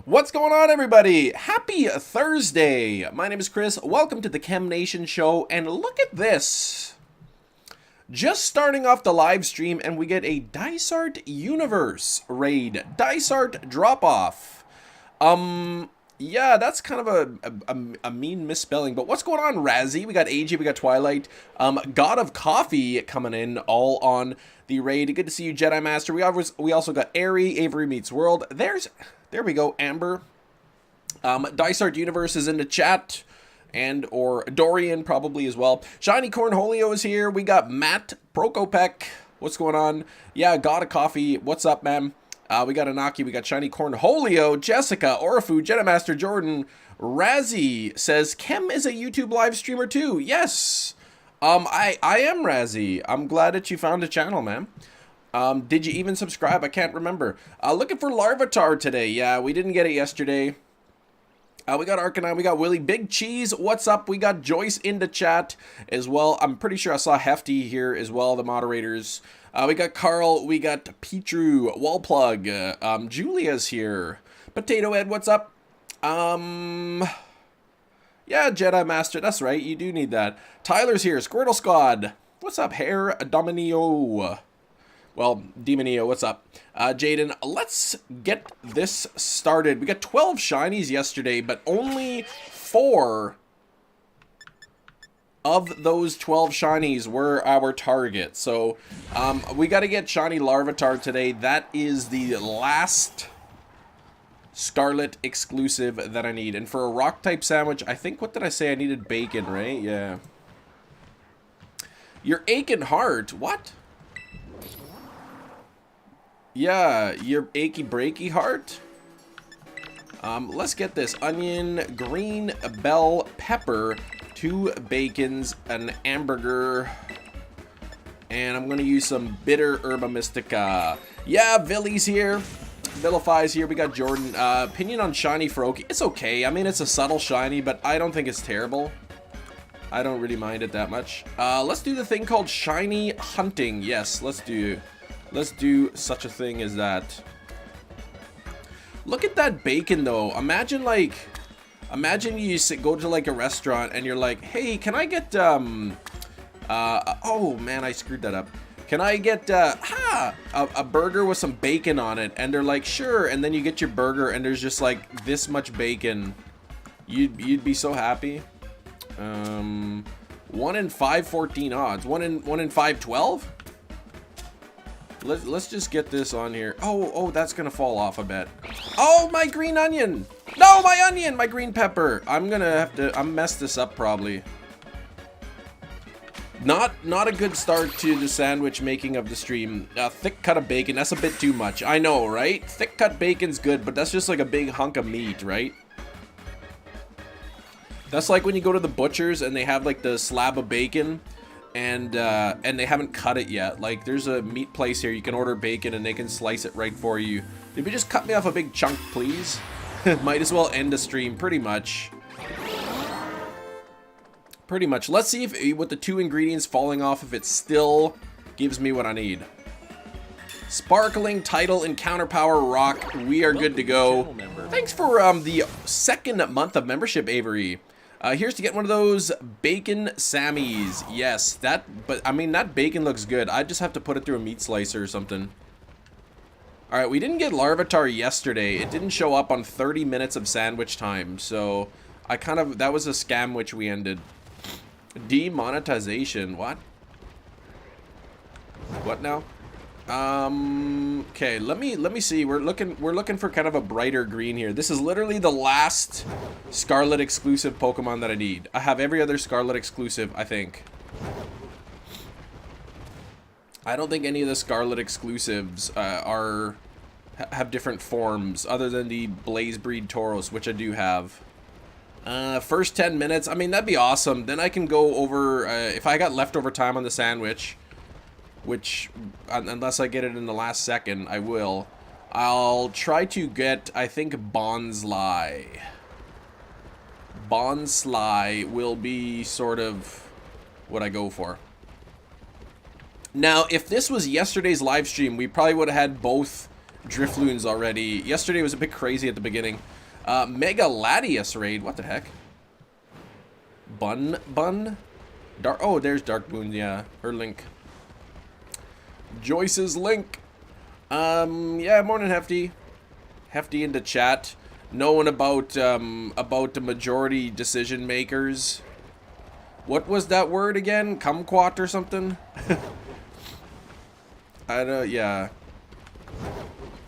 What's going on, everybody? Happy Thursday! My name is Chris. Welcome to the Chem Nation Show, and look at this. Just starting off the live stream, and we get a Dysart Universe raid. Dysart drop-off. Yeah, that's kind of a mean misspelling, but what's going on, Razzie? We got AG, we got Twilight, God of Coffee coming in, all on the raid. Good to see you, Jedi Master. We also got Airy, Avery Meets World. There we go, Amber. Dysart Universe is in the chat, and or Dorian probably as well. Shiny Cornholio is here. We got Matt Prokopek. What's going on? Yeah, God of Coffee. What's up, man? We got Anaki, we got Shiny Cornholio, Jessica, Orafu, Jetamaster, Jordan, Razzie says, Chem is a YouTube live streamer too. Yes, I am Razzie. I'm glad that you found a channel, man. Did you even subscribe? I can't remember. Looking for Larvitar today. Yeah, we didn't get it yesterday. We got Arcanine, we got Willie, Big Cheese, what's up? We got Joyce in the chat as well. I'm pretty sure I saw Hefty here as well, the moderators. We got Carl, we got Petru, Wallplug, Julia's here. Potato Ed, what's up? Yeah, Jedi Master, that's right, you do need that. Tyler's here, Squirtle Squad. What's up, Hair Dominio? Well, Demonio, what's up? Jaden, let's get this started. We got 12 shinies yesterday, but only 4 of those 12 shinies were our target. So, we got to get shiny Larvitar today. That is the last Scarlet exclusive that I need. And for a rock-type sandwich, I think, what did I say? I needed bacon, right? Yeah. Your aching heart. What? Yeah, your achy breaky heart. Let's get this. Onion, green bell pepper, 2 bacons, an hamburger, and I'm gonna use some bitter herba mystica. Yeah, Villy's here. Vilify's here. We got Jordan. Opinion on shiny Froakie. It's okay. I mean, it's a subtle shiny, but I don't think it's terrible. I don't really mind it that much. Let's do the thing called shiny hunting. Yes, let's do such a thing as that. Look at that bacon though. Imagine you go to like a restaurant and you're like, hey, can I get oh man, I screwed that up. Can I get a burger with some bacon on it? And they're like, sure. And then you get your burger and there's just like this much bacon. You'd be so happy. 1 in 514 odds. 1 in 512. Let's just get this on here. Oh, that's gonna fall off, I bet. Oh, my green onion! No, my onion! My green pepper! I'm gonna have to mess this up probably. Not a good start to the sandwich making of the stream. Thick cut of bacon, that's a bit too much. I know, right? Thick cut bacon's good, but that's just like a big hunk of meat, right? That's like when you go to the butcher's and they have like the slab of bacon and they haven't cut it yet. Like, there's a meat place here, you can order bacon and they can slice it right for you. If you just cut me off a big chunk, please. Might as well end the stream, pretty much. Pretty much. Let's see if, with the 2 ingredients falling off, if it still gives me what I need. Sparkling Title Encounter Power Rock. We are good to go. Thanks for the 2nd month of membership, Avery. Here's to get one of those bacon Sammies. Yes, but I mean, that bacon looks good. I just have to put it through a meat slicer or something. Alright, we didn't get Larvitar yesterday. It didn't show up on 30 minutes of sandwich time, so that was a scam which we ended. Demonetization, what? What now? Okay, let me see. We're looking for kind of a brighter green here. This is literally the last Scarlet exclusive Pokemon that I need. I have every other Scarlet exclusive, I think. I don't think any of the Scarlet exclusives have different forms other than the Blaze Breed Tauros, which I do have. First 10 minutes. I mean, that'd be awesome. Then I can go over if I got leftover time on the sandwich. Which, unless I get it in the last second, I will. I'll try to get, I think, Bonsly. Bonsly will be sort of what I go for. Now, if this was yesterday's live stream, we probably would have had both Drifloons already. Yesterday was a bit crazy at the beginning. Mega Latias raid. What the heck? Bun? Dark. Oh, there's Dark Moon. Yeah, or Link. Joyce's Link. Yeah, morning Hefty. Hefty into chat. Knowing about the majority decision makers. What was that word again? Kumquat or something? Yeah.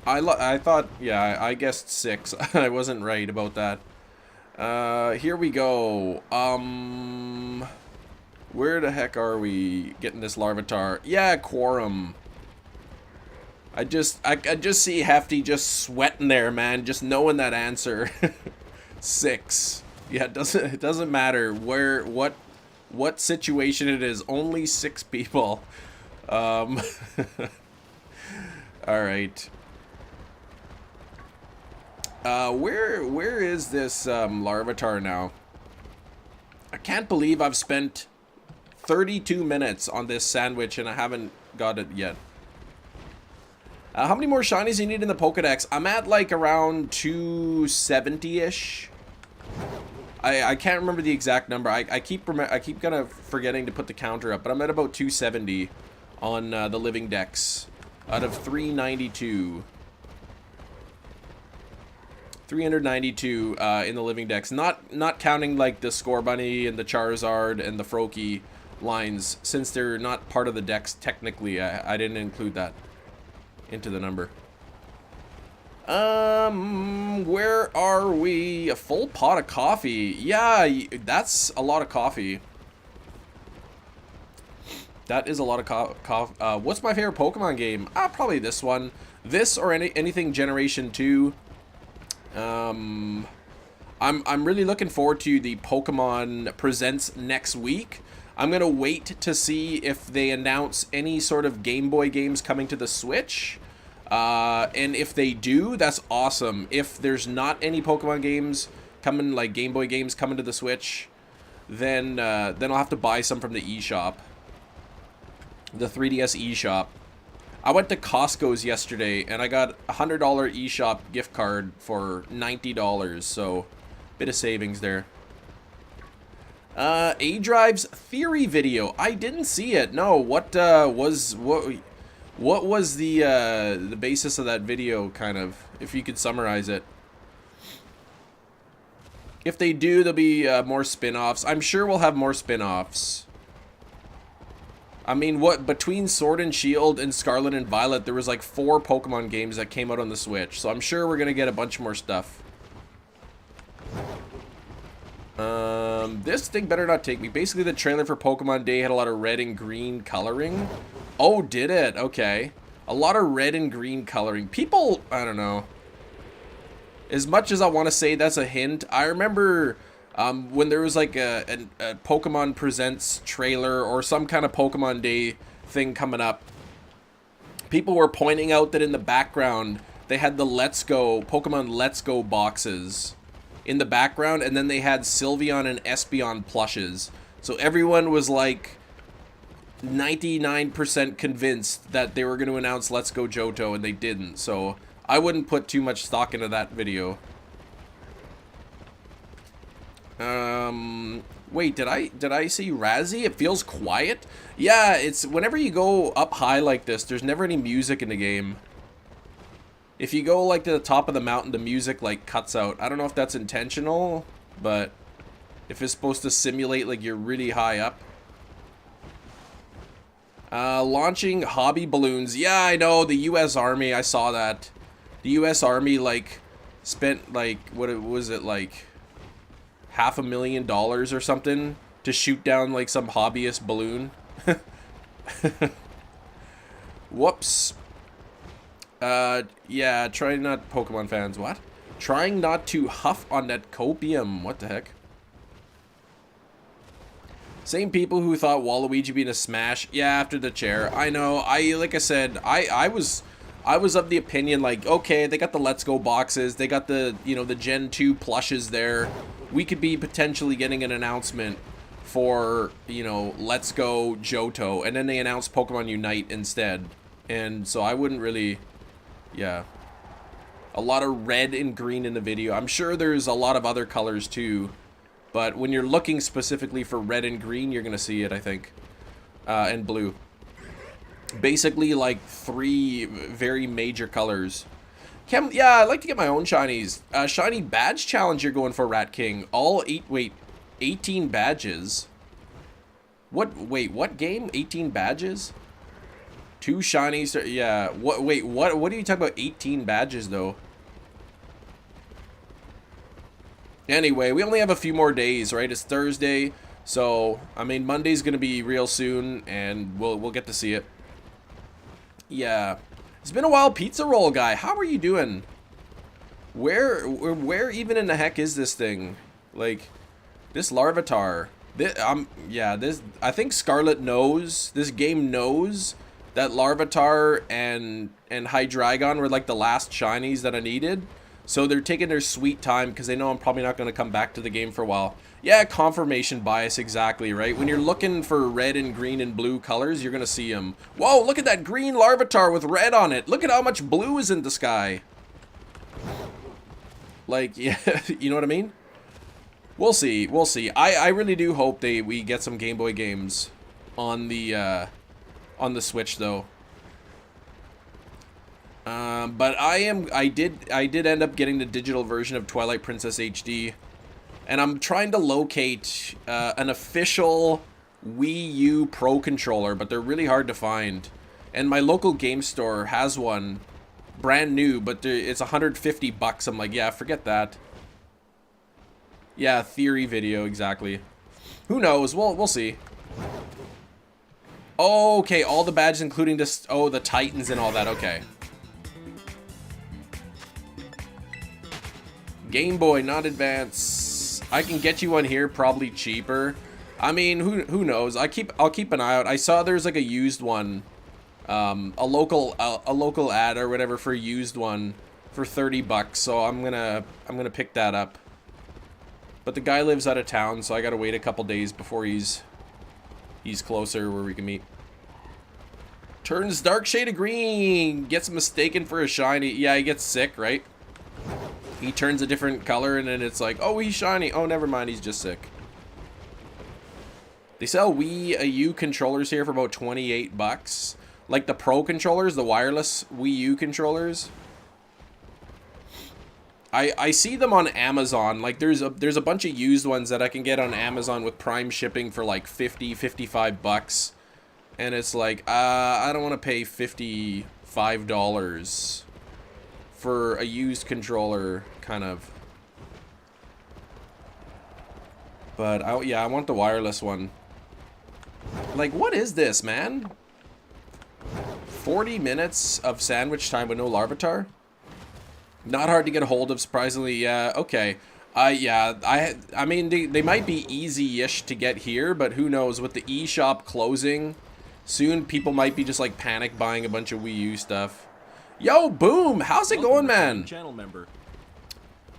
I thought, yeah, I guessed 6. I wasn't right about that. Here we go. Where the heck are we getting this Larvitar? Yeah, Quorum. I just see Hefty just sweating there, man, just knowing that answer. 6. Yeah, it doesn't matter what situation it is. Only 6 people. All right. Where is this Larvitar now? I can't believe I've spent 32 minutes on this sandwich and I haven't got it yet. How many more shinies do you need in the Pokedex? I'm at like around 270-ish. I can't remember the exact number. I keep kind of forgetting to put the counter up, but I'm at about 270 on the living dex out of 392. 392 in the living dex, not counting like the Scorbunny and the Charizard and the Froakie lines, since they're not part of the dex technically. I didn't include that into the number. Where are we? A full pot of coffee. Yeah, that's a lot of coffee. That is a lot of coffee. What's my favorite Pokemon game? Probably this one. This or anything Generation 2. I'm really looking forward to the Pokemon Presents next week. I'm gonna wait to see if they announce any sort of Game Boy games coming to the Switch. And if they do, that's awesome. If there's not any Pokemon games coming, like Game Boy games coming to the Switch, then I'll have to buy some from the eShop. The 3DS eShop. I went to Costco's yesterday and I got a $100 eShop gift card for $90, so bit of savings there. A-Drive's theory video. I didn't see it. No, what was the basis of that video, kind of, if you could summarize it? If they do, there'll be more spin-offs. I'm sure we'll have more spin-offs. I mean, between Sword and Shield and Scarlet and Violet, there was like 4 Pokemon games that came out on the Switch, so I'm sure we're gonna get a bunch more stuff. This thing better not take me. Basically, the trailer for Pokemon Day had a lot of red and green coloring. Oh, did it? Okay. A lot of red and green coloring. People, I don't know. As much as I want to say that's a hint, I remember when there was like a Pokemon Presents trailer or some kind of Pokemon Day thing coming up. People were pointing out that in the background, they had the Pokemon Let's Go boxes in the background, and then they had Sylveon and Espeon plushes. So everyone was like 99% convinced that they were going to announce Let's Go Johto, and they didn't. So I wouldn't put too much stock into that video. Wait, did I see Razzie? It feels quiet. Yeah, it's whenever you go up high like this, there's never any music in the game. If you go like to the top of the mountain, the music like cuts out. I don't know if that's intentional, but if it's supposed to simulate like you're really high up. Launching hobby balloons. Yeah, I know, the US Army, I saw that. The US Army like spent like, what was it, like $500,000 or something to shoot down like some hobbyist balloon. Whoops. Yeah, trying not Pokemon fans. What? Trying not to huff on that copium. What the heck? Same people who thought Waluigi being a smash. Yeah, after the chair. I know. Like I said, I was of the opinion like, okay, they got the Let's Go boxes. They got the, you know, the Gen 2 plushes there. We could be potentially getting an announcement for, you know, Let's Go Johto, and then they announced Pokemon Unite instead. And so I wouldn't really, yeah. A lot of red and green in the video. I'm sure there's a lot of other colors too. But when you're looking specifically for red and green, you're going to see it, I think. And blue. Basically, like 3 very major colors. Yeah, I'd like to get my own shinies. Shiny badge challenge you're going for, Rat King. 18 badges. Wait, what game? 18 badges? 2 shinies? Yeah, what are you talking about 18 badges, though? Anyway, we only have a few more days, right? It's Thursday, so, I mean, Monday's gonna be real soon, and we'll get to see it. Yeah. It's been a while, Pizza Roll Guy. How are you doing? Where even in the heck is this thing? Like, this Larvitar. I think Scarlet knows, this game knows that Larvitar and Hydreigon were like the last shinies that I needed. So they're taking their sweet time because they know I'm probably not going to come back to the game for a while. Yeah, confirmation bias, exactly, right? When you're looking for red and green and blue colors, you're going to see them. Whoa, look at that green Larvitar with red on it. Look at how much blue is in the sky. Like, yeah, you know what I mean? We'll see, we'll see. I really do hope we get some Game Boy games on the Switch, though. But I did end up getting the digital version of Twilight Princess HD, and I'm trying to locate an official Wii U Pro controller, but they're really hard to find. And my local game store has one, brand new, but it's 150 bucks. I'm like, yeah, forget that. Yeah, theory video, exactly. Who knows? We'll see. Oh, okay, all the badges, including this. Oh, the Titans and all that. Okay. Game Boy, not Advance. I can get you one here, probably cheaper. I mean, who knows? I'll keep an eye out. I saw there's like a used one, a local ad or whatever for a used one for 30 bucks. So I'm gonna pick that up. But the guy lives out of town, so I gotta wait a couple days before he's closer where we can meet. Turns dark shade of green. Gets mistaken for a shiny. Yeah, he gets sick, right? He turns a different color and then it's like, oh, he's shiny. Oh, never mind, he's just sick. They sell Wii U controllers here for about 28 bucks. Like the Pro controllers, the wireless Wii U controllers. I see them on Amazon. Like there's a bunch of used ones that I can get on Amazon with Prime shipping for like 55 bucks. And it's like, I don't want to pay $55 for a used controller, kind of. But yeah, I want the wireless one. Like, what is this, man? 40 minutes of sandwich time with no Larvitar? Not hard to get a hold of, surprisingly. Yeah, okay. Yeah, I mean, they might be easy-ish to get here, but who knows? With the eShop closing, soon people might be just like panic buying a bunch of Wii U stuff. Yo, Boom, how's it going, man? Channel member.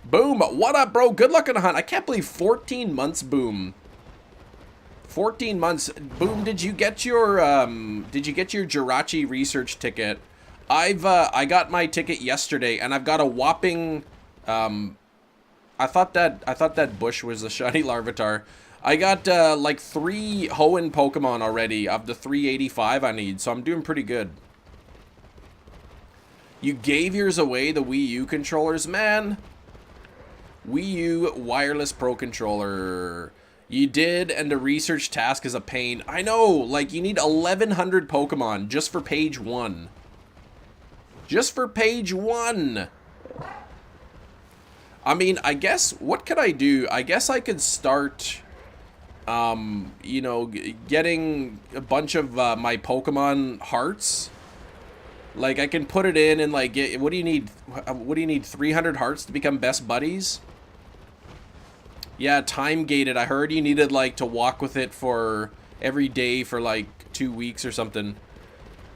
Boom, what up, bro? Good luck on the hunt. I can't believe 14 months, Boom. 14 months. Boom, did you get your Jirachi research ticket? I got my ticket yesterday, and I've got a whopping, I thought that bush was a shiny Larvitar. I got, like 3 Hoenn Pokemon already of the 385 I need, so I'm doing pretty good. You gave yours away, the Wii U controllers? Man. Wii U Wireless Pro Controller. You did, and the research task is a pain. I know, like, you need 1,100 Pokemon just for page 1. Just for page 1. I mean, I guess, what could I do? I guess I could start, you know, getting a bunch of my Pokemon hearts. Like, I can put it in and, like, get, what do you need? What do you need, 300 hearts to become best buddies? Yeah, time gated. I heard you needed, like, to walk with it for every day for, like, 2 weeks or something.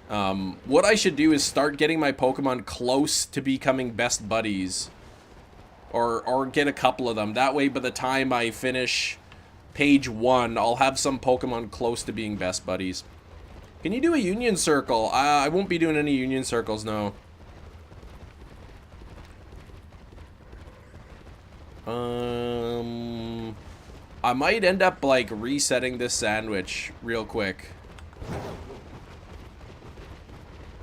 What I should do is start getting my Pokemon close to becoming best buddies. Or get a couple of them. That way, by the time I finish page 1, I'll have some Pokemon close to being best buddies. Can you do a Union Circle? I won't be doing any Union Circles, no. I might end up, like, resetting this sandwich real quick.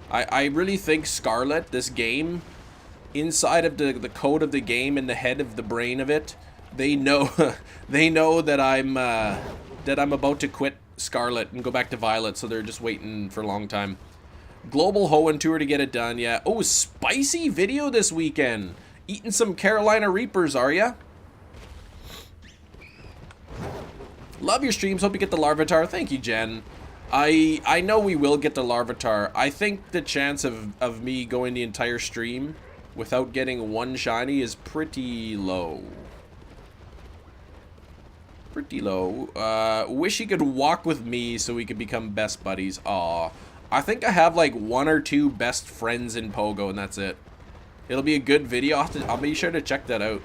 I really think Scarlet, this game, inside of the code of the game and the head of the brain of it, they know they know that I'm about to quit Scarlet and go back to Violet, so they're just waiting for a long time. Global Hoenn Tour to get it done, yeah. Oh, spicy video this weekend. Eating some Carolina Reapers, are ya? Love your streams. Hope you get the Larvitar. Thank you, Jen. I know we will get the Larvitar. I think the chance of me going the entire stream without getting one shiny is pretty low. Pretty low. Wish he could walk with me so we could become best buddies. Aw. I think I have like 1 or 2 best friends in Pogo, and that's it. It'll be a good video. I'll be sure to check that out.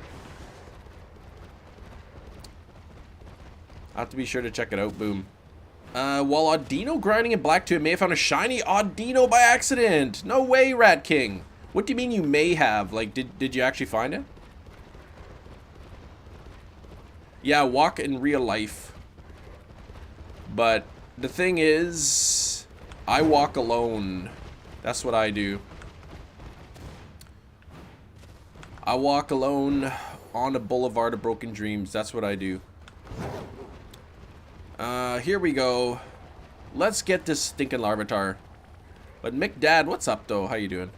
I'll have to be sure to check it out. Boom. While Audino grinding in Black 2, I may have found a shiny Audino by accident. No way, Rat King. What do you mean you may have? Like, did you actually find it? Yeah, walk in real life. But the thing is, I walk alone. That's what I do. I walk alone on the Boulevard of Broken Dreams. That's what I do. Here we go. Let's get this stinking Larvitar. But Mick Dad, what's up though? How you doing?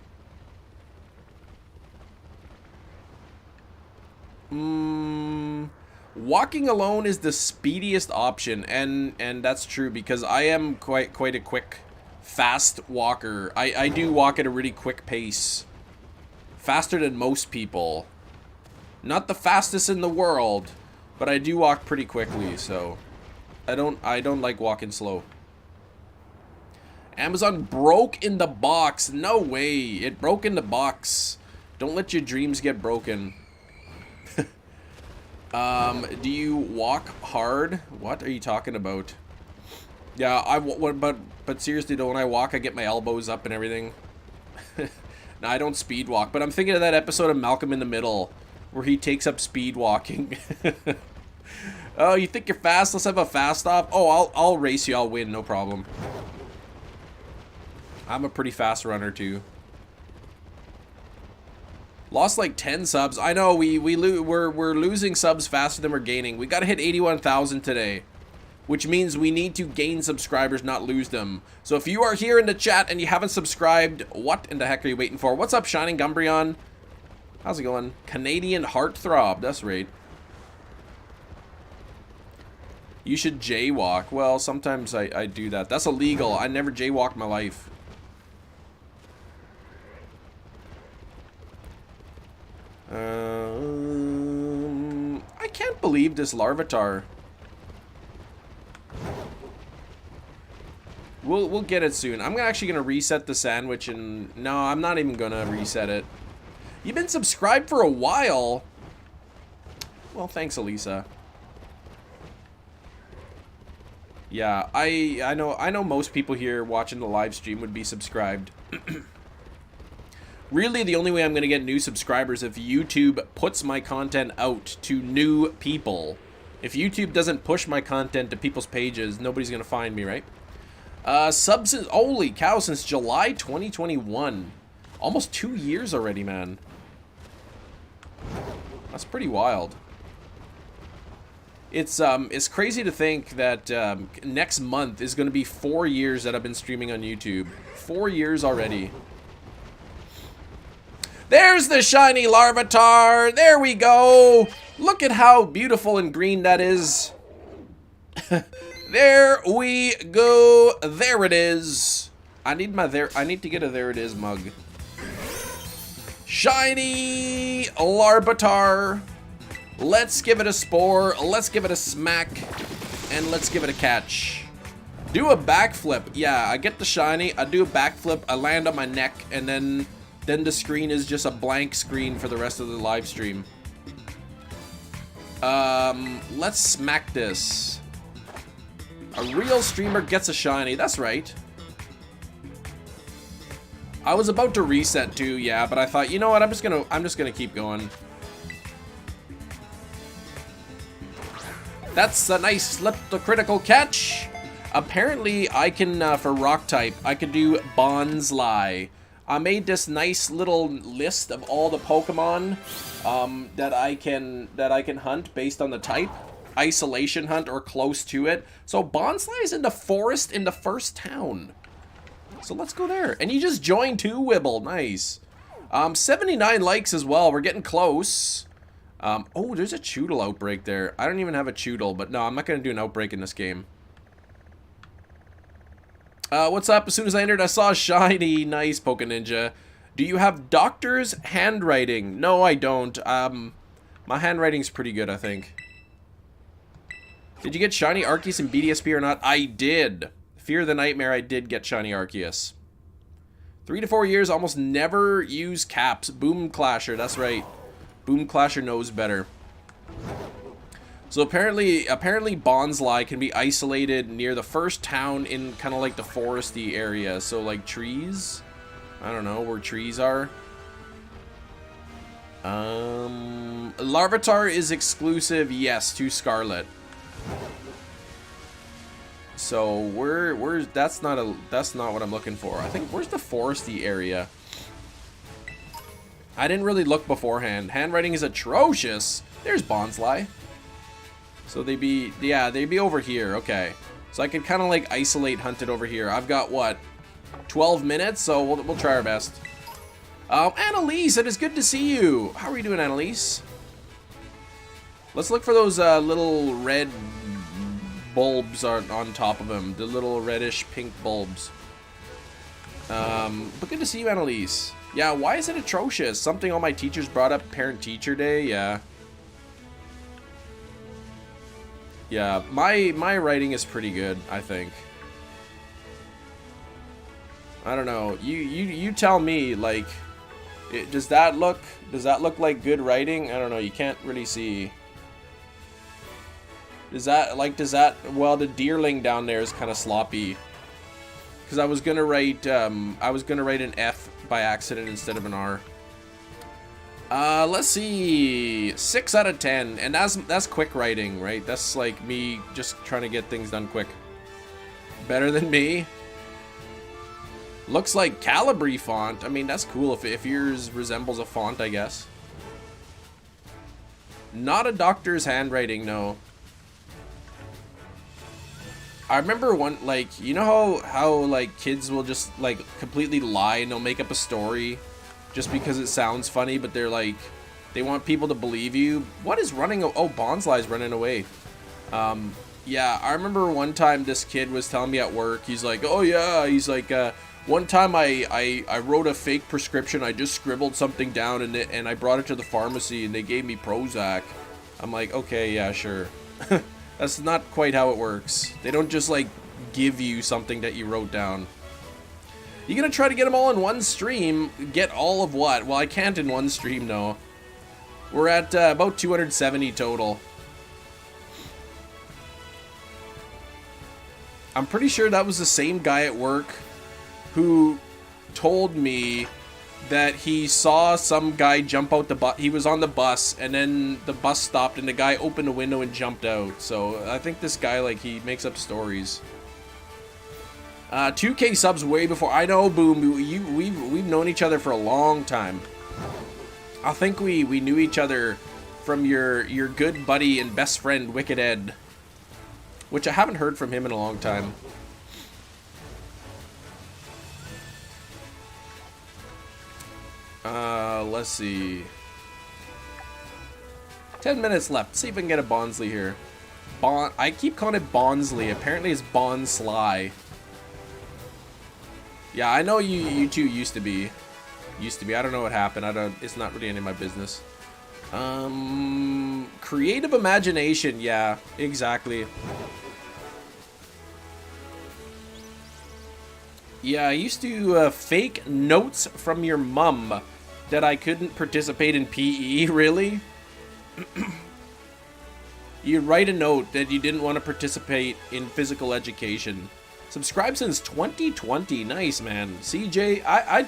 Walking alone is the speediest option, and that's true because I am quite a quick, fast walker. I do walk at a really quick pace. Faster than most people. Not the fastest in the world, but I do walk pretty quickly, so I don't like walking slow. Amazon broke in the box. No way. It broke in the box. Don't let your dreams get broken. Do you walk hard? What are you talking about? Yeah, but seriously though, when I walk, I get my elbows up and everything. No, I don't speed walk, but I'm thinking of that episode of Malcolm in the Middle where he takes up speed walking. Oh, you think you're fast? Let's have a fast off. Oh, I'll race you. I'll win, no problem. I'm a pretty fast runner too. Lost like 10 subs. I know we're losing subs faster than we're gaining. We gotta hit 81,000 today, which means we need to gain subscribers, not lose them. So if you are here in the chat and you haven't subscribed, what in the heck are you waiting for? What's up, Shining Gumbrion? How's it going? Canadian Heartthrob. That's right. You should jaywalk. Well, sometimes I do that. That's illegal. I never jaywalk my life. I can't believe this Larvitar. We'll get it soon. I'm actually gonna reset the sandwich, and no, I'm not even gonna reset it. You've been subscribed for a while. Well, thanks, Elisa. Yeah, I know most people here watching the live stream would be subscribed. Really, the only way I'm going to get new subscribers if YouTube puts my content out to new people. If YouTube doesn't push my content to people's pages, nobody's going to find me, right? Subs, holy cow, since July 2021. Almost 2 years already, man. That's pretty wild. It's crazy to think that next month is going to be 4 years that I've been streaming on YouTube. 4 years already. There's the shiny Larvitar. There we go. Look at how beautiful and green that is. There we go. There it is. I need to get a there it is mug. Shiny Larvitar. Let's give it a spore. Let's give it a smack. And let's give it a catch. Do a backflip. Yeah, I get the shiny. I do a backflip. I land on my neck, and then the screen is just a blank screen for the rest of the live stream. Let's smack this. A real streamer gets a shiny. That's right. I was about to reset too, yeah, but I thought, you know what? I'm just gonna keep going. That's a nice slip to critical catch. Apparently, I can, for rock type, I can do Bonsly. I made this nice little list of all the Pokemon that I can hunt based on the type. Isolation hunt or close to it. So Bonsly is in the forest in the first town. So let's go there. And you just joined too, Wibble. Nice. 79 likes as well. We're getting close. Oh, there's a Choodle outbreak there. I don't even have a Choodle, but no, I'm not going to do an outbreak in this game. What's up? As soon as I entered, I saw a shiny. Nice, Poke Ninja. Do you have doctor's handwriting? No, I don't. My handwriting's pretty good, I think. Did you get shiny Arceus and BDSP or not? I did. Fear the Nightmare, I did get shiny Arceus. 3 to 4 years, almost never use caps. Boom Clasher, that's right. Boom Clasher knows better. So apparently Bonsly can be isolated near the first town in kind of like the foresty area. So like trees. I don't know where trees are. Larvitar is exclusive, yes, to Scarlet. So that's not what I'm looking for. I think where's the foresty area? I didn't really look beforehand. Handwriting is atrocious. There's Bonsly. So they'd be over here. Okay. So I could kind of like isolate hunt it over here. I've got what? 12 minutes, so we'll try our best. Annalise, it is good to see you. How are you doing, Annalise? Let's look for those little red bulbs on top of them. The little reddish pink bulbs. But good to see you, Annalise. Yeah, why is it atrocious? Something all my teachers brought up parent-teacher day, yeah. Yeah, my writing is pretty good, I think. I don't know. You tell me, like, does that look like good writing? I don't know. You can't really see. Does that well, the deerling down there is kind of sloppy. Because I was gonna write an F by accident instead of an R. Let's see, 6 out of 10, and that's quick writing, right? That's like me just trying to get things done quick. Better than me. Looks like Calibri font. I mean, that's cool if yours resembles a font, I guess. Not a doctor's handwriting, no. I remember one, like, you know how like kids will just like completely lie and they'll make up a story just because it sounds funny, but they're like, they want people to believe you. What is running? Oh, Bonsly's running away. Yeah, I remember one time this kid was telling me at work, he's like, oh yeah, he's like, one time I wrote a fake prescription. I just scribbled something down and I brought it to the pharmacy and they gave me Prozac. I'm like, okay, yeah, sure. That's not quite how it works. They don't just like give you something that you wrote down. You gonna try to get them all in one stream? Get all of what? Well, I can't in one stream, no. We're at about 270 total. I'm pretty sure that was the same guy at work who told me that he saw some guy jump out the bus. He was on the bus, and then the bus stopped, and the guy opened the window and jumped out. So I think this guy, like, he makes up stories. 2K subs way before. I know, Boom. We've known each other for a long time. I think we knew each other from your good buddy and best friend, Wicked Ed, which I haven't heard from him in a long time. Let's see. 10 minutes left. See if I can get a Bonsly here. I keep calling it Bonsly. Apparently it's Bonsly. Yeah, I know you two used to be. I don't know what happened. It's not really any of my business. Creative imagination. Yeah, exactly. Yeah, I used to fake notes from your mum that I couldn't participate in PE, really? You'd write a note that you didn't want to participate in physical education. Subscribed since 2020. Nice, man. CJ, I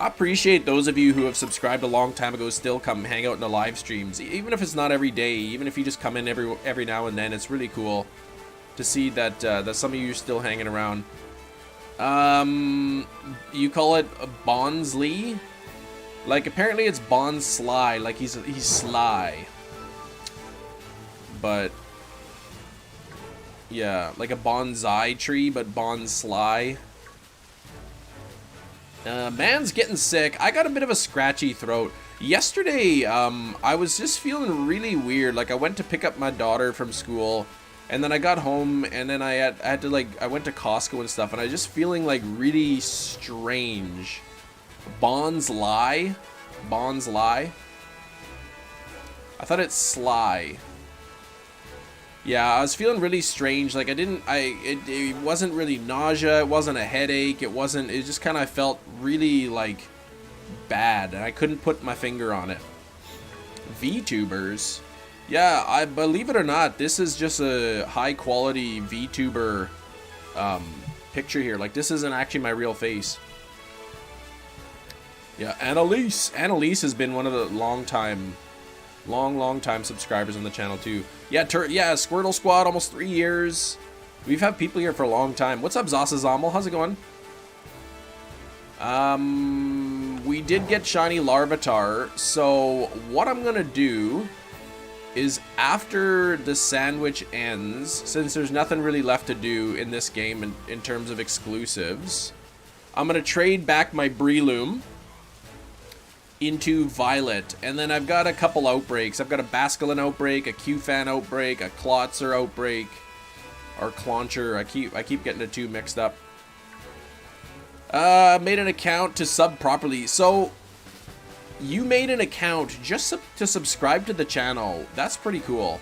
I appreciate those of you who have subscribed a long time ago still come hang out in the live streams. Even if it's not every day, even if you just come in every now and then, it's really cool to see that that some of you are still hanging around. You call it Bonsley? Like, apparently it's Bonsly, like he's sly. But yeah, like a bonsai tree, but Bonsly. Man's getting sick. I got a bit of a scratchy throat. Yesterday, I was just feeling really weird. Like, I went to pick up my daughter from school, and then I got home, and then I had to, like, I went to Costco and stuff, and I was just feeling, like, really strange. Bonsly? Bonsly? I thought it's Sly. Yeah, I was feeling really strange. Like, it wasn't really nausea, it wasn't a headache, it just kind of felt really, like, bad, and I couldn't put my finger on it. VTubers? Yeah, I believe it or not, this is just a high-quality VTuber picture here. Like, this isn't actually my real face. Yeah, Annalise. Annalise has been one of the long time subscribers on the channel too. Yeah, Squirtle Squad, almost 3 years. We've had people here for a long time. What's up, Zasazamal? How's it going? We did get shiny Larvitar, so what I'm gonna do is after the sandwich ends, since there's nothing really left to do in this game in terms of exclusives, I'm gonna trade back my Breloom into Violet, and then I've got a couple outbreaks. I've got a Basculin outbreak, a Q-Fan outbreak, a Klotzer outbreak, or Clauncher. I keep getting the two mixed up. Made an account to sub properly. So you made an account just to subscribe to the channel. That's pretty cool.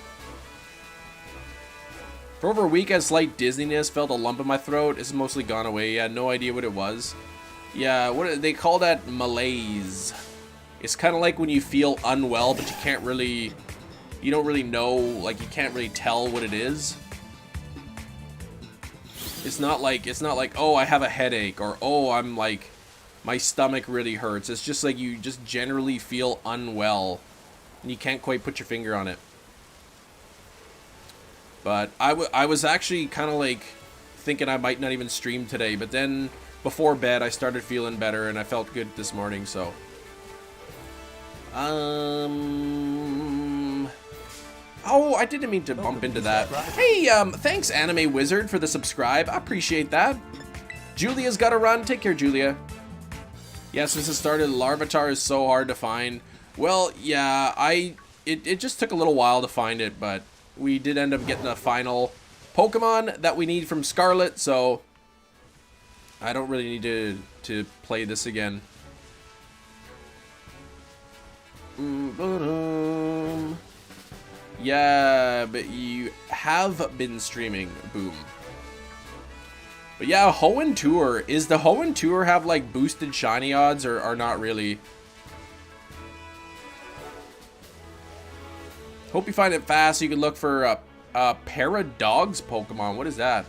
For over a week, I had slight dizziness, felt a lump in my throat. It's mostly gone away. I had no idea what it was. Yeah, they call that malaise. It's kind of like when you feel unwell, but you don't really know, like, you can't really tell what it is. It's not like, oh, I have a headache, or oh, I'm like, my stomach really hurts. It's just like you just generally feel unwell, and you can't quite put your finger on it. But I was actually kind of like thinking I might not even stream today, but then before bed I started feeling better, and I felt good this morning, so. Oh, I didn't mean to bump into that. Hey, thanks Anime Wizard for the subscribe. I appreciate that. Julia's got to run. Take care, Julia. Yeah, since it started, Larvitar is so hard to find. Well, yeah, it just took a little while to find it, but we did end up getting a final Pokemon that we need from Scarlet, so I don't really need to play this again. Yeah, but you have been streaming. Boom. But yeah, Hoenn Tour. Is the Hoenn Tour have like boosted shiny odds or not really? Hope you find it fast so you can look for a Paradogs Pokemon. What is that?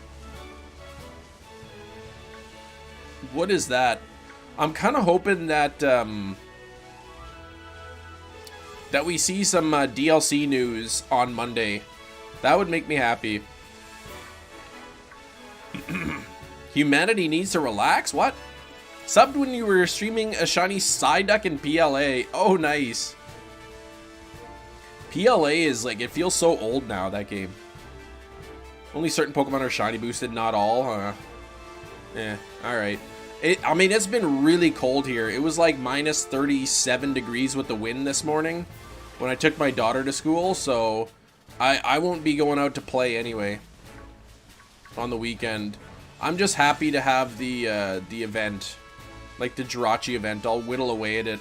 What is that? I'm kind of hoping that that we see some DLC news on Monday. That would make me happy. Humanity needs to relax? What? Subbed when you were streaming a shiny Psyduck in PLA. Oh, nice. PLA is like, it feels so old now, that game. Only certain Pokemon are shiny boosted, not all, huh? Eh, alright. I mean, it's been really cold here. It was like minus 37 degrees with the wind this morning when I took my daughter to school, so I won't be going out to play anyway on the weekend. I'm just happy to have the event, like the Jirachi event. I'll whittle away at it.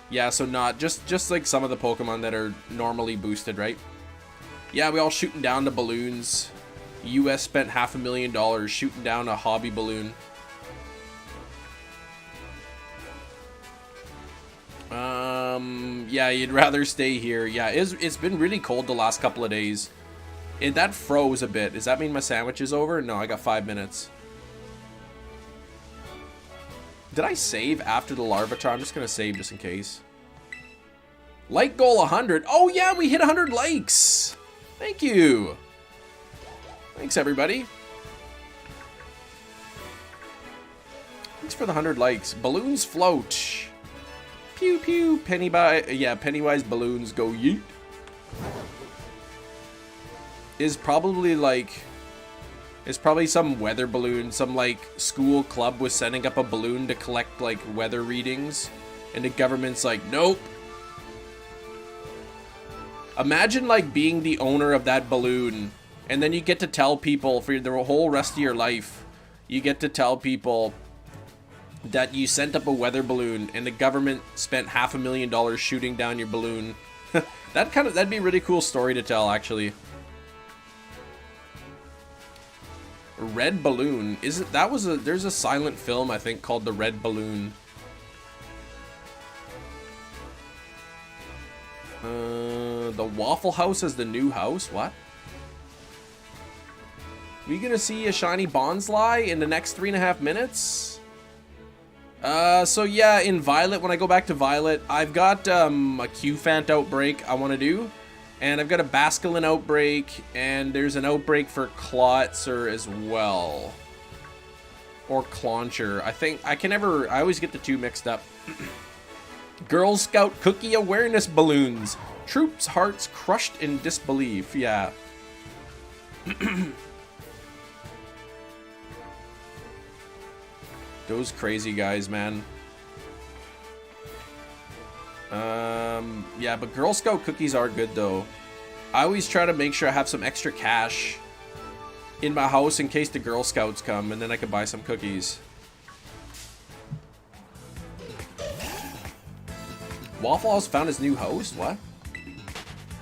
Yeah, so not just like some of the Pokemon that are normally boosted, right? Yeah, we all shooting down the balloons. US spent $500,000 shooting down a hobby balloon. Yeah, you'd rather stay here. Yeah, it's been really cold the last couple of days. That froze a bit. Does that mean my sandwich is over? No, I got 5 minutes. Did I save after the Larvitar? I'm just going to save just in case. Like goal 100. Oh, yeah, we hit 100 likes. Thank you. Thanks, everybody. Thanks for the 100 likes. Balloons float. Pew, pew. Pennywise balloons go yeet. Is probably like... It's probably some weather balloon. Some, like, school club was setting up a balloon to collect, like, weather readings. And the government's like, nope. Imagine, like, being the owner of that balloon. And then you get to tell people for the whole rest of your life. You get to tell people that you sent up a weather balloon and the government spent $500,000 shooting down your balloon. That'd be a really cool story to tell, actually. Red Balloon. There's a silent film, I think, called The Red Balloon. The Waffle House is the new house? What? We gonna see a shiny Bonsly in the next 3.5 minutes? So yeah, in Violet, when I go back to Violet, I've got a Q-Fant Outbreak I want to do. And I've got a Basculin Outbreak, and there's an Outbreak for Klotzer as well. Or Clauncher. I always get the two mixed up. Girl Scout Cookie Awareness Balloons. Troops' hearts crushed in disbelief. Yeah. Those crazy guys, man. Yeah, but Girl Scout cookies are good, though. I always try to make sure I have some extra cash in my house in case the Girl Scouts come, and then I can buy some cookies. Waffle House found his new host? What?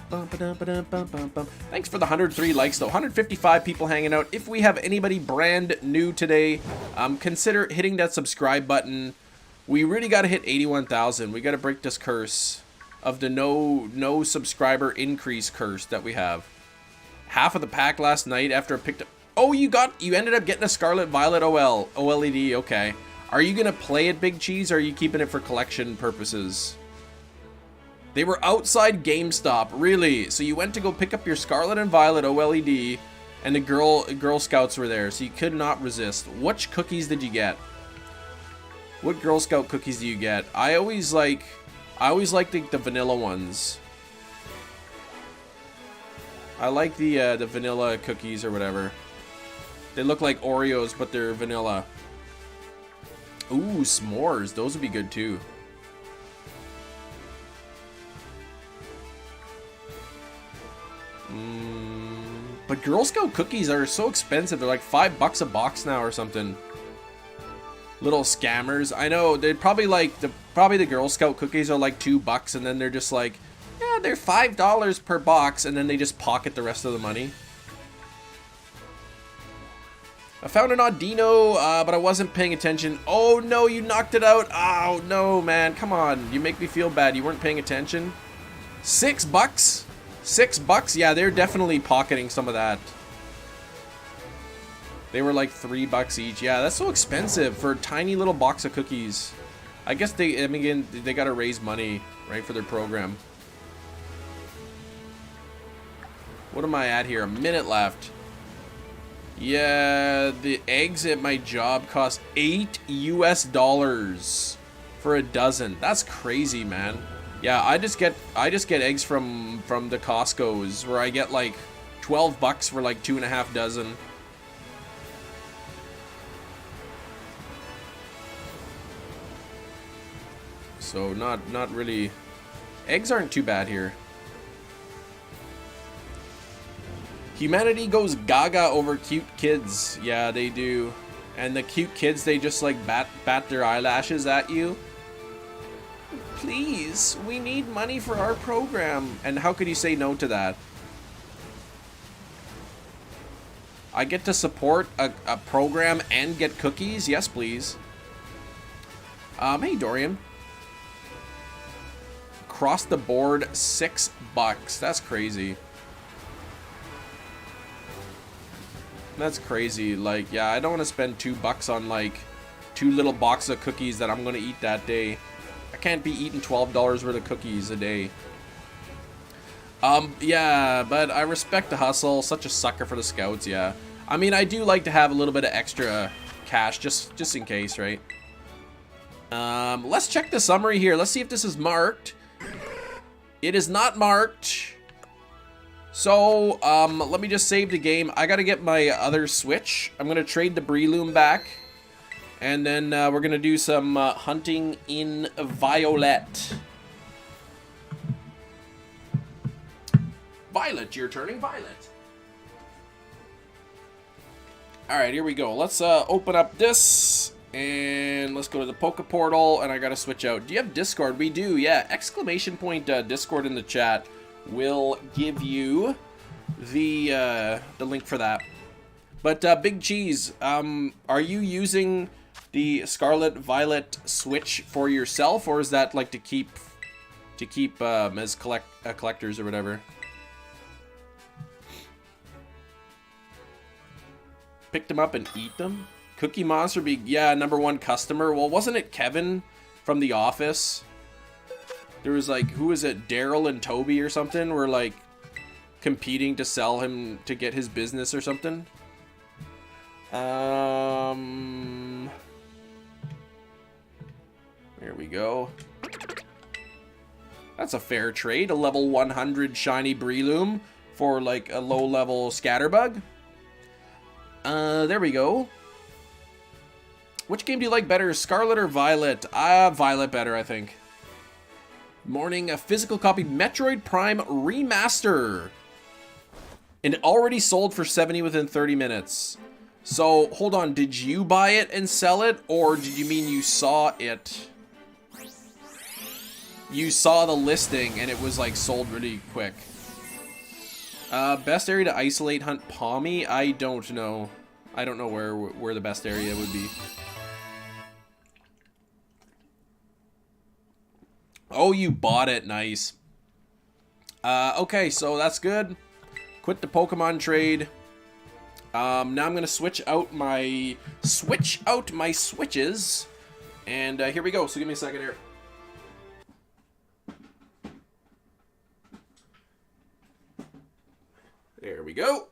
Thanks for the 103 likes, though. 155 people hanging out. If we have anybody brand new today, consider hitting that subscribe button. We really got to hit 81,000. We got to break this curse of the no subscriber increase curse that we have. Half of the pack last night after I picked up... Oh, you ended up getting a Scarlet Violet OLED. Okay. Are you going to play it, Big Cheese, or are you keeping it for collection purposes? They were outside GameStop, really. So you went to go pick up your Scarlet and Violet OLED, and the Girl Scouts were there, so you could not resist. Which cookies did you get? What Girl Scout cookies do you get? I always like the vanilla ones. I like the vanilla cookies or whatever. They look like Oreos, but they're vanilla. Ooh, s'mores. Those would be good too. But Girl Scout cookies are so expensive. They're like $5 a box now or something. Little scammers. I know they probably the Girl Scout cookies are like $2, and then they're just like, yeah, they're $5 per box, and then they just pocket the rest of the money. I found an Audino, but I wasn't paying attention. Oh no, you knocked it out. Oh no, man, come on. You make me feel bad. You weren't paying attention. $6? $6? Yeah, they're definitely pocketing some of that. They were like $3 each. Yeah, that's so expensive for a tiny little box of cookies. I guess they gotta raise money, right, for their program. What am I at here? A minute left. Yeah, the eggs at my job cost $8 US for a dozen. That's crazy, man. Yeah, I just get eggs from the Costco's where I get like $12 for like 2.5 dozen. So not really. Eggs aren't too bad here. Humanity goes gaga over cute kids. Yeah, they do. And the cute kids, they just like bat their eyelashes at you. Please, we need money for our program. And how could you say no to that? I get to support a program and get cookies? Yes, please. Hey, Dorian. Across the board, $6. That's crazy. That's crazy. Like, yeah, I don't want to spend $2 on like 2 little boxes of cookies that I'm gonna eat that day. I can't be eating $12 worth of cookies a day. Yeah, but I respect the hustle. Such a sucker for the scouts, yeah. I mean, I do like to have a little bit of extra cash, just in case, right? Let's check the summary here. Let's see if this is marked. It is not marked. So, let me just save the game. I gotta get my other Switch. I'm gonna trade the Breloom back. And then, we're gonna do some, hunting in Violet. Violet, you're turning Violet. Alright, here we go. Let's, open up this. And let's go to the Poke Portal, and I gotta switch out. Do you have Discord? We do, yeah. Exclamation point Discord in the chat will give you the link for that. But Big Cheese, are you using the Scarlet Violet Switch for yourself, or is that like to keep as collectors or whatever? Pick them up and eat them? Cookie Monster be, yeah, #1 customer. Well, wasn't it Kevin from The Office? There was like, who was it? Daryl and Toby or something were like competing to sell him to get his business or something. There we go. That's a fair trade. A level 100 shiny Breloom for like a low level Scatterbug. There we go. Which game do you like better, Scarlet or Violet? Violet better, I think. Morning, a physical copy Metroid Prime Remaster. And it already sold for 70 within 30 minutes. So, hold on, did you buy it and sell it? Or did you mean you saw it? You saw the listing and it was like sold really quick. Best area to isolate hunt Palmy? I don't know. I don't know where the best area would be. Oh, you bought it. Nice. Okay, so that's good. Quit the Pokemon trade. Now I'm gonna switch out my switches. And here we go. So give me a second here. There we go.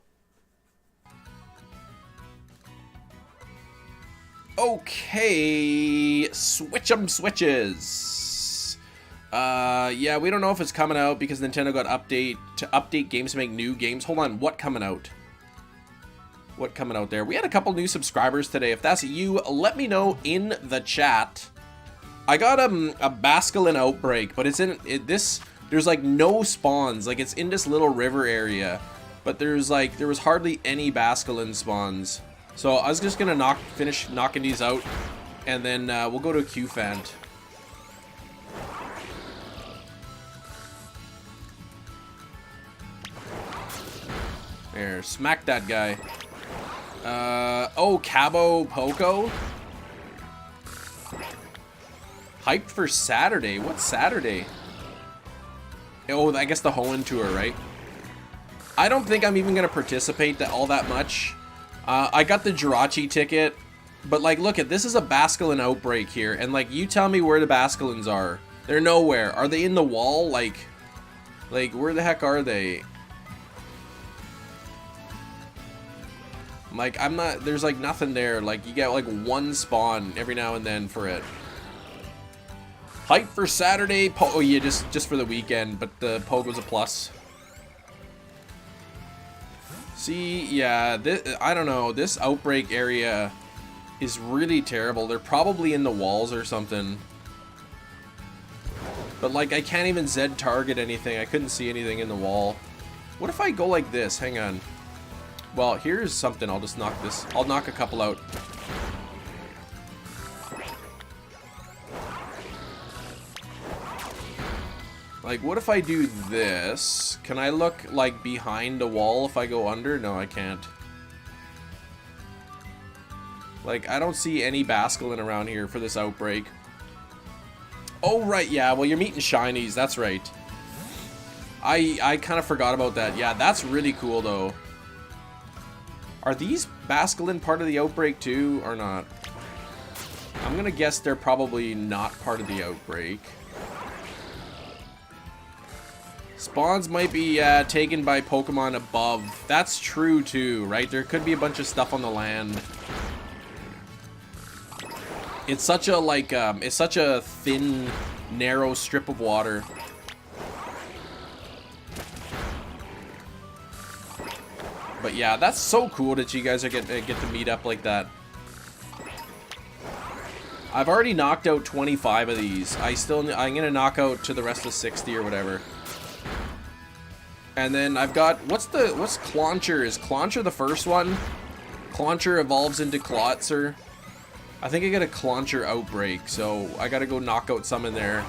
Okay, switch 'em switches. Yeah, we don't know if it's coming out because Nintendo got update games to make new games. Hold on, what coming out? What coming out there? We had a couple new subscribers today. If that's you, let me know in the chat. I got a Basculin Outbreak, but it's in this. There's like no spawns. Like it's in this little river area, but there was hardly any Basculin spawns. So I was just gonna finish knocking these out, and then we'll go to a Q-Fant. There, smack that guy. Oh, Cabo Poco? Hyped for Saturday? What's Saturday? Oh, I guess the Hoenn Tour, right? I don't think I'm even gonna participate all that much. I got the Jirachi ticket, but like, look at this is a Basculin Outbreak here, and like, you tell me where the Basculins are. They're nowhere. Are they in the wall? Like where the heck are they? Like, I'm not, there's like nothing there. Like, you get like one spawn every now and then for it. Hype for Saturday. Oh yeah, just for the weekend, but the Pogue was a plus. See, yeah, I don't know. This Outbreak area is really terrible. They're probably in the walls or something. But like, I can't even Z target anything. I couldn't see anything in the wall. What if I go like this? Hang on. Well, here's something. I'll just knock this. I'll knock a couple out. Like, what if I do this? Can I look, like, behind the wall if I go under? No, I can't. Like, I don't see any Basculin around here for this Outbreak. Oh, right, yeah. Well, you're meeting Shinies. That's right. I kind of forgot about that. Yeah, that's really cool, though. Are these Basculin part of the Outbreak, too, or not? I'm gonna guess they're probably not part of the outbreak. Spawns might be taken by Pokemon above. That's true too, right? There could be a bunch of stuff on the land. It's such a it's such a thin, narrow strip of water. But yeah, that's so cool that you guys are get to meet up like that. I've already knocked out 25 of these. I'm gonna knock out to the rest of 60 or whatever. And then I've got what's Clauncher? Is Clauncher the first one? Clauncher evolves into Klotzer. I think I get a Clauncher outbreak, so I gotta go knock out some in there.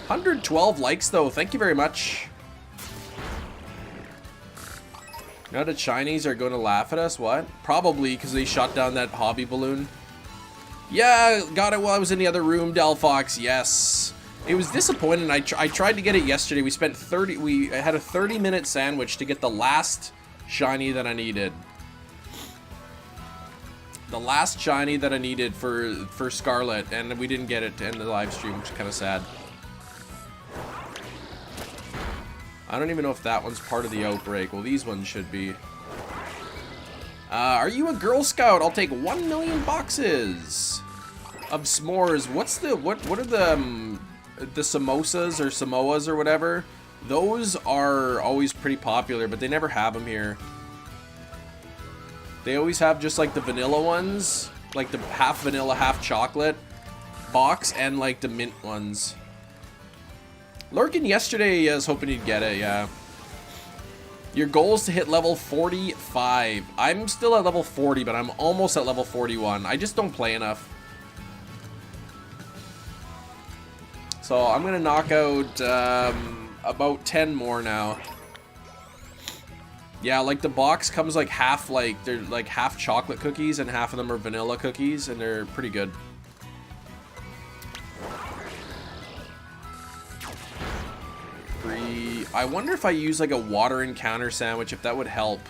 112 likes though, thank you very much. Now the Chinese are going to laugh at us, what? Probably because they shot down that hobby balloon. Yeah, got it while I was in the other room, Delphox, yes. It was disappointing. I tried to get it yesterday. We had a 30-minute sandwich to get the last shiny that I needed. The last shiny that I needed for Scarlet, and we didn't get it to end the live stream, which is kind of sad. I don't even know if that one's part of the outbreak. Well, these ones should be. Are you a Girl Scout? I'll take 1 million boxes of s'mores. What are the samosas or Samoas or whatever? Those are always pretty popular, but they never have them here. They always have just like the vanilla ones, like the half vanilla, half chocolate box, and like the mint ones. Lurkin yesterday, I was hoping you'd get it, yeah. Your goal is to hit level 45. I'm still at level 40, but I'm almost at level 41. I just don't play enough. So I'm gonna knock out about 10 more now. Yeah, like the box comes like half, they're like half chocolate cookies and half of them are vanilla cookies, and they're pretty good. I wonder if I use like a water encounter sandwich, if that would help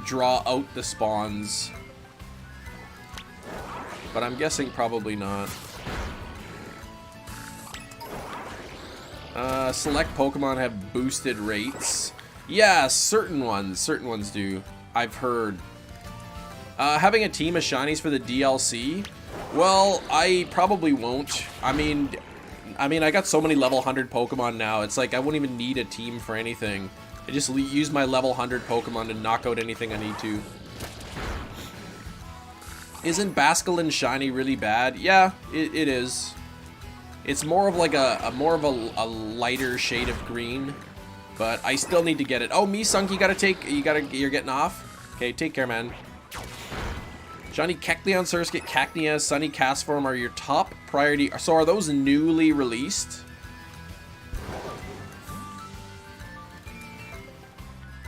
draw out the spawns. But I'm guessing probably not. Select Pokemon have boosted rates. Yeah, certain ones do. I've heard. Having a team of shinies for the DLC? Well, I probably won't. I mean, I got so many level 100 Pokemon now, it's like I won't even need a team for anything. I just use my level 100 Pokemon to knock out anything I need to. Isn't Basculin shiny really bad? Yeah, it is. It's more of like a lighter shade of green, but I still need to get it. Oh, Misunk, you're getting off? Okay, take care, man. Shiny Kecleon, Surskit, Cacnea, Sunny Castform are your top priority. So are those newly released?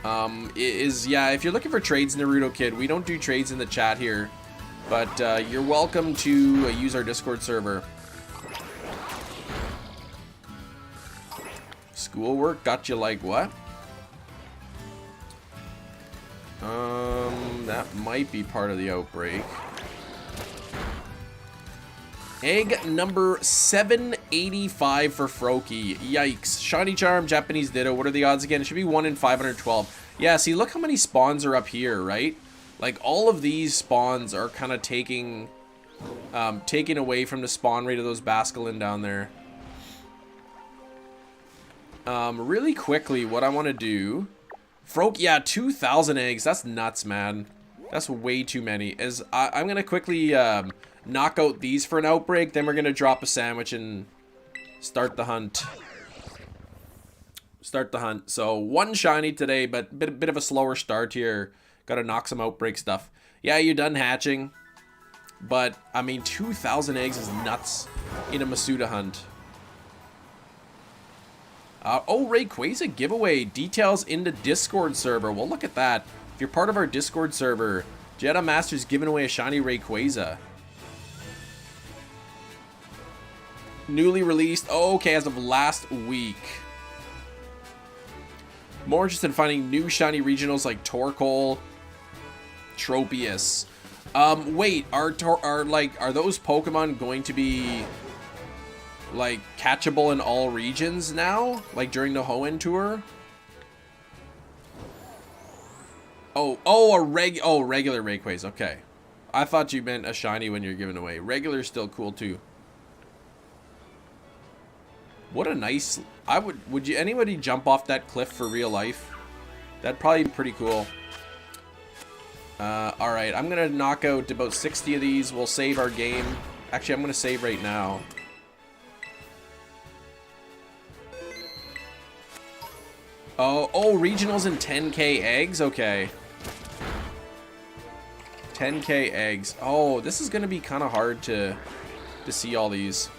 Yeah, if you're looking for trades, Naruto Kid, we don't do trades in the chat here. But you're welcome to use our Discord server. Schoolwork got you like what? That might be part of the outbreak. Egg number 785 for Froakie. Yikes. Shiny Charm, Japanese Ditto. What are the odds again? It should be 1 in 512. Yeah, see, look how many spawns are up here, right? Like, all of these spawns are kind of taking away from the spawn rate of those Basculin down there. Really quickly, what I want to do... Froakie, yeah, 2,000 eggs. That's nuts, man. That's way too many. I'm going to quickly knock out these for an outbreak, then we're going to drop a sandwich and start the hunt. So, 1 shiny today, but bit of a slower start here. Got to knock some outbreak stuff. Yeah, you're done hatching. But, I mean, 2,000 eggs is nuts in a Masuda hunt. Oh, Rayquaza giveaway. Details in the Discord server. Well, look at that. If you're part of our Discord server, Jedi Master's giving away a shiny Rayquaza. Newly released. Oh, okay, as of last week. More interested in finding new shiny regionals like Torkoal, Tropius. Wait, are those Pokemon going to be like catchable in all regions now? Like during the Hoenn Tour? Regular Rayquaza. Okay. I thought you meant a shiny when you're giving away. Regular's still cool too. What a nice... Would anybody jump off that cliff for real life? That'd probably be pretty cool. Alright, I'm gonna knock out about 60 of these. We'll save our game. Actually, I'm gonna save right now. Oh, regionals and 10k eggs? Okay. 10k eggs. Oh, this is gonna be kind of hard to see all these.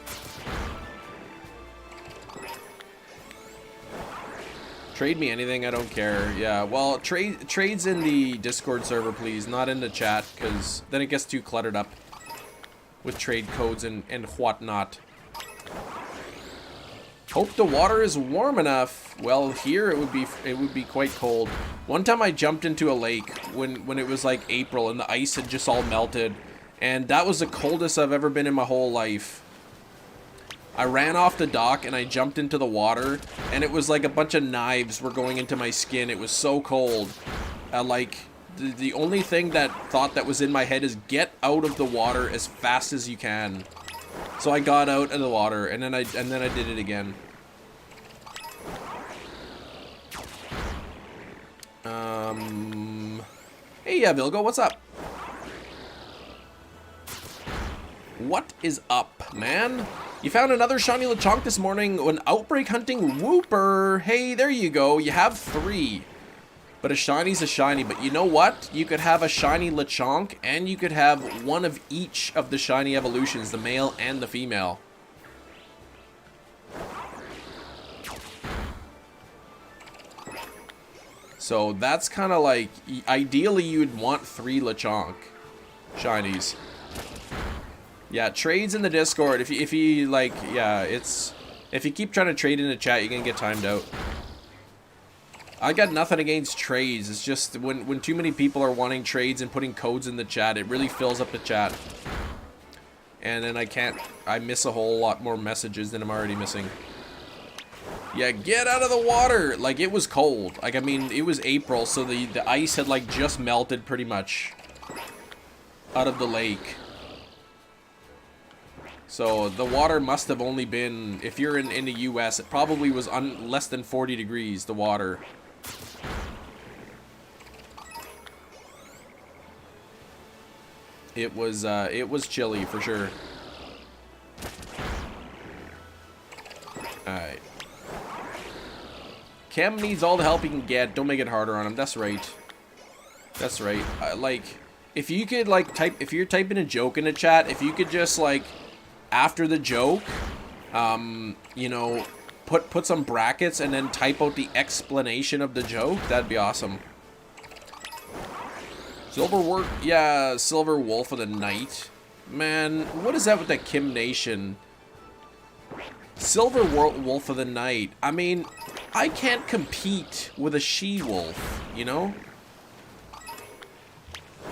Trade me anything, I don't care. Yeah, well, trades in the Discord server, please, not in the chat, because then it gets too cluttered up with trade codes and whatnot. Hope the water is warm enough. Well, here it would be quite cold. One time I jumped into a lake when it was like April and the ice had just all melted, and that was the coldest I've ever been in my whole life. I ran off the dock and I jumped into the water, and it was like a bunch of knives were going into my skin. It was so cold. Like the only thing that was in my head is get out of the water as fast as you can. So I got out of the water, and then I did it again. Hey, Vilgo, what's up? What is up, man? You found another shiny Lechonk this morning when Outbreak hunting. Whooper. Hey, there you go. You have 3. But a shiny's a shiny. But you know what? You could have a shiny Lechonk, and you could have one of each of the shiny evolutions, the male and the female. So that's kind of like, ideally you'd want 3 Lechonk shinies. Yeah, trades in the Discord. If you like, yeah, if you keep trying to trade in the chat, you're gonna get timed out. I got nothing against trades. It's just when too many people are wanting trades and putting codes in the chat, it really fills up the chat. And then I miss a whole lot more messages than I'm already missing. Yeah, get out of the water! Like, it was cold. Like, I mean, it was April, so the ice had like just melted pretty much out of the lake. So the water must have only been, if you're in the US, it probably was less than 40 degrees, the water. It was chilly for sure. Alright. Cam needs all the help he can get. Don't make it harder on him. That's right. That's right. Like, if you could, like, if you're typing a joke in the chat, if you could just, like, after the joke, you know, put some brackets and then type out the explanation of the joke, that'd be awesome. Silver Wolf of the Night. Man, what is that with the Kim Nation? Silver Wolf of the Night. I mean, I can't compete with a she-wolf, you know?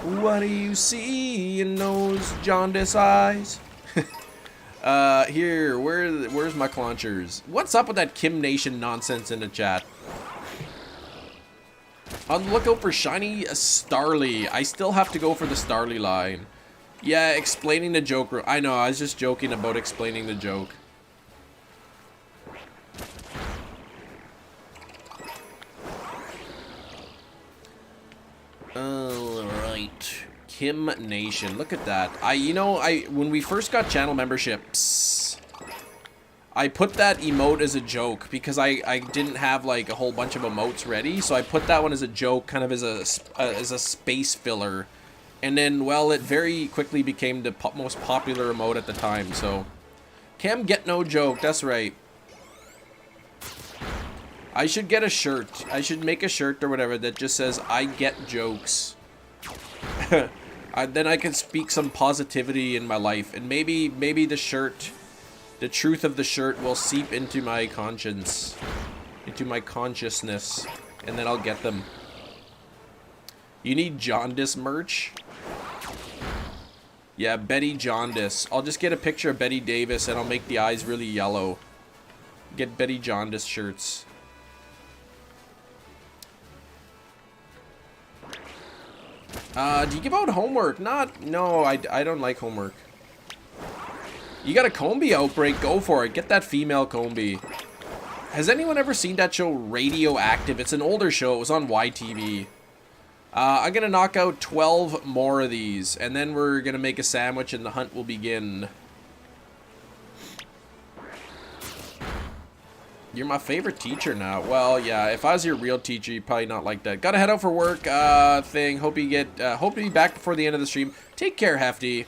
What do you see in those jaundice eyes? Here, where's my claunchers? What's up with that Kim Nation nonsense in the chat? On the lookout for shiny Starly. I still have to go for the Starly line. Yeah, explaining the joke. I know, I was just joking about explaining the joke. Alright. Kim Nation. Look at that. When we first got channel memberships, I put that emote as a joke because I didn't have like a whole bunch of emotes ready, so I put that one as a joke, kind of as a space filler. And then, well, it very quickly became the most popular emote at the time, so... Cam get no joke, that's right. I should get a shirt. I should make a shirt or whatever that just says, I get jokes. Then I can speak some positivity in my life, and maybe the shirt, the truth of the shirt will seep into my conscience, into my consciousness, and then I'll get them. You need Jaundice merch? Yeah, Betty Jaundice. I'll just get a picture of Betty Davis and I'll make the eyes really yellow. Get Betty Jaundice shirts. Do you give out homework? No, I don't like homework. You got a Combi outbreak, go for it. Get that female Combi. Has anyone ever seen that show Radioactive? It's an older show, it was on YTV. I'm gonna knock out 12 more of these, and then we're gonna make a sandwich and the hunt will begin. You're my favorite teacher now. Well, yeah, if I was your real teacher, you'd probably not like that. Gotta head out for work, thing. Hope to be back before the end of the stream. Take care, Hefty.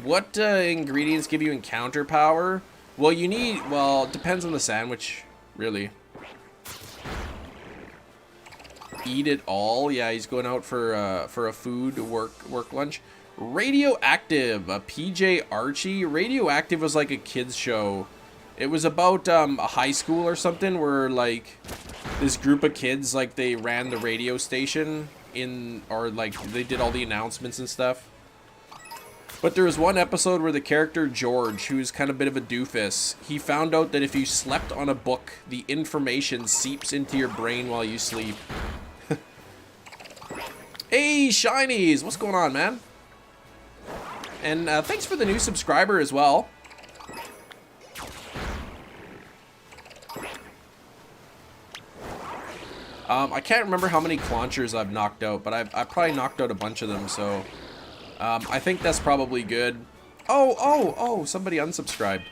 What ingredients give you encounter power? Well, you need, well, it depends on the sandwich, really. Eat it all. Yeah, he's going out for a food work lunch. Radioactive, PJ Archie. Radioactive was like a kids show. It was about a high school or something where like this group of kids, like they ran the radio station or like they did all the announcements and stuff. But there was one episode where the character George, who's kind of a bit of a doofus, he found out that if you slept on a book, the information seeps into your brain while you sleep. Hey, Shinies! What's going on, man? And thanks for the new subscriber as well. I can't remember how many Claunchers I've knocked out, but I've probably knocked out a bunch of them, so... I think that's probably good. Oh, somebody unsubscribed.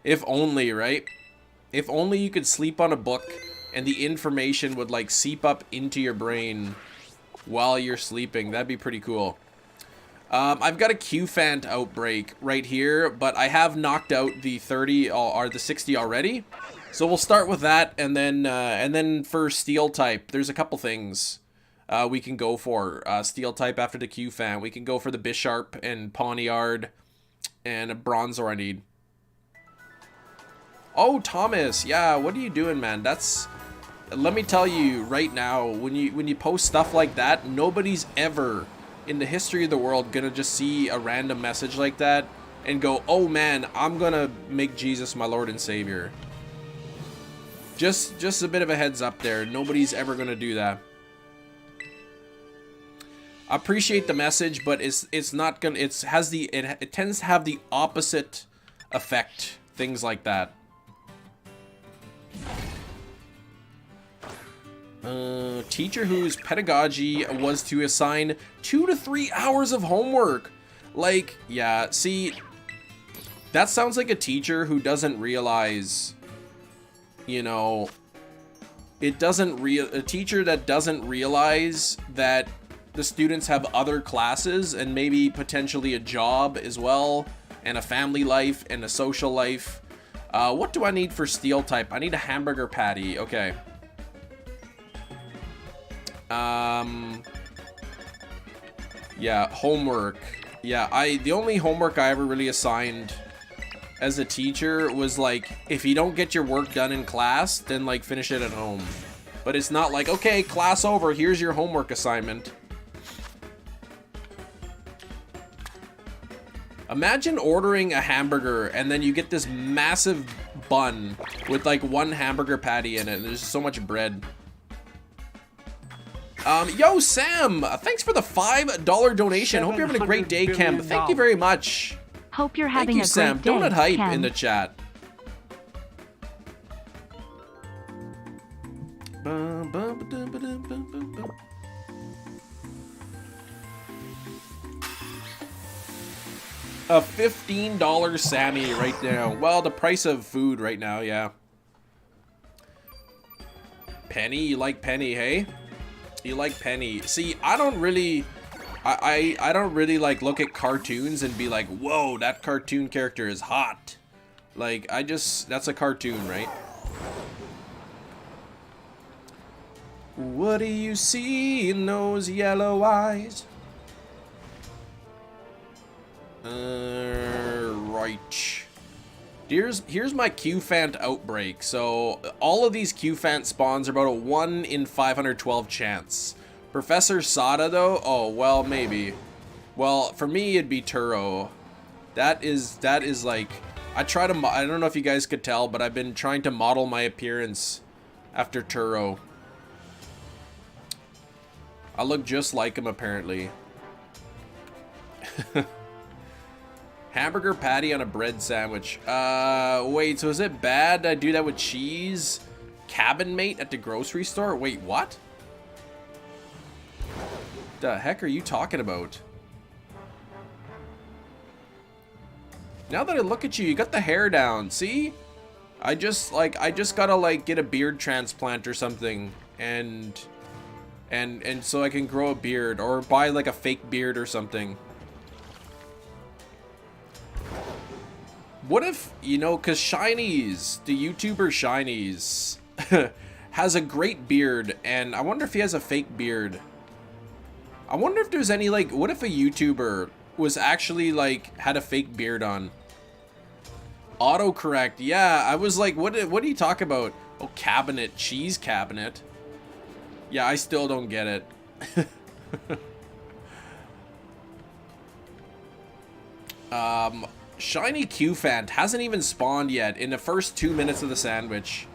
If only, right? If only you could sleep on a book and the information would like seep up into your brain while you're sleeping. That'd be pretty cool. I've got a Q-Fant outbreak right here, but I have knocked out the 30 or the 60 already. So we'll start with that, and then for Steel type, there's a couple things. We can go for Steel type after the Q-Fan. We can go for the Bisharp and Pawniard and a Bronzor I need. Oh, Thomas. Yeah, what are you doing, man? That's... Let me tell you right now, when you post stuff like that, nobody's ever in the history of the world gonna just see a random message like that and go, oh man, I'm gonna make Jesus my Lord and Savior. Just a bit of a heads up there. Nobody's ever gonna do that. I appreciate the message, but it's not gonna. It tends to have the opposite effect. Things like that. Teacher whose pedagogy was to assign 2 to 3 hours of homework. Like, yeah. See, that sounds like a teacher who doesn't realize. You know, a teacher that doesn't realize that the students have other classes and maybe potentially a job as well, and a family life and a social life. What do I need for Steel type? I need a hamburger patty. Okay. Yeah, homework. Yeah, the only homework I ever really assigned as a teacher was like, if you don't get your work done in class, then like finish it at home. But it's not like, okay, class over, here's your homework assignment. Imagine ordering a hamburger and then you get this massive bun with like one hamburger patty in it and there's so much bread. Yo, Sam, thanks for the $5 donation. Hope you're having a great day, Cam. Thank you very much. Hope you're having a great day, Sam. Donut hype Cam. in the chat. A $15 Sammy right now. Well, the price of food right now, yeah. Penny, you like Penny, hey? You like Penny. See, I don't really... I don't really like look at cartoons and be like, whoa, that cartoon character is hot. Like, that's a cartoon, right? What do you see in those yellow eyes? Right. Here's my Q-Fant Outbreak. So all of these Q-Fant spawns are about a 1 in 512 chance. Professor Sada though, oh well, maybe. Well, for me it'd be Turo. That is like, I don't know if you guys could tell, but I've been trying to model my appearance after Turo. I look just like him apparently. Hamburger patty on a bread sandwich. Wait, so is it bad I do that with cheese? Cabin mate at the grocery store? Wait, what? The heck are you talking about? Now that I look at you, you got the hair down, see? I just gotta like get a beard transplant or something and so I can grow a beard or buy like a fake beard or something. What if, you know, because Shinies, the YouTuber Shinies, has a great beard, and I wonder if he has a fake beard. I wonder if there's any, like, what if a YouTuber was actually, like, had a fake beard on? Autocorrect, yeah, I was like, what do you talk about? Oh, cabinet, cheese cabinet. Yeah, I still don't get it. Shiny Q-Fant hasn't even spawned yet in the first 2 minutes of the sandwich.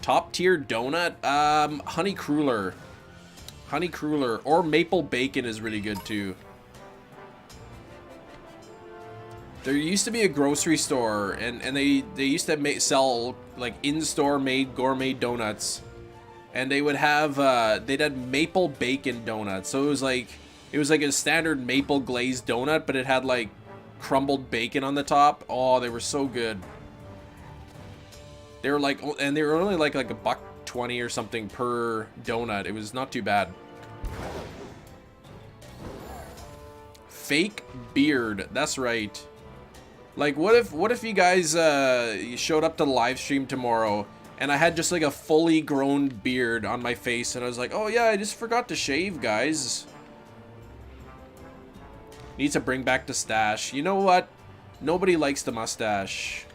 Top tier donut, honey cruller. Honey cruller or maple bacon is really good too. There used to be a grocery store and they used to sell like in-store made gourmet donuts. And they would have they'd have maple bacon donuts. So it was like a standard maple glazed donut, but it had like crumbled bacon on the top. Oh, they were so good. They were like, and they were only like $1.20 or something per donut. It was not too bad. Fake beard. That's right. Like, what if you guys showed up to the live stream tomorrow and I had just like a fully grown beard on my face and I was like, oh yeah, I just forgot to shave, guys. Need to bring back the stash. You know what? Nobody likes the mustache.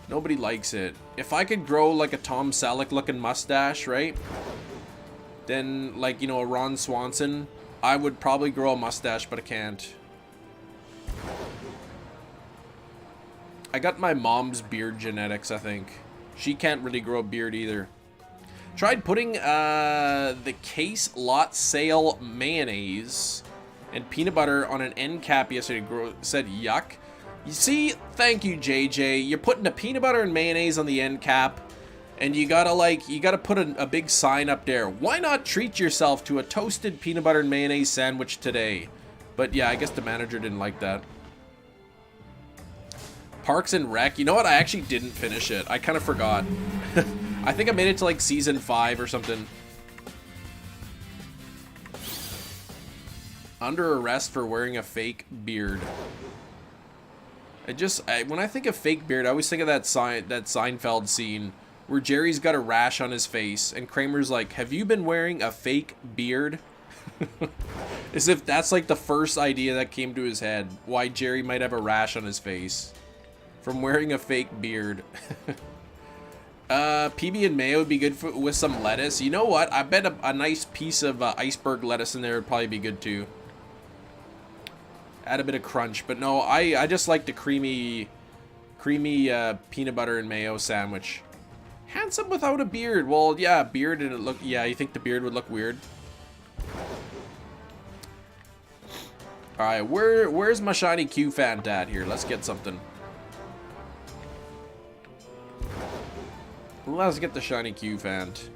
Nobody likes it. If I could grow like a Tom Selleck looking mustache, right? Then like, you know, a Ron Swanson, I would probably grow a mustache, but I can't. I got my mom's beard genetics, I think. She can't really grow a beard either. Tried putting the case lot sale mayonnaise and peanut butter on an end cap yesterday. Said yuck. You see, thank you, JJ. You're putting the peanut butter and mayonnaise on the end cap, and you gotta put a big sign up there. Why not treat yourself to a toasted peanut butter and mayonnaise sandwich today? But yeah, I guess the manager didn't like that. Parks and Rec. You know what? I actually didn't finish it. I kind of forgot. I think I made it to like season 5 or something. Under arrest for wearing a fake beard. When I think of fake beard, I always think of that Seinfeld scene where Jerry's got a rash on his face and Kramer's like, "Have you been wearing a fake beard?" As if that's like the first idea that came to his head, why Jerry might have a rash on his face from wearing a fake beard. PB and mayo would be good with some lettuce. You know what? I bet a nice piece of iceberg lettuce in there would probably be good too. Add a bit of crunch. But no, I just like the creamy peanut butter and mayo sandwich. Handsome without a beard. Well, yeah, beard and it look. Yeah, you think the beard would look weird? All right, where's my shiny Q-Fant at here? Let's get something. Let's get the shiny Q-Fant.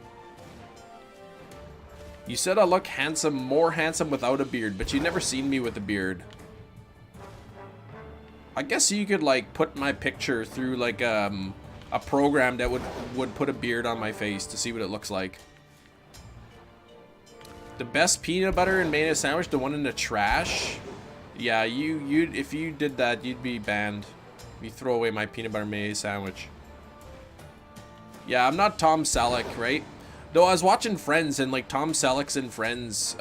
You said I look handsome, more handsome without a beard, but you never seen me with a beard. I guess you could like put my picture through like a program that would put a beard on my face to see what it looks like. The best peanut butter and mayonnaise sandwich, the one in the trash. Yeah, if you did that, you'd be banned. You throw away my peanut butter and mayonnaise sandwich. Yeah, I'm not Tom Selleck, right? Though I was watching Friends, and like Tom Selleck's in Friends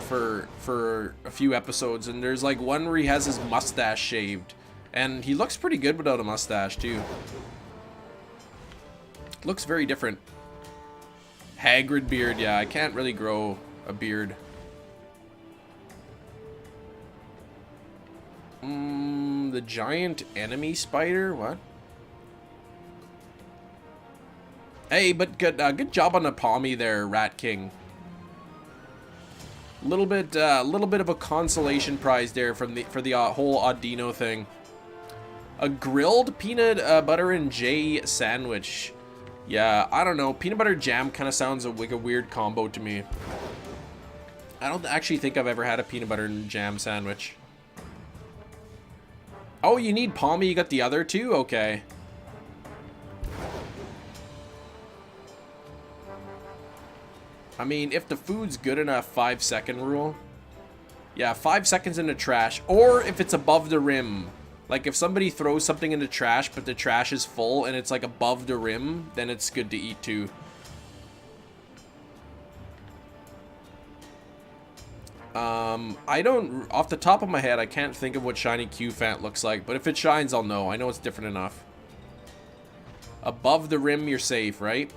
for a few episodes, and there's like one where he has his mustache shaved, And he looks pretty good without a mustache, too. Looks very different. Hagrid beard, yeah, I can't really grow a beard. The giant enemy spider, what? Hey, but good job on the Palmy there, Rat King. Little bit of a consolation prize there for the whole Audino thing. A grilled peanut butter and jam sandwich. Yeah, I don't know. Peanut butter jam kind of sounds like a weird combo to me. I don't actually think I've ever had a peanut butter and jam sandwich. Oh, you need Palmy. You got the other two? Okay. I mean, if the food's good enough, 5-second rule. Yeah, 5 seconds in the trash. Or if it's above the rim. Like, if somebody throws something in the trash, but the trash is full and it's, like, above the rim, then it's good to eat, too. I don't... Off the top of my head, I can't think of what shiny Q-Fant looks like. But if it shines, I'll know. I know it's different enough. Above the rim, you're safe, right?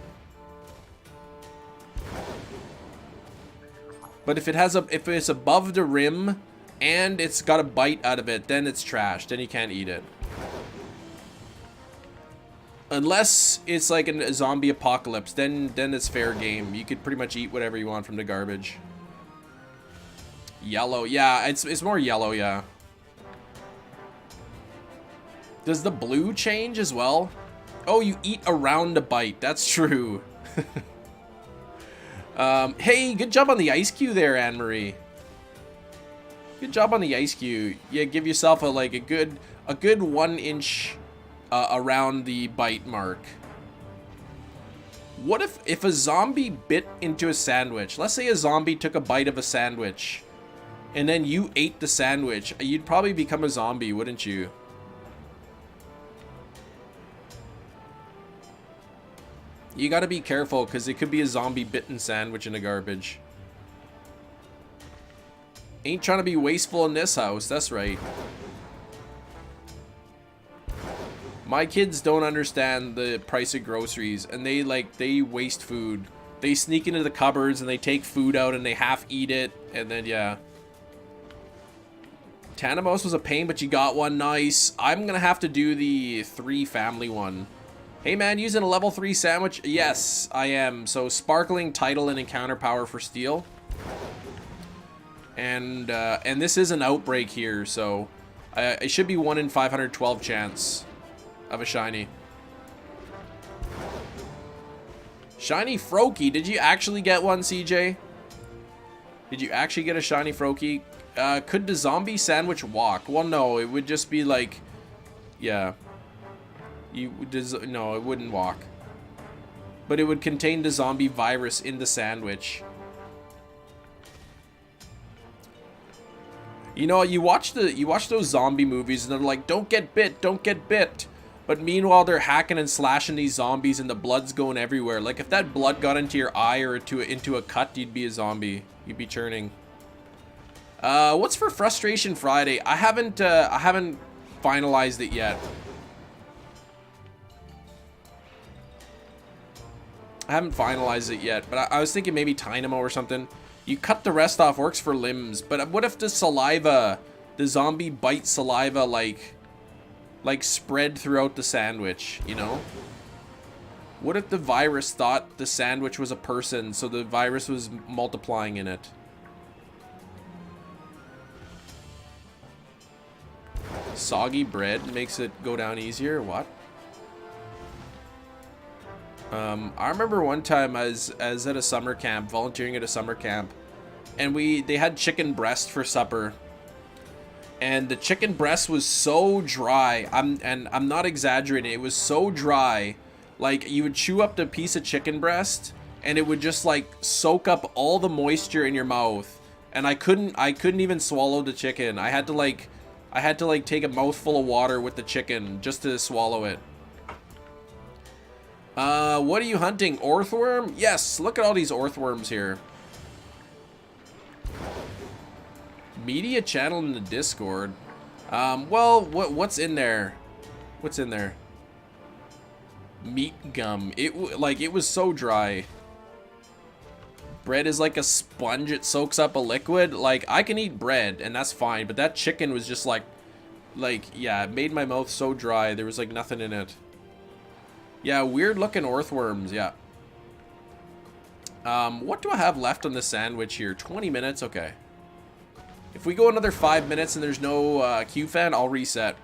But if it's above the rim and it's got a bite out of it, then it's trash. Then you can't eat it. Unless it's like a zombie apocalypse, then it's fair game. You could pretty much eat whatever you want from the garbage. Yellow, yeah, it's more yellow, yeah. Does the blue change as well? Oh, you eat around the bite. That's true. Hey, good job on the ice cube there, Anne-Marie. Good job on the ice cube. Yeah, give yourself a good 1 inch around the bite mark. What if a zombie bit into a sandwich? Let's say a zombie took a bite of a sandwich, and then you ate the sandwich. You'd probably become a zombie, wouldn't you? You gotta be careful, because it could be a zombie bitten sandwich in the garbage. Ain't trying to be wasteful in this house, that's right. My kids don't understand the price of groceries, and they waste food. They sneak into the cupboards, and they take food out, and they half eat it, and then, yeah. Tanamos was a pain, but you got one, nice. I'm gonna have to do the 3 family one. Hey man, using a level 3 sandwich? Yes, I am. So sparkling, title, and encounter power for steel. And this is an outbreak here, so it should be 1 in 512 chance of a shiny. Shiny Froakie, did you actually get one, CJ? Did you actually get a shiny Froakie? Could the zombie sandwich walk? Well, no, it would just be like, yeah. No, it wouldn't walk. But it would contain the zombie virus in the sandwich. You know, you watch those zombie movies and they're like, don't get bit, don't get bit. But meanwhile, they're hacking and slashing these zombies and the blood's going everywhere. Like, if that blood got into your eye or into a cut, you'd be a zombie. You'd be churning. What's for Frustration Friday? I haven't finalized it yet. I haven't finalized it yet, but I was thinking maybe Tynamo or something. You cut the rest off, works for limbs, but what if the saliva, the zombie bite saliva, like spread throughout the sandwich, you know? What if the virus thought the sandwich was a person, so the virus was multiplying in it? Soggy bread makes it go down easier? What? I remember one time I was at a summer camp, volunteering at a summer camp, and they had chicken breast for supper. And the chicken breast was so dry. I'm not exaggerating. It was so dry. Like, you would chew up the piece of chicken breast and it would just like soak up all the moisture in your mouth. And I couldn't even swallow the chicken. I had to take a mouthful of water with the chicken just to swallow it. What are you hunting? Orthworm? Yes, look at all these orthworms here. Media channel in the Discord. Well, what's in there? What's in there? Meat gum. It was so dry. Bread is like a sponge. It soaks up a liquid. Like, I can eat bread, and that's fine. But that chicken was just like, yeah, it made my mouth so dry. There was, like, nothing in it. Yeah, weird-looking earthworms, yeah. What do I have left on the sandwich here? 20 minutes? Okay. If we go another 5 minutes and there's no Q fan, I'll reset.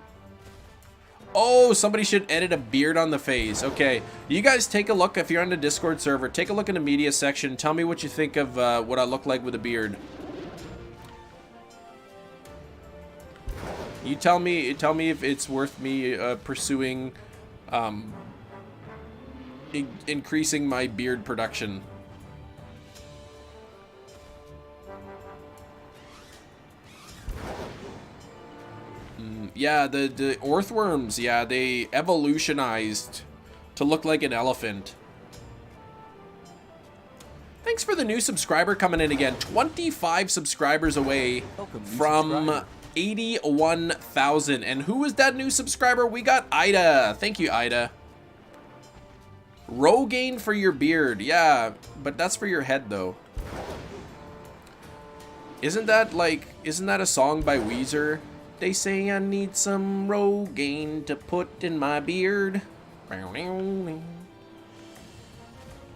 Oh, somebody should edit a beard on the face. Okay, you guys take a look. If you're on the Discord server, take a look in the media section. Tell me what you think of what I look like with a beard. You tell me if it's worth me pursuing increasing my beard production. Yeah, the earthworms, yeah, they evolutionized to look like an elephant. Thanks for the new subscriber coming in again. 25 subscribers away from 81,000. And who is that new subscriber? We got Ida. Thank you, Ida. Rogaine for your beard. Yeah, but that's for your head, though. Isn't that a song by Weezer? They say I need some Rogaine to put in my beard.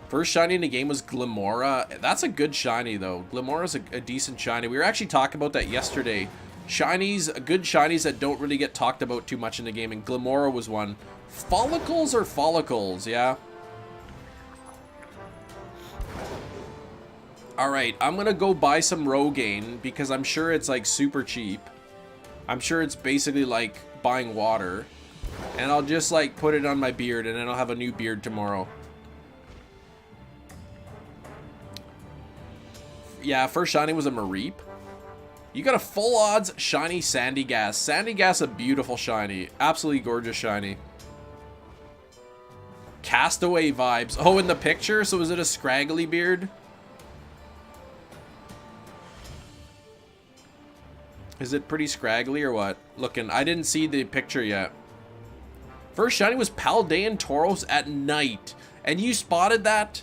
First shiny in the game was Glimmora. That's a good shiny, though. Glimmora's a decent shiny. We were actually talking about that yesterday. Shinies, good shinies that don't really get talked about too much in the game, and Glimmora was one. Follicles or follicles, yeah? Alright, I'm gonna go buy some Rogaine, because I'm sure it's, like, super cheap. I'm sure it's basically like buying water. And I'll just like put it on my beard and then I'll have a new beard tomorrow. Yeah, first shiny was a Mareep. You got a full odds shiny Sandygast. Sandygast, a beautiful shiny. Absolutely gorgeous shiny. Castaway vibes. Oh, in the picture? So is it a scraggly beard? Is it pretty scraggly or what? Looking, I didn't see the picture yet. First shiny was Paldea Tauros at night. And you spotted that?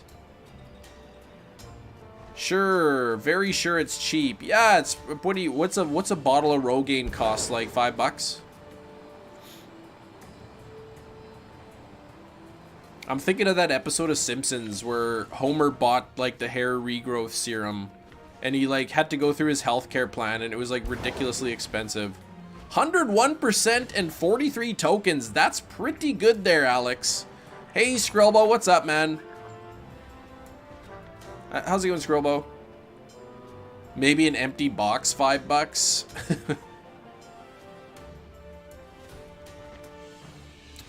Sure, very sure it's cheap. Yeah, it's what's a bottle of Rogaine cost, like $5? I'm thinking of that episode of Simpsons where Homer bought like the hair regrowth serum. And he like had to go through his healthcare plan and it was like ridiculously expensive. 101% and 43 tokens. That's pretty good there, Alex. Hey, Skrillbo, what's up, man? How's it going, Skrillbo? Maybe an empty box, $5.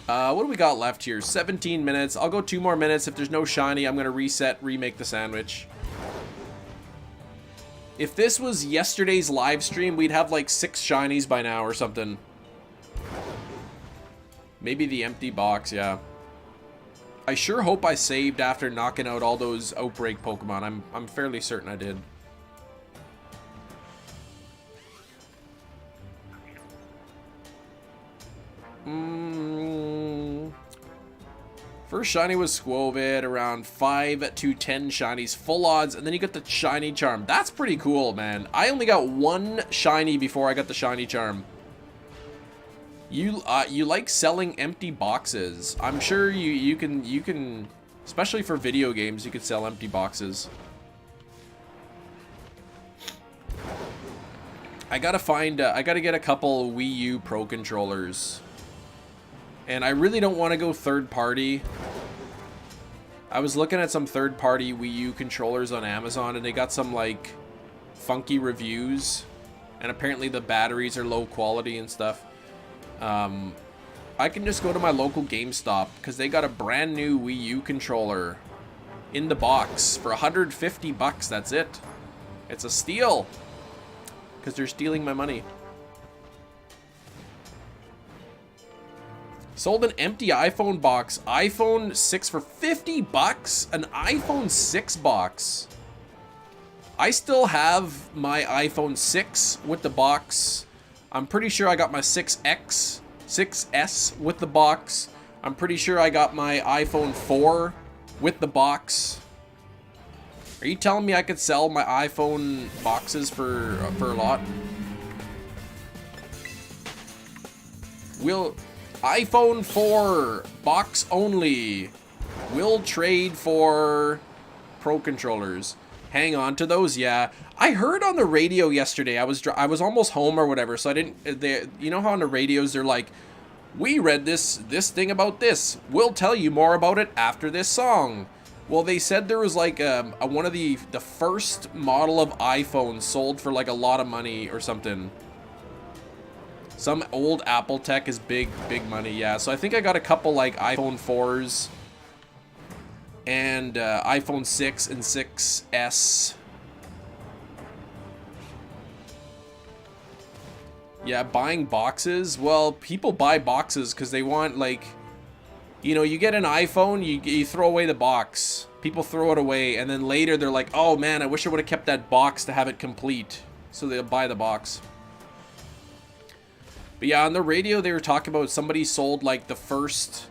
What do we got left here? 17 minutes. I'll go 2 more minutes. If there's no shiny, I'm gonna reset, remake the sandwich. If this was yesterday's live stream, we'd have like 6 shinies by now or something. Maybe the empty box, yeah. I sure hope I saved after knocking out all those Outbreak Pokemon. I'm fairly certain I did. First shiny was Squovid, around 5 to 10 shinies, full odds, and then you got the shiny charm. That's pretty cool, man. I only got 1 shiny before I got the shiny charm. You like selling empty boxes. I'm sure you can, especially for video games, you could sell empty boxes. I gotta get a couple Wii U Pro controllers. And I really don't want to go third party. I was looking at some third party Wii U controllers on Amazon and they got some like funky reviews. And apparently the batteries are low quality and stuff. I can just go to my local GameStop because they got a brand new Wii U controller in the box for $150. That's it. It's a steal because they're stealing my money. Sold an empty iPhone box. iPhone 6 for $50? An iPhone 6 box. I still have my iPhone 6 with the box I'm pretty sure I got my 6S with the box. I'm pretty sure I got my iPhone 4 with the box. Are you telling me I could sell my iPhone boxes for a lot? Will iPhone 4 box only. Will trade for Pro controllers. Hang on to those, yeah. I heard on the radio yesterday. I was almost home or whatever, so I didn't. You know how on the radios they're like, "We read this thing about this. We'll tell you more about it after this song." Well, they said there was like one of the first model of iPhone sold for like a lot of money or something. Some old Apple tech is big money, yeah. So I think I got a couple like iPhone 4s and iPhone 6 and 6S. Yeah, buying boxes. Well, people buy boxes because they want, like, you know, you get an iPhone, you throw away the box. People throw it away, and then later they're like, oh man, I wish I would have kept that box to have it complete. So they'll buy the box. But yeah, on the radio they were talking about somebody sold like the first,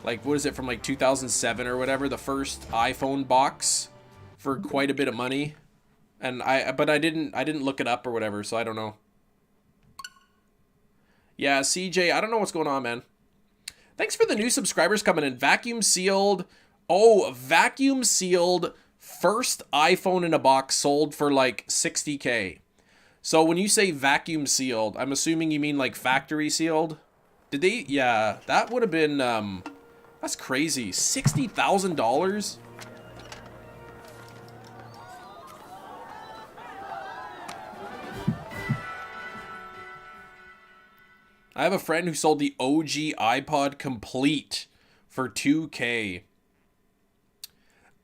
like, what is it, from like 2007 or whatever, the first iPhone box for quite a bit of money. And but I didn't look it up or whatever, so I don't know. Yeah, CJ, I don't know what's going on, man. Thanks for the new subscribers coming in. Vacuum sealed. Oh, vacuum sealed first iPhone in a box sold for like 60K. So when you say vacuum sealed, I'm assuming you mean like factory sealed. Did they? Yeah, that would have been, that's crazy. $60,000? I have a friend who sold the OG iPod complete for 2K.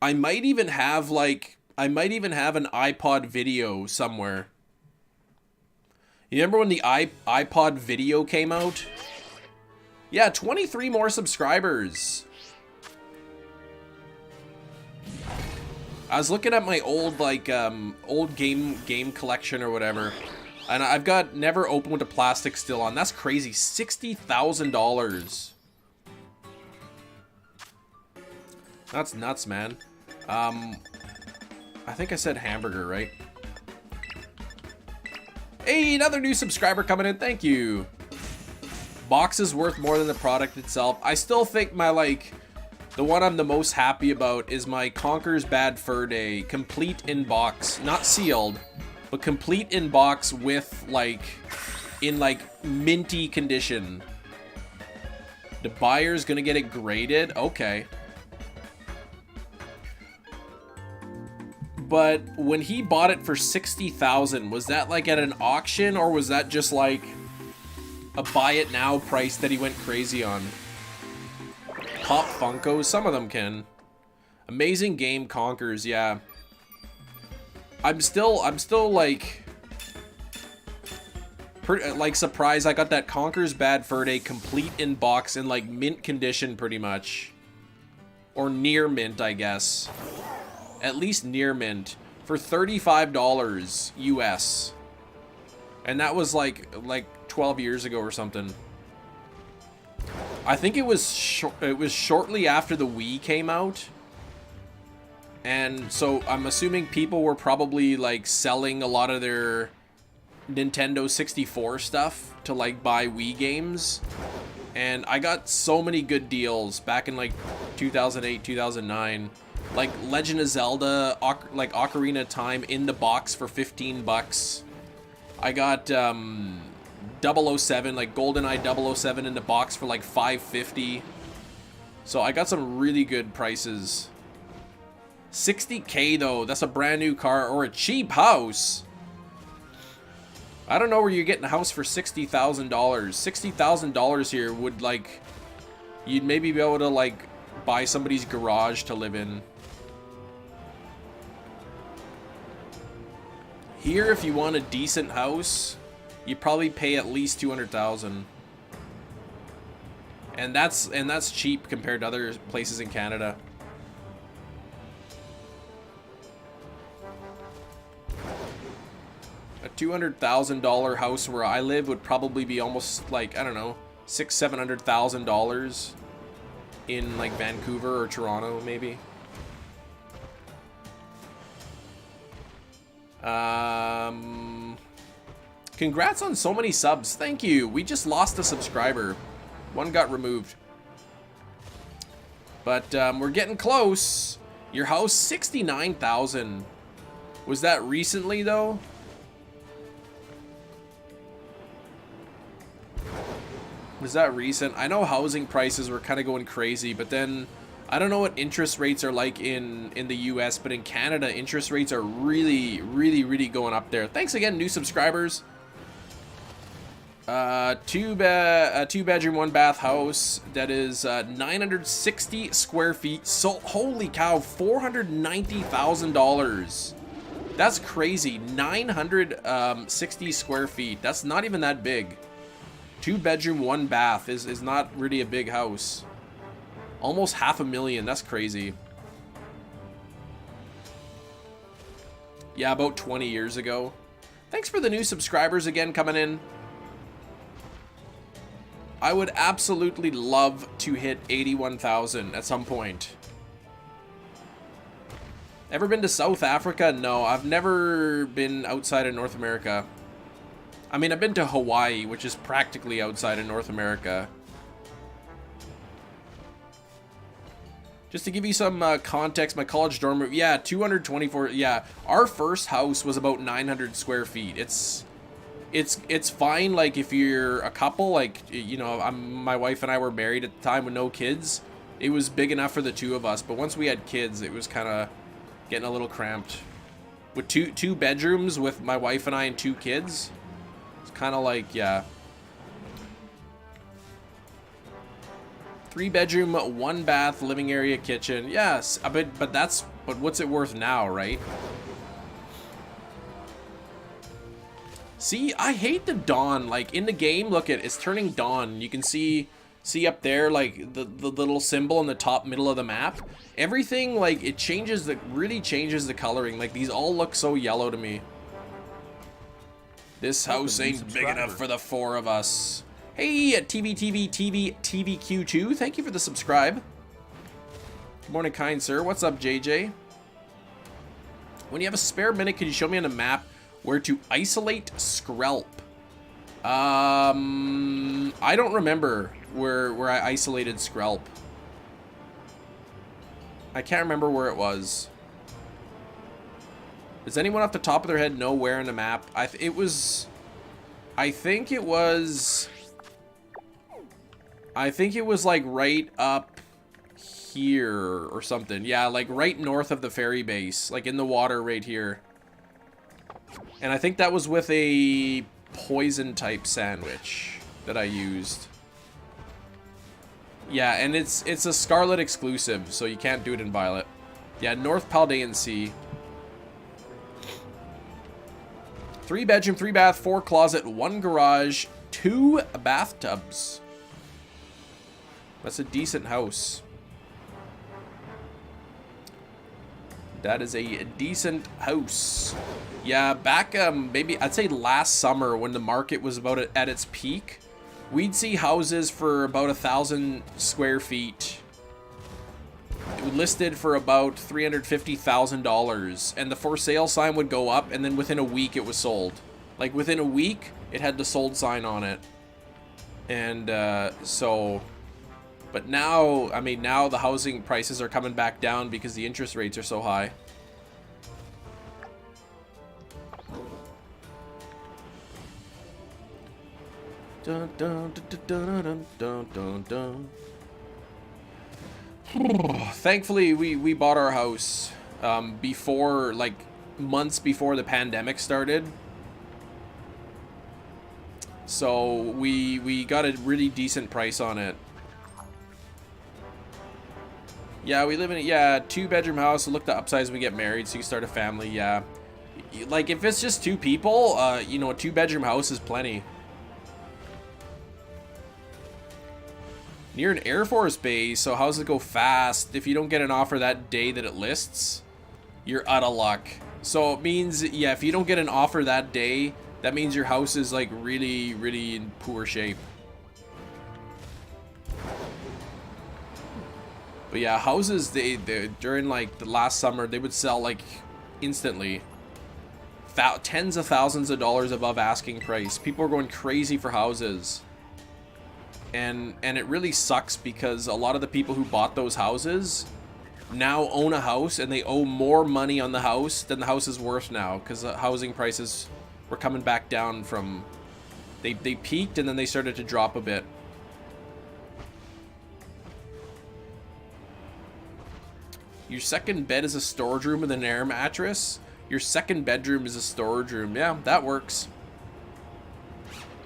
I might even have an iPod video somewhere. You remember when the iPod video came out? Yeah, 23 more subscribers. I was looking at my old, like, old game collection or whatever. And I've got never opened with the plastic still on. That's crazy. $60,000. That's nuts, man. I think I said hamburger, right? Hey, another new subscriber coming in. Thank you. Box is worth more than the product itself. I still think my, like, the one I'm the most happy about is my Conker's Bad Fur Day. Complete in box. Not sealed, but complete in box with, like, in, like, minty condition. The buyer's gonna get it graded? Okay. But when he bought it for $60,000, was that like at an auction, or was that just like a buy it now price that he went crazy on? Pop Funkos, some of them can. Amazing game Conkers, yeah. I'm still like surprised I got that Conker's Bad Fur Day complete in box in like mint condition pretty much. Or near mint, I guess. At least near mint for $35 US. And that was like 12 years ago or something. I think it was shortly after the Wii came out. And so I'm assuming people were probably like selling a lot of their Nintendo 64 stuff to like buy Wii games. And I got so many good deals back in like 2008, 2009. Like Legend of Zelda, like Ocarina of Time in the box for 15 bucks. I got 007, like GoldenEye 007 in the box for like $5.50. So I got some really good prices. 60K though, that's a brand new car or a cheap house. I don't know where you're getting a house for $60,000. $60,000 here would, like, you'd maybe be able to like buy somebody's garage to live in. Here, if you want a decent house, you probably pay at least $200,000. And that's cheap compared to other places in Canada. A $200,000 house where I live would probably be almost like, I don't know, $600,000-$700,000 in like Vancouver or Toronto, maybe. Congrats on so many subs. Thank you. We just lost a subscriber. One got removed. But we're getting close. Your house, 69,000. Was that recently though? Was that recent? I know housing prices were kind of going crazy, but then I don't know what interest rates are like in the US, but in Canada, interest rates are really going up there. Thanks again, new subscribers. Two bedroom, one bath house that is 960 square feet. So holy cow, $490,000. That's crazy. 960 square feet. That's not even that big. 2 bedroom, 1 bath is not really a big house. Almost $500,000. That's crazy. Yeah, about 20 years ago. Thanks for the new subscribers again coming in. I would absolutely love to hit 81,000 at some point. Ever been to South Africa? No, I've never been outside of North America. I mean, I've been to Hawaii, which is practically outside of North America. Just to give you some context, my college dorm room, yeah, 224, yeah. Our first house was about 900 square feet. It's fine, like, if you're a couple, like, you know, my wife and I were married at the time with no kids. It was big enough for the two of us, but once we had kids, it was kind of getting a little cramped. With two bedrooms with my wife and I and 2 kids, it's kind of like, yeah. 3 bedroom, 1 bath, living area, kitchen. Yes, but what's it worth now, right? See, I hate the dawn. Like in the game, look at it's turning dawn. You can see up there like the little symbol in the top middle of the map. Everything like it changes really changes the coloring. Like these all look so yellow to me. This house ain't big enough for the 4 of us. Hey, TVQ2, thank you for the subscribe. Good morning, kind sir. What's up, JJ? When you have a spare minute, could you show me on the map where to isolate Skrelp? I don't remember where I isolated Skrelp. I can't remember where it was. Does anyone off the top of their head know where in the map? I think it was like right up here or something. Yeah, like right north of the ferry base, like in the water right here. And I think that was with a poison type sandwich that I used. Yeah, and it's a Scarlet exclusive, so you can't do it in Violet. Yeah, North Paldean Sea. 3 bedroom, 3 bath, 4 closet, 1 garage, 2 bathtubs. That's a decent house. That is a decent house. Yeah, back maybe I'd say last summer when the market was about at its peak, we'd see houses for about 1,000 square feet listed for about $350,000, and the for sale sign would go up, and then within a week it was sold. Like within a week, it had the sold sign on it. And so, but now, I mean, now the housing prices are coming back down because the interest rates are so high. Dun, dun, dun, dun, dun, dun. Thankfully, we bought our house before, like, months before the pandemic started. So we got a really decent price on it. Yeah, we live in a 2-bedroom house. We'll look to upsize when we get married, so you start a family. Yeah, like if it's just 2 people, you know, a 2-bedroom house is plenty. Near an Air Force base, so houses go fast. If you don't get an offer that day that it lists, you're out of luck. So it means, yeah, if you don't get an offer that day, that means your house is like really, really in poor shape. But yeah, houses, they during like the last summer, they would sell like instantly. Tens of thousands of dollars above asking price. People are going crazy for houses. And it really sucks because a lot of the people who bought those houses now own a house and they owe more money on the house than the house is worth now, because the housing prices were coming back down from, they peaked and then they started to drop a bit. Your second bed is a storage room with an air mattress. Your second bedroom is a storage room. Yeah, that works.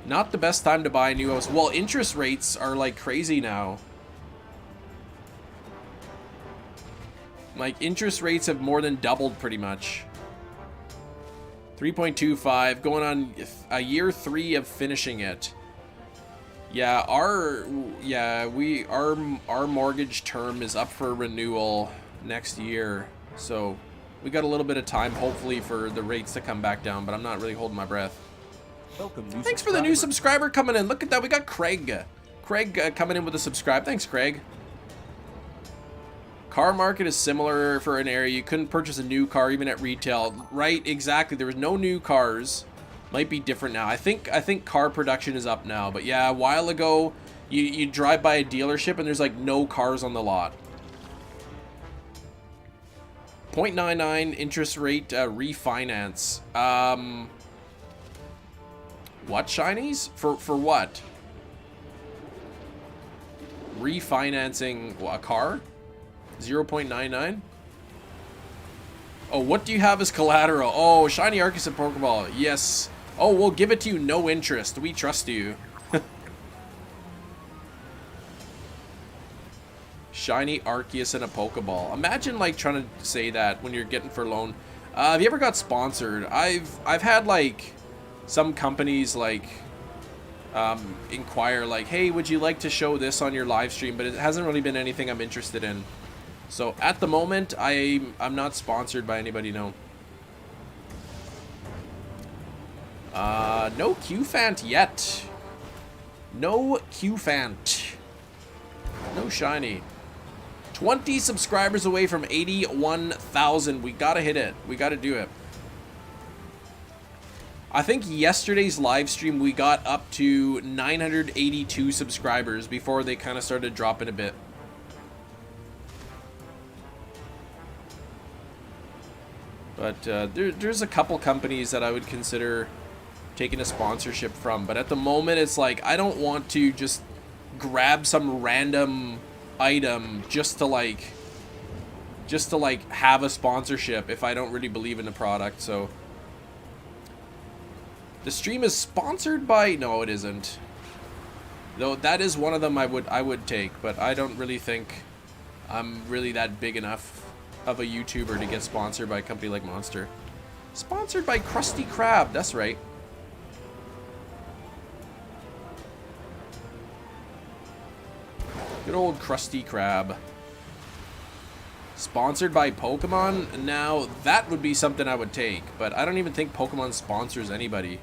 Not the best time to buy a new house. Well, interest rates are like crazy now. Like, interest rates have more than doubled pretty much. 3.25, going on a year 3 of finishing it. Yeah, our mortgage term is up for renewal next year. So we got a little bit of time, hopefully, for the rates to come back down, but I'm not really holding my breath. Welcome, thanks for the new subscriber coming in. Look at that, we got Craig. Craig coming in with a subscribe. Thanks, Craig. Car market is similar for an area. You couldn't purchase a new car even at retail. Right, exactly. There was no new cars. Might be different now. I think car production is up now. But yeah, a while ago, you drive by a dealership and there's like no cars on the lot. 0.99 interest rate refinance. What, shinies? For what? Refinancing a car? 0.99? Oh, what do you have as collateral? Oh, shiny Arceus and Pokeball. Yes. Oh, we'll give it to you, no interest. We trust you. Shiny Arceus and a Pokeball. Imagine like trying to say that when you're getting for loan. Have you ever got sponsored? I've had like some companies like inquire like, hey, would you like to show this on your live stream? But it hasn't really been anything I'm interested in. So at the moment, I'm not sponsored by anybody, no. No Q-Fant yet. No Q-Fant. No shiny. 20 subscribers away from 81,000. We gotta hit it. We gotta do it. I think yesterday's live stream we got up to 982 subscribers before they kind of started dropping a bit. But there's a couple companies that I would consider taking a sponsorship from. But at the moment, it's like, I don't want to just grab some random item just to have a sponsorship if I don't really believe in the product. So the stream is sponsored by, no, it isn't. Though that is one of them I would take, but I don't really think I'm really that big enough of a YouTuber to get sponsored by a company like Monster. Sponsored by Krusty Krab, that's right. Good old Krusty Krab. Sponsored by Pokemon? Now, that would be something I would take, but I don't even think Pokemon sponsors anybody.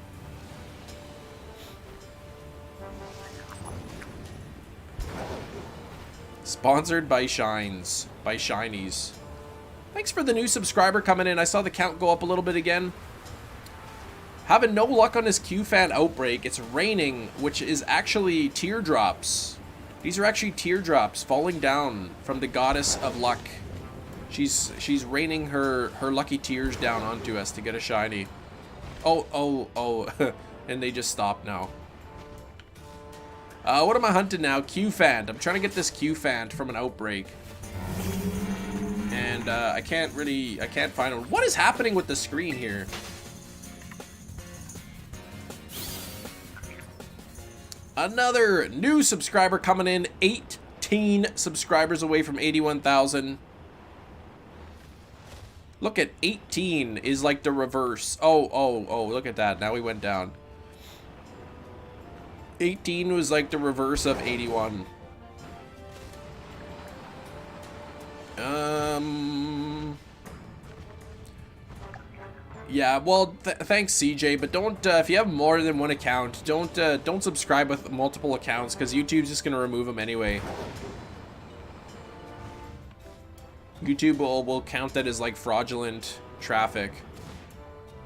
Sponsored by Shines. By Shinies. Thanks for the new subscriber coming in. I saw the count go up a little bit again. Having no luck on this Q-Fan Outbreak. It's raining, which is actually teardrops. These are actually teardrops falling down from the goddess of luck. She's raining her lucky tears down onto us to get a shiny. Oh. And they just stopped now. What am I hunting now? Q-Fant. I'm trying to get this Q-Fant from an Outbreak. And I can't find one. What is happening with the screen here? Another new subscriber coming in. 18 subscribers away from 81,000. Look at 18 is like the reverse. Oh, look at that. Now we went down. 18 was like the reverse of 81. Yeah, well, thanks, CJ, but don't, if you have more than one account, don't subscribe with multiple accounts, because YouTube's just gonna remove them anyway. YouTube will count that as, like, fraudulent traffic.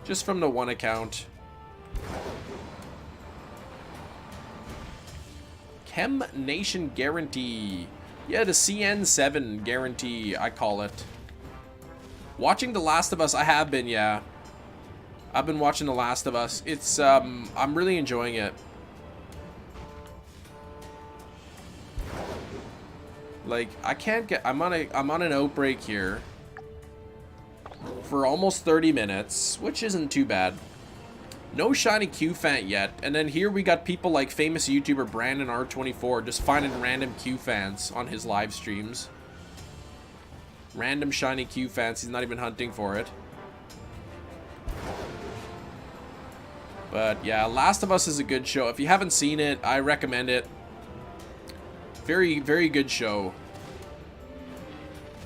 Just from the one account. Chem Nation Guarantee. Yeah, the CN7 Guarantee, I call it. Watching The Last of Us, I have been, yeah. I've been watching The Last of Us. It's, I'm really enjoying it. Like, I can't get, I'm on an outbreak here for almost 30 minutes, which isn't too bad. No shiny Q-Fan yet, and then here we got people like famous YouTuber Brandon R24 just finding random Q-Fans on his live streams. Random shiny Q-Fans, he's not even hunting for it. But yeah, Last of Us is a good show. If you haven't seen it, I recommend it. Very, very good show.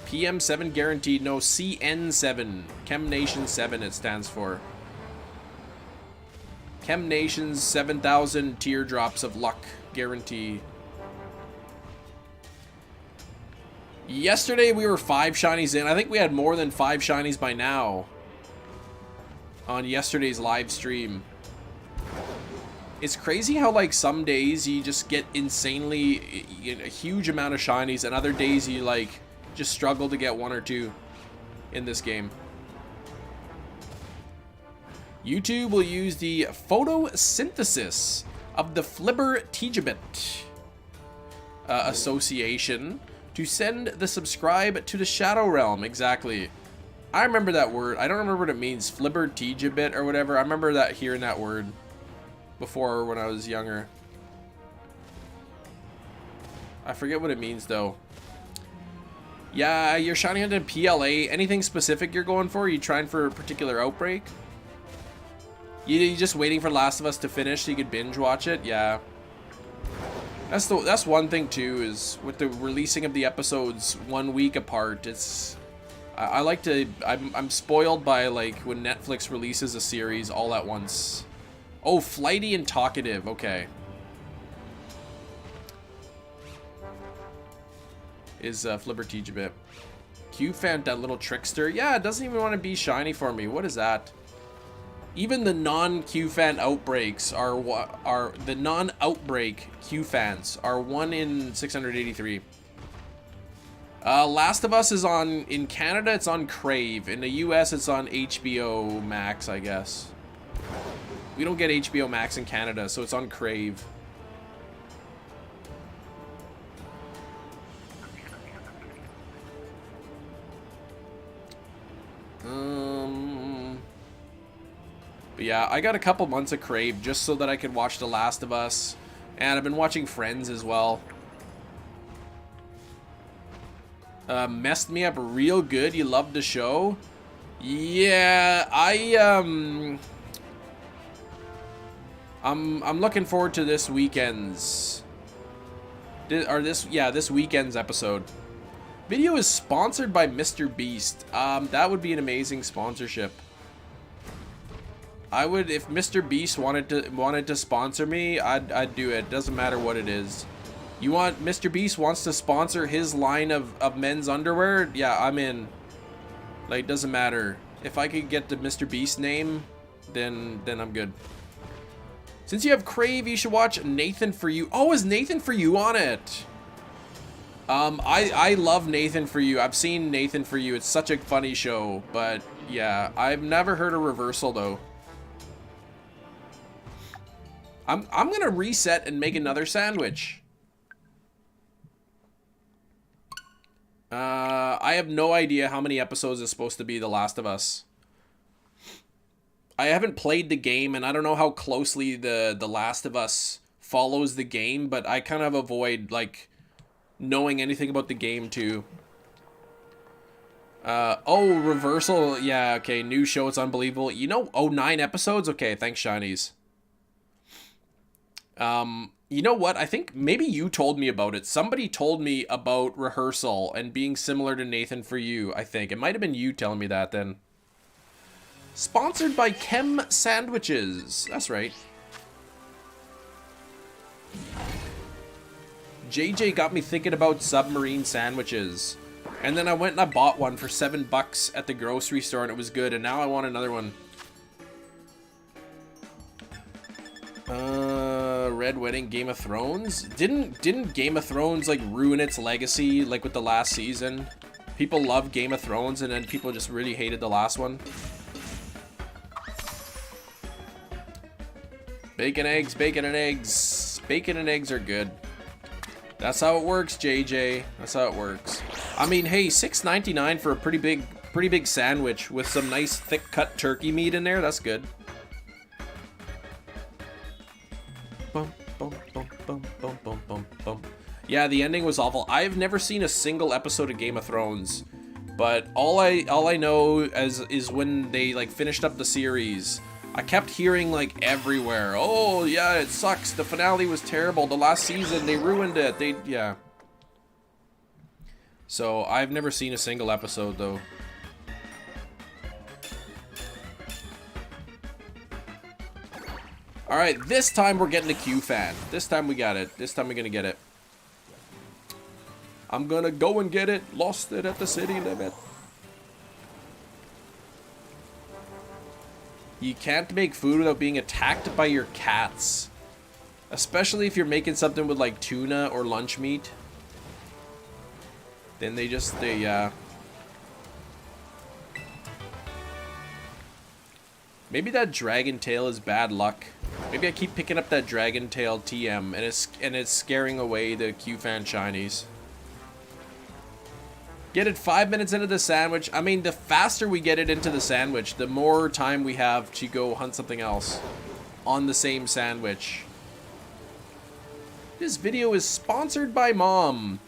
PM7 guaranteed, no, CN7. Chem Nation 7 it stands for. Chem Nation's 7,000 teardrops of luck guarantee. Yesterday we were 5 shinies in. I think we had more than 5 shinies by now on yesterday's live stream. It's crazy how, like, some days you just get insanely a huge amount of shinies, and other days you, like, just struggle to get 1 or 2 in this game. YouTube will use the photosynthesis of the Flibbertigibbet Association to send the subscribe to the Shadow Realm. Exactly. I remember that word. I don't remember what it means. Flibbertigibbet or whatever. I remember that hearing that word before when I was younger. I forget what it means though. Yeah, you're shiny hunting PLA. Anything specific you're going for? Are you trying for a particular outbreak? You just waiting for Last of Us to finish so you could binge watch it? Yeah. That's one thing too, is with the releasing of the episodes 1 week apart, it's I like to I'm spoiled by, like, when Netflix releases a series all at once. Oh, Flighty and Talkative, okay. Is Flibbertigibbet. Q-Fan, that little trickster. Yeah, it doesn't even want to be shiny for me. What is that? Even the non-Q-Fan outbreaks are the non-outbreak Q-Fans are 1 in 683. Last of Us is on, in Canada it's on Crave. In the US it's on HBO Max, I guess. We don't get HBO Max in Canada, so it's on Crave. But yeah, I got a couple months of Crave just so that I could watch The Last of Us. And I've been watching Friends as well. Messed me up real good. You loved the show? Yeah, I'm looking forward to this weekend's this weekend's episode. Video is sponsored by Mr. Beast. That would be an amazing sponsorship. I would, if Mr. Beast wanted to sponsor me, I'd do it. Doesn't matter what it is. You want, Mr. Beast wants to sponsor his line of men's underwear? Yeah, I'm in. Like, doesn't matter. If I could get the Mr. Beast name, then I'm good. Since you have Crave, you should watch Nathan For You. Oh, is Nathan For You on it? I love Nathan For You. I've seen Nathan For You. It's such a funny show. But yeah, I've never heard of Reversal though. I'm gonna reset and make another sandwich. I have no idea how many episodes is supposed to be The Last of Us. I haven't played the game, and I don't know how closely the Last of Us follows the game, but I kind of avoid, like, knowing anything about the game, too. Oh, Reversal. Yeah, okay, new show. It's unbelievable. You know, oh, 9 episodes? Okay, thanks, Shinies. You know what? I think maybe you told me about it. Somebody told me about Rehearsal and being similar to Nathan For You, I think. It might have been you telling me that then. Sponsored by Chem Sandwiches. That's right. JJ got me thinking about submarine sandwiches. And then I went and I bought one for $7 at the grocery store and it was good. And now I want another one. Red Wedding, Game of Thrones? Didn't Game of Thrones like ruin its legacy like with the last season? People love Game of Thrones and then people just really hated the last one. Bacon, eggs, bacon and eggs. Bacon and eggs are good. That's how it works, JJ. That's how it works. I mean, hey, $6.99 for a pretty big sandwich with some nice thick cut turkey meat in there. That's good. Bum, bum, bum, bum, bum, bum, bum, bum. Yeah, the ending was awful. I've never seen a single episode of Game of Thrones, but all I know is when they like finished up the series, I kept hearing like everywhere, oh yeah, it sucks. The finale was terrible. The last season, they ruined it. Yeah. So I've never seen a single episode though. All right, this time we're getting the Q-Fan. This time we got it. This time we're gonna get it. I'm gonna go and get it. Lost it at the city limit. You can't make food without being attacked by your cats. Especially if you're making something with like tuna or lunch meat. Then maybe that dragon tail is bad luck. Maybe I keep picking up that dragon tail TM and it's scaring away the Q-Fan shinies. Get it 5 minutes into the sandwich. I mean, the faster we get it into the sandwich, the more time we have to go hunt something else on the same sandwich. This video is sponsored by Mom.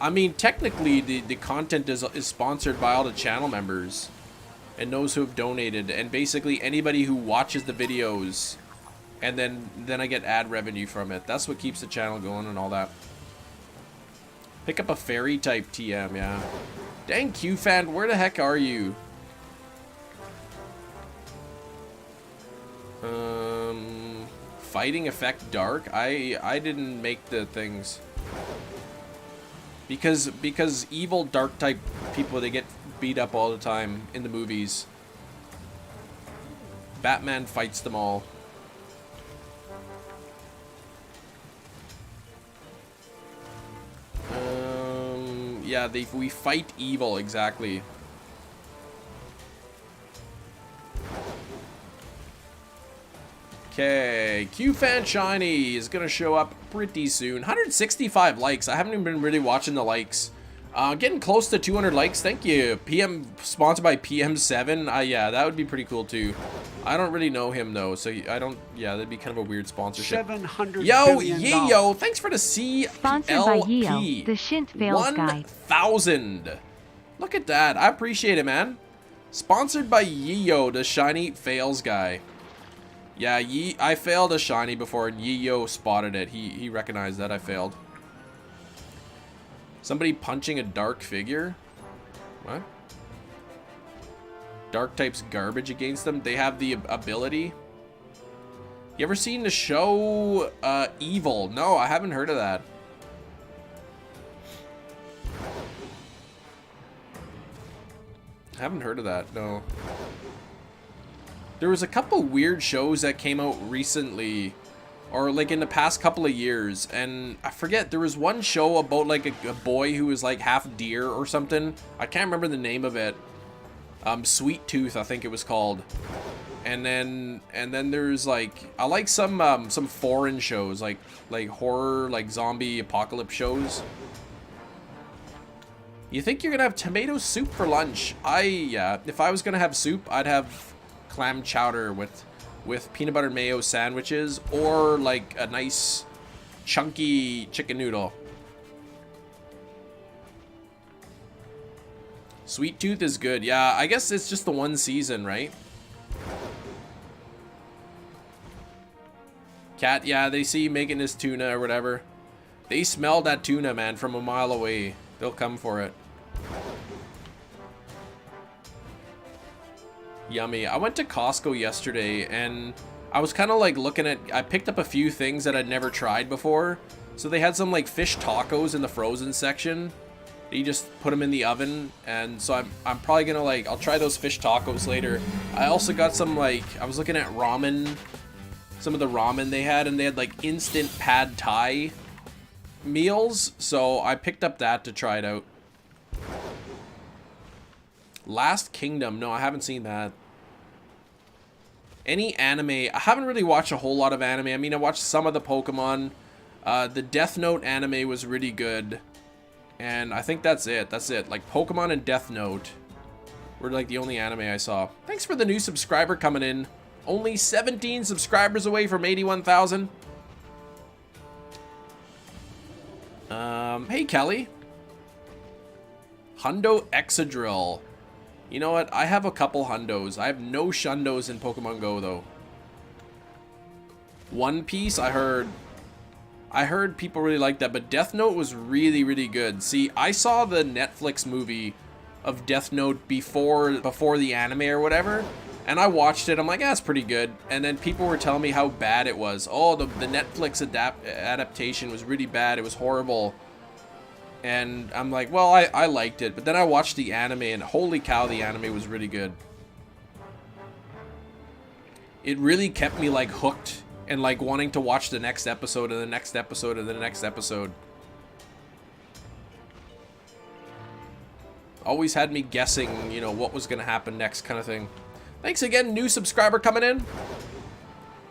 I mean, technically, the content is sponsored by all the channel members and those who have donated, and basically anybody who watches the videos, and then I get ad revenue from it. That's what keeps the channel going and all that. Pick up a fairy type TM, yeah. Dang, Q-Fan, where the heck are you? Fighting effect dark? I didn't make the things. Because evil dark type people, they get beat up all the time in the movies. Batman fights them all. Yeah, we fight evil, exactly. Okay, Q-Fan Shiny is gonna show up pretty soon. 165 likes. I haven't even been really watching the likes. Getting close to 200 likes. Thank you. PM sponsored by PM7. Yeah, that would be pretty cool too. I don't really know him though, so I don't. Yeah, that'd be kind of a weird sponsorship. Yo, Yeo, thanks for the CLP. Sponsored by Yeo, the Shint Fails guy. 1,000. Look at that. I appreciate it, man. Sponsored by Yeo, the shiny fails guy. Yeah, I failed a shiny before, and Yeo spotted it. He recognized that I failed. Somebody punching a dark figure? What? Dark type's garbage against them? They have the ability? You ever seen the show Evil? No, I haven't heard of that. I haven't heard of that, no. There was a couple weird shows that came out recently, or like in the past couple of years, and I forget, there was one show about like a boy who was like half deer or something. I can't remember the name of it. Sweet Tooth, I think it was called. And then there's like, I like some foreign shows, like horror, like zombie apocalypse shows. You think you're gonna have tomato soup for lunch? Yeah, if I was gonna have soup, I'd have clam chowder with peanut butter mayo sandwiches, or like a nice chunky chicken noodle. Sweet Tooth is good. Yeah, I guess it's just the one season, right? Cat, yeah, they see you making this tuna or whatever. They smell that tuna, man, from a mile away. They'll come for it. Yummy. I went to Costco yesterday and I was kind of like looking at, I picked up a few things that I'd never tried before. So they had some like fish tacos in the frozen section. You just put them in the oven, and so I'm probably gonna like, I'll try those fish tacos later. I also got some like, I was looking at ramen, some of the ramen they had, and they had like instant pad thai meals, so I picked up that to try it out. Last Kingdom, no, I haven't seen that. Any anime? I haven't really watched a whole lot of anime. I mean, I watched some of the Pokemon. The Death Note anime was really good. And I think that's it. That's it. Like, Pokemon and Death Note were like the only anime I saw. Thanks for the new subscriber coming in. Only 17 subscribers away from 81,000. Hey, Kelly. Hundo Exadrill. You know what? I have a couple Hundos. I have no Shundos in Pokemon Go, though. One Piece, I heard people really liked that, but Death Note was really, really good. See, I saw the Netflix movie of Death Note before the anime or whatever, and I watched it. I'm like, that's pretty good. And then people were telling me how bad it was. Oh, the Netflix adaptation was really bad. It was horrible. And I'm like, well, I liked it. But then I watched the anime, and holy cow, the anime was really good. It really kept me, like, hooked and, like, wanting to watch the next episode and the next episode and the next episode. Always had me guessing, you know, what was going to happen next kind of thing. Thanks again, new subscriber coming in.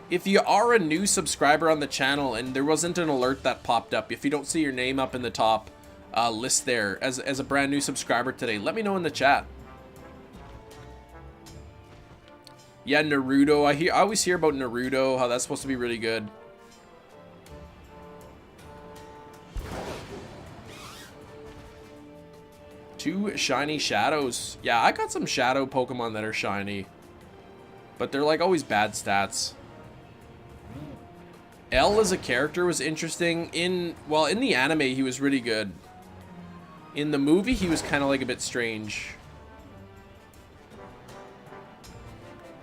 If you are a new subscriber on the channel and there wasn't an alert that popped up, if you don't see your name up in the top list there as a brand new subscriber today, let me know in the chat. Yeah, Naruto. I always hear about Naruto, how that's supposed to be really good. Two shiny shadows. Yeah, I got some shadow Pokemon that are shiny, but they're like always bad stats. L as a character was interesting. In the anime, he was really good. In the movie, he was kind of like a bit strange.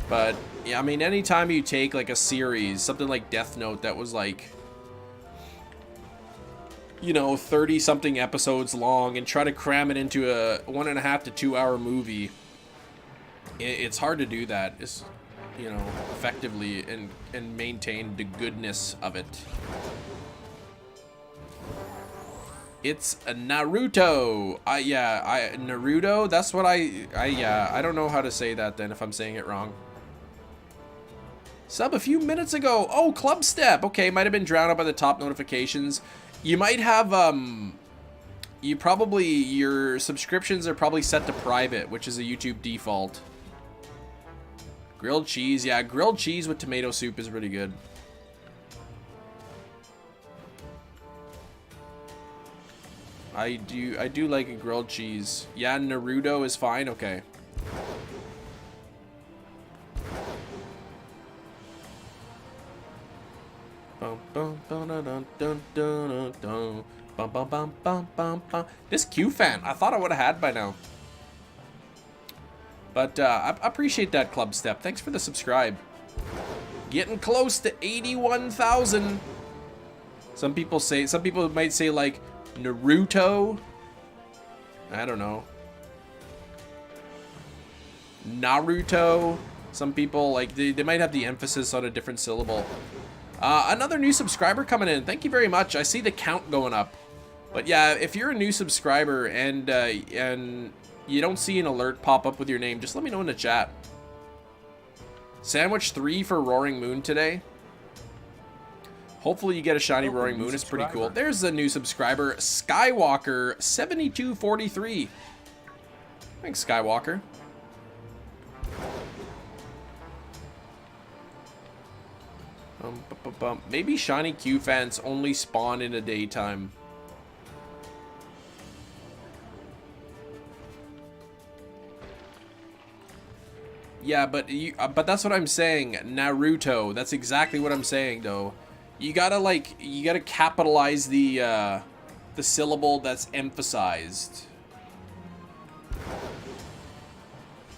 But, yeah, I mean, anytime you take, like, a series, something like Death Note that was, like, you know, 30-something episodes long and try to cram it into a 1.5 to 2 hour movie, it's hard to do that, you know, effectively and maintain the goodness of it. It's a Naruto. Naruto, that's what I don't know how to say that then if I'm saying it wrong. Sub a few minutes ago. Oh, Club Step. Okay, might have been drowned out by the top notifications. You might have, your subscriptions are probably set to private, which is a YouTube default. Grilled cheese. Yeah, grilled cheese with tomato soup is really good. I do like a grilled cheese. Yeah, Naruto is fine. Okay. This Q fan, I thought I would have had by now. But I appreciate that, Club Step. Thanks for the subscribe. Getting close to 81,000. Some people might say like Naruto. I don't know. Naruto. Some people like they might have the emphasis on a different syllable. Another new subscriber coming in. Thank you very much. I see the count going up. But yeah, if you're a new subscriber and you don't see an alert pop up with your name, just let me know in the chat. Sandwich 3 for Roaring Moon today. Hopefully you get a shiny Roaring Moon. It's pretty cool. There's a new subscriber, Skywalker 7243. Thanks, Skywalker. Maybe shiny Q fans only spawn in the daytime. Yeah, but that's what I'm saying. Naruto. That's exactly what I'm saying, though. You gotta capitalize the syllable that's emphasized.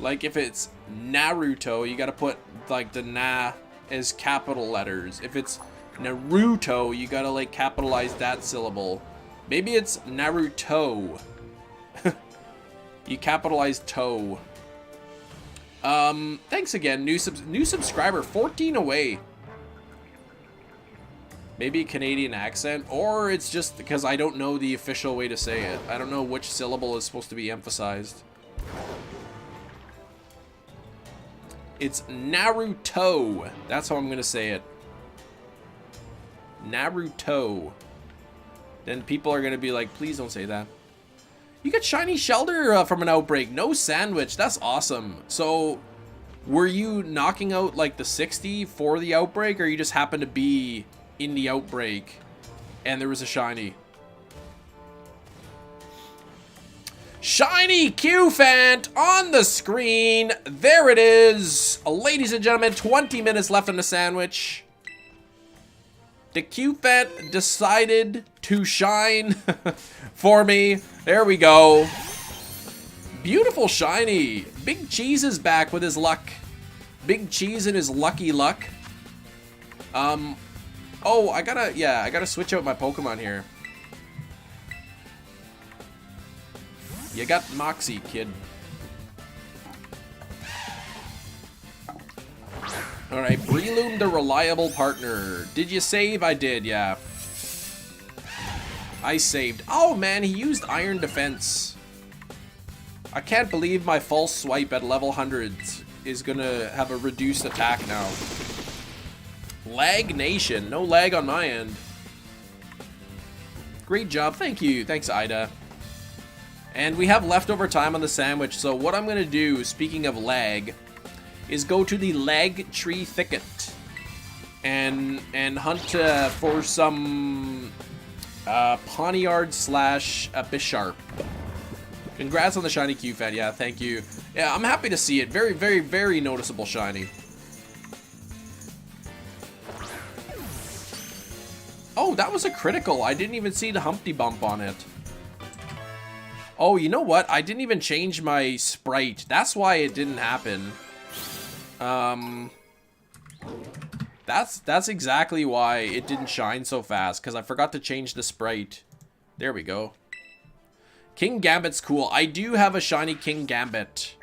Like if it's Naruto, you gotta put like the na as capital letters. If it's Naruto, you gotta like capitalize that syllable. Maybe it's Naruto. You capitalize toe. Thanks again, new subscriber, 14 away. Maybe a Canadian accent, or it's just because I don't know the official way to say it. I don't know which syllable is supposed to be emphasized. It's Naruto. That's how I'm gonna say it. Naruto. Then people are gonna be like, please don't say that. You got shiny Shelter from an Outbreak. No sandwich. That's awesome. So, were you knocking out like the 60 for the Outbreak, or you just happened to be in the Outbreak and there was a shiny? Shiny Q-Fant on the screen. There it is. Ladies and gentlemen, 20 minutes left on the sandwich. The Q-Fant decided to shine for me. There we go. Beautiful shiny. Big Cheese is back with his luck. Big Cheese and his lucky luck. Oh, I gotta switch out my Pokemon here. You got Moxie, kid. Alright, Breloom the reliable partner. Did you save? I did, yeah. I saved. Oh man, he used Iron Defense. I can't believe my false swipe at level 100 is gonna have a reduced attack now. Lag Nation. No lag on my end. Great job. Thank you. Thanks, Ida. And we have leftover time on the sandwich, so what I'm gonna do, speaking of lag, is go to the Lag Tree Thicket and hunt for some Pawniard slash Bisharp. Congrats on the shiny Q-Fant. Yeah, thank you. Yeah, I'm happy to see it. Very, very, very noticeable shiny. Oh, that was a critical. I didn't even see the Humpty Bump on it. Oh, you know what? I didn't even change my sprite. That's why it didn't happen. That's exactly why it didn't shine so fast, because I forgot to change the sprite. There we go. King Gambit's cool. I do have a shiny King Gambit.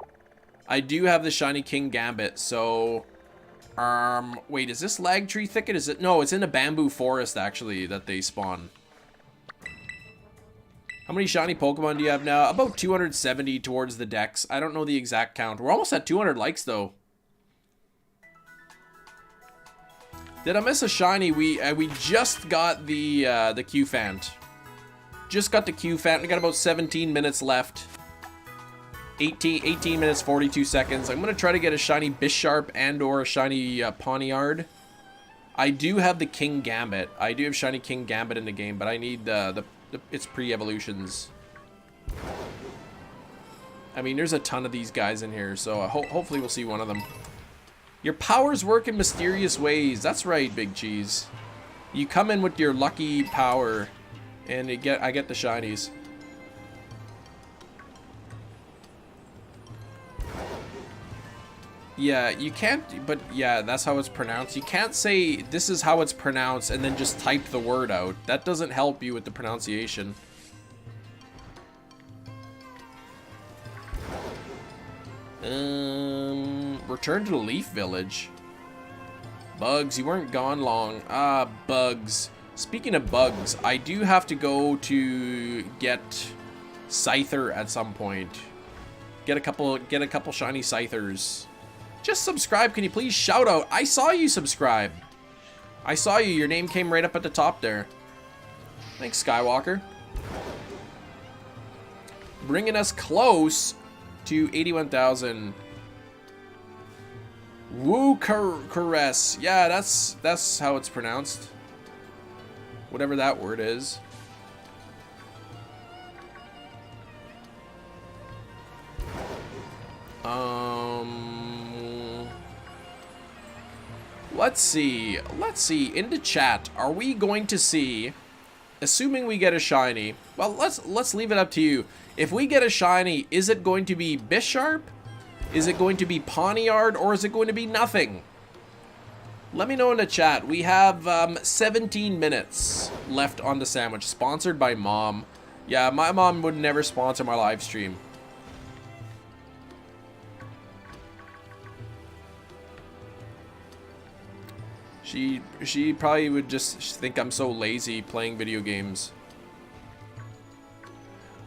I do have the shiny King Gambit, so... wait, is this Lag Tree Thicket? Is it? No, it's in a bamboo forest, actually, that they spawn. How many shiny Pokemon do you have now? About 270 towards the dex. I don't know the exact count. We're almost at 200 likes, though. Did I miss a shiny? We just got the Q-Fant. Just got the Q-Fant. We got about 17 minutes left. 18 minutes, 42 seconds. I'm going to try to get a shiny Bisharp and or a shiny Pawniard. I do have the King Gambit. I do have shiny King Gambit in the game, but I need its pre-evolutions. I mean, there's a ton of these guys in here, so hopefully we'll see one of them. Your powers work in mysterious ways. That's right, Big Cheese. You come in with your lucky power, and I get the shinies. Yeah, you can't, but yeah, that's how it's pronounced. You can't say, this is how it's pronounced, and then just type the word out. That doesn't help you with the pronunciation. Return to the Leaf Village. Bugs, you weren't gone long. Ah, Bugs. Speaking of Bugs, I do have to go to get Scyther at some point. Get a couple shiny Scythers. Just subscribe, can you please shout out? I saw you subscribe. I saw you, your name came right up at the top there. Thanks, Skywalker. Bringing us close to 81,000. Woo Caress. Yeah, that's how it's pronounced. Whatever that word is. Let's see. In the chat, are we going to see, assuming we get a shiny, well, let's leave it up to you. If we get a shiny, is it going to be Bisharp? Is it going to be Pawniard or is it going to be nothing? Let me know in the chat. We have 17 minutes left on the sandwich. Sponsored by Mom. Yeah, my mom would never sponsor my live stream. She probably would just think I'm so lazy playing video games.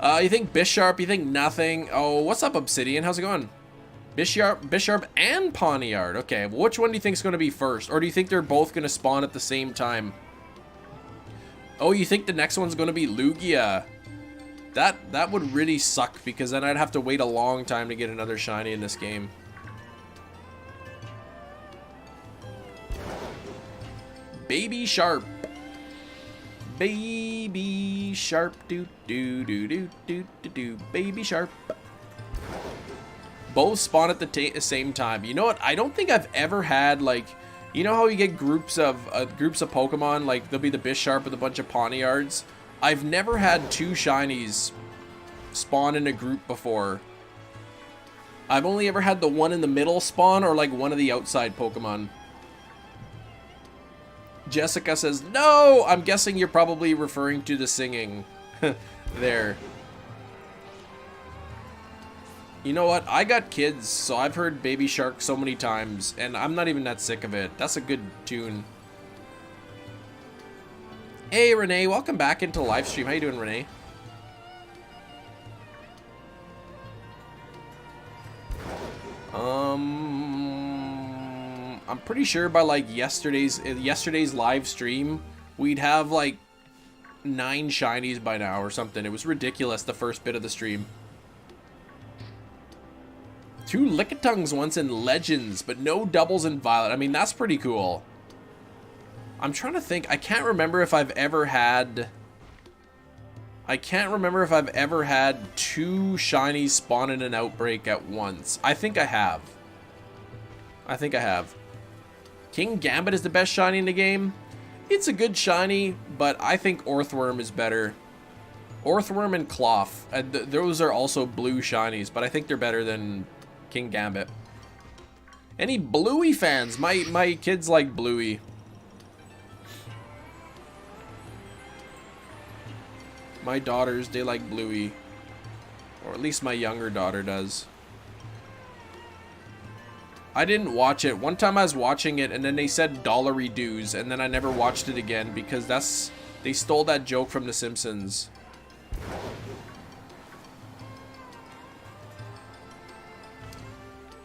You think Bisharp? You think nothing? Oh, what's up, Obsidian? How's it going? Bisharp and Pawniard. Okay, well, which one do you think is going to be first? Or do you think they're both going to spawn at the same time? Oh, you think the next one's going to be Lugia? That would really suck, because then I'd have to wait a long time to get another shiny in this game. Baby Sharp. Baby Sharp. Do do do do do do do. Baby Sharp. Both spawn at the same time. You know what? I don't think I've ever had, like, you know how you get groups of Pokemon, like there'll be the Bisharp with a bunch of Pawniards. I've never had two shinies spawn in a group before. I've only ever had the one in the middle spawn, or like one of the outside Pokemon. Jessica says, no! I'm guessing you're probably referring to the singing. There. You know what? I got kids, so I've heard Baby Shark so many times, and I'm not even that sick of it. That's a good tune. Hey, Renee. Welcome back into the live stream. How you doing, Renee? I'm pretty sure by like yesterday's live stream, we'd have like 9 shinies by now or something. It was ridiculous, the first bit of the stream. 2 Lickitungs once in Legends, but no doubles in Violet. I mean, that's pretty cool. I'm trying to think. I can't remember if I've ever had 2 shinies spawn in an Outbreak at once. I think I have. King Gambit is the best shiny in the game. It's a good shiny, but I think Orthworm is better. Orthworm and Cloth. Those are also blue shinies, but I think they're better than King Gambit. Any Bluey fans? My kids like Bluey. My daughters, they like Bluey. Or at least my younger daughter does. I didn't watch it. One time I was watching it and then they said dollary dues, and then I never watched it again because they stole that joke from The Simpsons.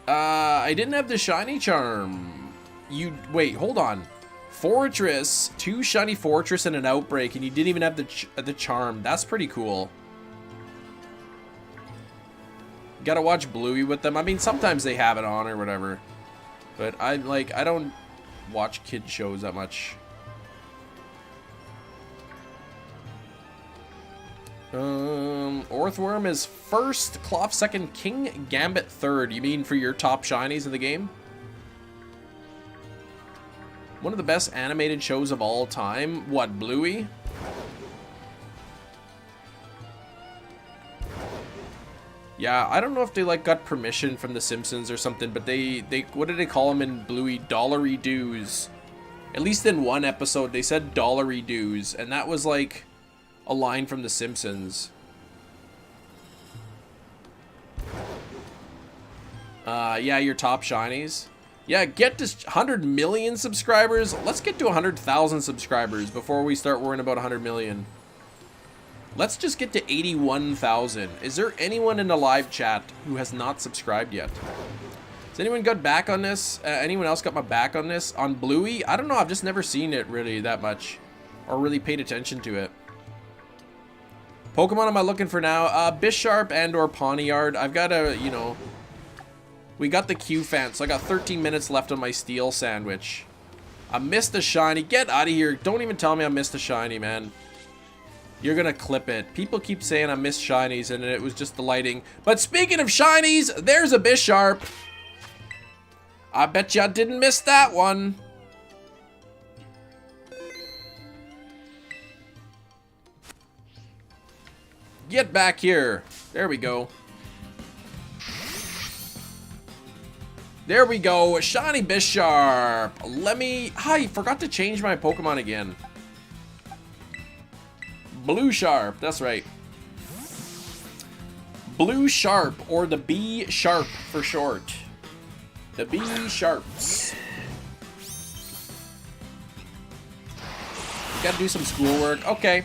I didn't have the shiny charm. Wait, hold on. Fortress, 2 shiny Fortress and an Outbreak, and you didn't even have the charm. That's pretty cool. Gotta watch Bluey with them. I mean, sometimes they have it on or whatever, but I don't watch kid shows that much. Orthworm is first, Cloth second, King Gambit third. You mean for your top shinies in the game? One of the best animated shows of all time. What, Bluey? Yeah, I don't know if they like got permission from The Simpsons or something, but they what did they call them in Bluey? Dollary dues. At least in one episode they said dollary dues, and that was like a line from The Simpsons. Yeah, your top shinies. Yeah, get to 100 million subscribers. Let's get to 100,000 subscribers before we start worrying about 100 million. Let's just get to 81,000. Is there anyone in the live chat who has not subscribed yet? Has anyone got back on this? Anyone else got my back on this? On Bluey? I don't know. I've just never seen it really that much, or really paid attention to it. Pokemon am I looking for now? Bisharp and or Pawniard. I've got a, you know, we got the Q fan, so I got 13 minutes left on my steel sandwich. I missed a shiny. Get out of here. Don't even tell me I missed a shiny, man. You're gonna clip it. People keep saying I missed shinies and it was just the lighting. But speaking of shinies, there's a Bisharp. I bet you I didn't miss that one. Get back here. There we go. There we go. Shiny Bisharp. Let me... I forgot to change my Pokemon again. Blue Sharp. That's right. Blue Sharp, or the B Sharp for short. The B Sharps. Gotta do some schoolwork. Okay.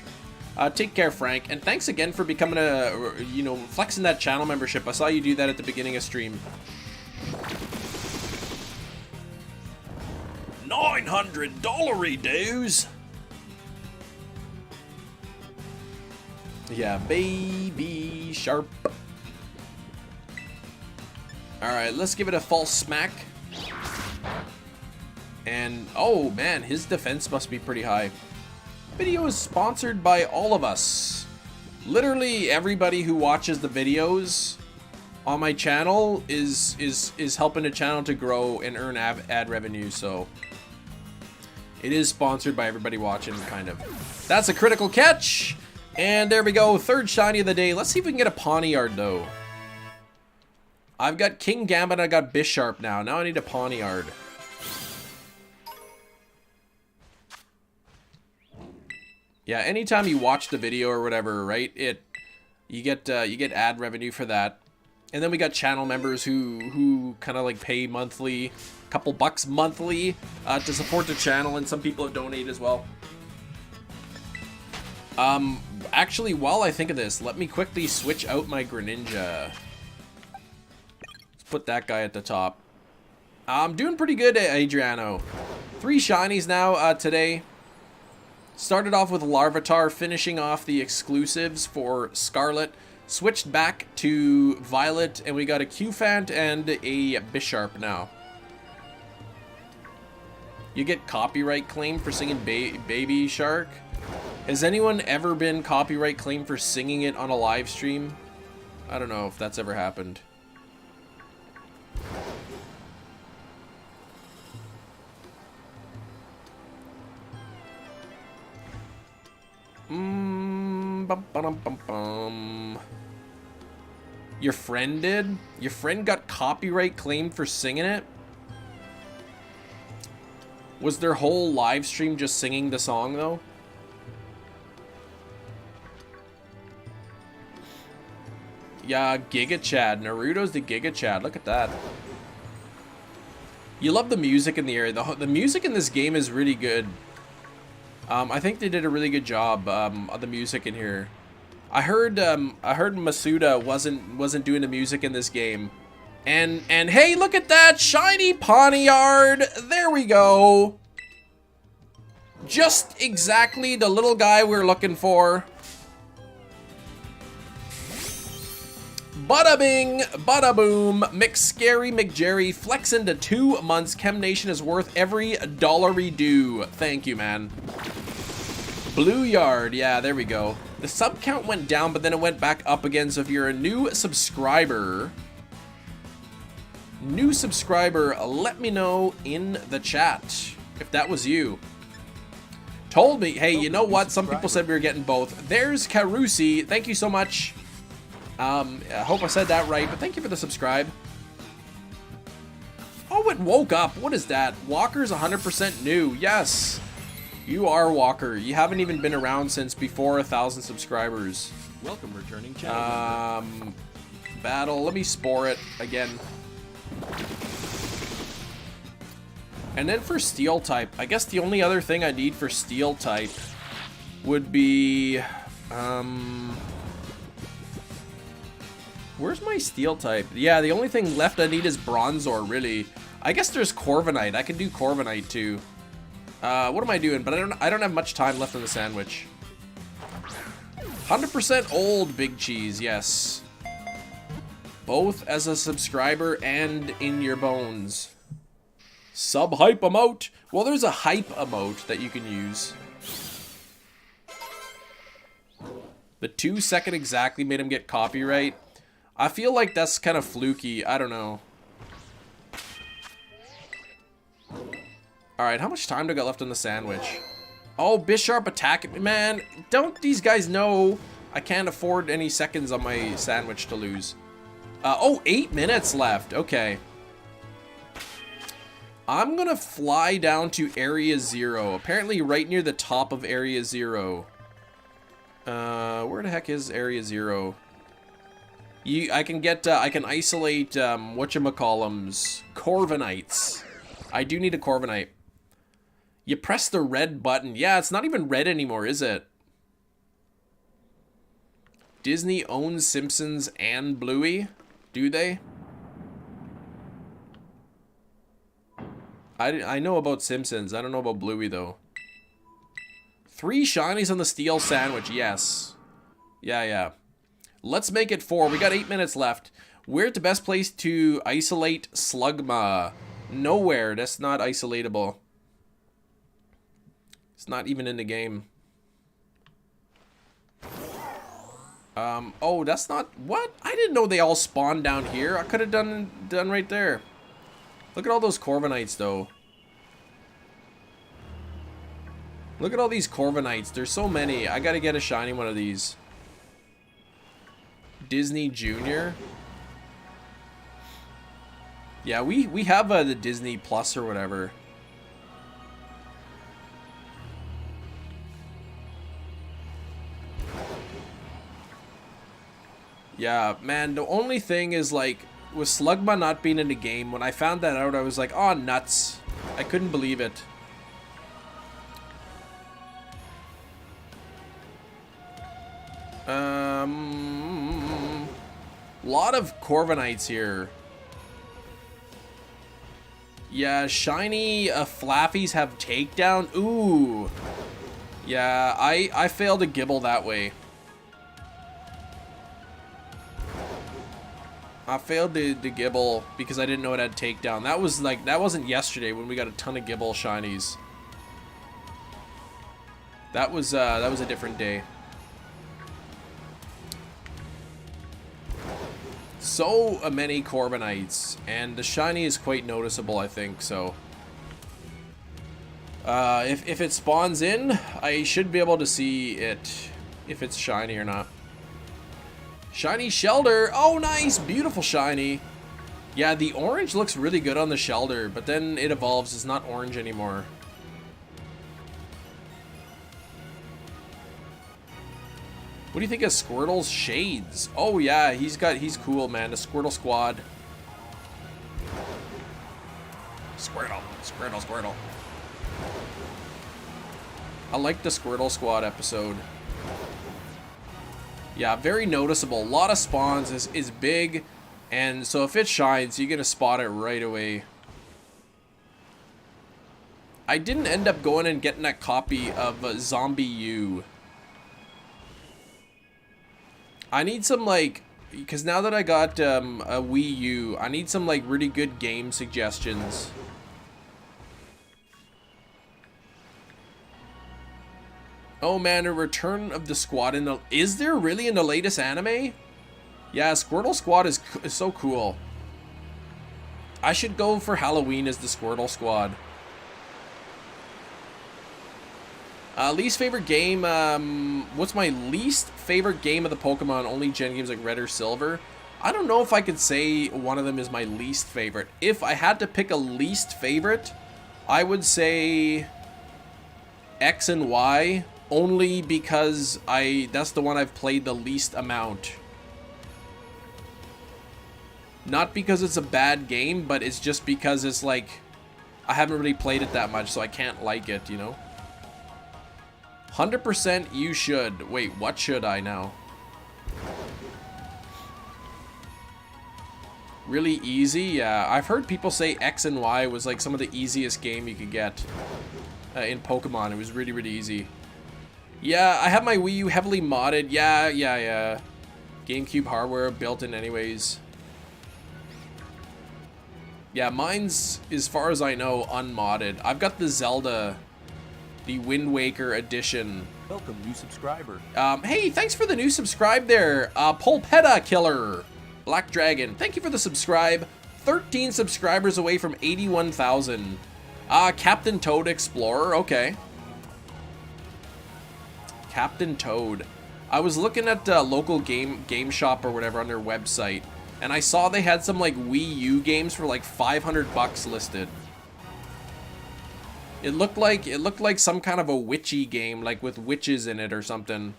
Take care, Frank. And thanks again for becoming a, you know, flexing that channel membership. I saw you do that at the beginning of stream. 900 dollary dues. Yeah, baby sharp. Alright, let's give it a false smack. And, oh man, his defense must be pretty high. Video is sponsored by all of us. Literally everybody who watches the videos on my channel is helping the channel to grow and earn ad revenue, so it is sponsored by everybody watching, kind of. That's a critical catch! And there we go, third shiny of the day. Let's see if we can get a Pawniard, though. I've got King Gambit, I got Bisharp now. Now I need a Pawniard. Yeah, anytime you watch the video or whatever, right? You get ad revenue for that. And then we got channel members who kind of like pay monthly, couple bucks monthly to support the channel, and some people have donated as well. Actually, while I think of this, let me quickly switch out my Greninja. Let's put that guy at the top. I'm doing pretty good, Adriano. 3 shinies now today. Started off with Larvitar, finishing off the exclusives for Scarlet. Switched back to Violet, and we got a Qfant and a Bisharp now. You get copyright claim for singing Baby Shark. Has anyone ever been copyright claimed for singing it on a live stream? I don't know if that's ever happened. Your friend did? Your friend got copyright claimed for singing it? Was their whole live stream just singing the song, though? Yeah, Giga Chad. Naruto's the Giga Chad. Look at that. You love the music in the area. The music in this game is really good. I think they did a really good job of the music in here. I heard Masuda wasn't doing the music in this game. And hey, look at that shiny Pawniard. There we go. Just exactly the little guy we're looking for. Bada bing, bada boom, McScary McJerry, flex into 2 months. Chem Nation is worth every dollary due. Thank you, man. Blue Yard, yeah, there we go. The sub count went down, but then it went back up again. So if you're a new subscriber, let me know in the chat if that was you. Told me, hey, you know what? Some people said we were getting both. There's Carusi. Thank you so much. I hope I said that right, but thank you for the subscribe. Oh, it woke up. What is that? Walker's 100% new. Yes, you are Walker. You haven't even been around since before 1,000 subscribers. Welcome, returning channel. Battle. Let me spore it again. And then for Steel type, I guess the only other thing I need for Steel type would be, where's my Steel type? Yeah, the only thing left I need is Bronzor, really. I guess there's Corviknight. I can do Corviknight too. What am I doing? But I don't have much time left in the sandwich. 100% old Big Cheese, yes. Both as a subscriber and in your bones. Sub-hype emote. Well, there's a hype emote that you can use. The 2 second exactly made him get copyright. I feel like that's kind of fluky. I don't know. Alright, how much time do I got left on the sandwich? Oh, Bisharp attacking me. Man, don't these guys know I can't afford any seconds on my sandwich to lose? Oh, 8 minutes left. Okay. I'm gonna fly down to Area 0. Apparently right near the top of Area 0. Where the heck is Area 0? I can isolate, whatchamacallums, Corviknights. I do need a Corviknight. You press the red button. Yeah, it's not even red anymore, is it? Disney owns Simpsons and Bluey? Do they? I know about Simpsons. I don't know about Bluey, though. 3 shinies on the steel sandwich. Yes. Yeah. Let's make it 4. We got 8 minutes left. Where's the best place to isolate Slugma? Nowhere. That's not isolatable. It's not even in the game. Oh, that's not... What? I didn't know they all spawned down here. I could have done right there. Look at all those Corviknights, though. Look at all these Corviknights. There's so many. I gotta get a shiny one of these. Disney Junior. Yeah, we have the Disney Plus or whatever. Yeah, man, the only thing is, like, with Slugma not being in the game, when I found that out, I was like, oh, nuts. I couldn't believe it. Lot of Corviknights here. Yeah, shiny Flaffies have takedown. Ooh. Yeah, I failed to gibble that way. I failed to gibble because I didn't know it had takedown. That was like, that wasn't yesterday when we got a ton of gibble shinies. That was a different day. So many Corviknights, and the shiny is quite noticeable, I think, so. If it spawns in, I should be able to see it, if it's shiny or not. Shiny Shelter. Oh, nice. Beautiful shiny. Yeah, the orange looks really good on the Shelter, but then it evolves. It's not orange anymore. What do you think of Squirtle's shades? Oh, yeah. He's cool, man. The Squirtle squad. Squirtle. I like the Squirtle squad episode. Yeah, very noticeable. A lot of spawns is big, and so if it shines, you're gonna spot it right away. I didn't end up going and getting that copy of Zombie U. I need some, like, because now that I got a Wii U, I need some, like, really good game suggestions. Oh man, a return of the squad in the... Is there really in the latest anime? Yeah, Squirtle Squad is so cool. I should go for Halloween as the Squirtle Squad. Least favorite game, what's my least favorite game of the Pokemon only gen games like Red or Silver? I don't know if I could say one of them is my least favorite. If I had to pick a least favorite, I would say X and Y. Only because that's the one I've played the least amount. Not because it's a bad game, but it's just because it's like, I haven't really played it that much, so I can't like it, you know? 100% you should. Wait, what should I now? Really easy? Yeah, I've heard people say X and Y was like some of the easiest game you could get in Pokemon. It was really, really easy. Yeah, I have my Wii U heavily modded. Yeah. GameCube hardware built in anyways. Yeah, mine's, as far as I know, unmodded. I've got the Zelda, the Wind Waker edition. Welcome, new subscriber. Hey, thanks for the new subscribe there. Pulpetta Killer. Black Dragon, thank you for the subscribe. 13 subscribers away from 81,000. Captain Toad Explorer, okay. Captain Toad. I was looking at local game shop or whatever on their website, and I saw they had some like Wii U games for like $500 listed. It looked like some kind of a witchy game, like with witches in it or something.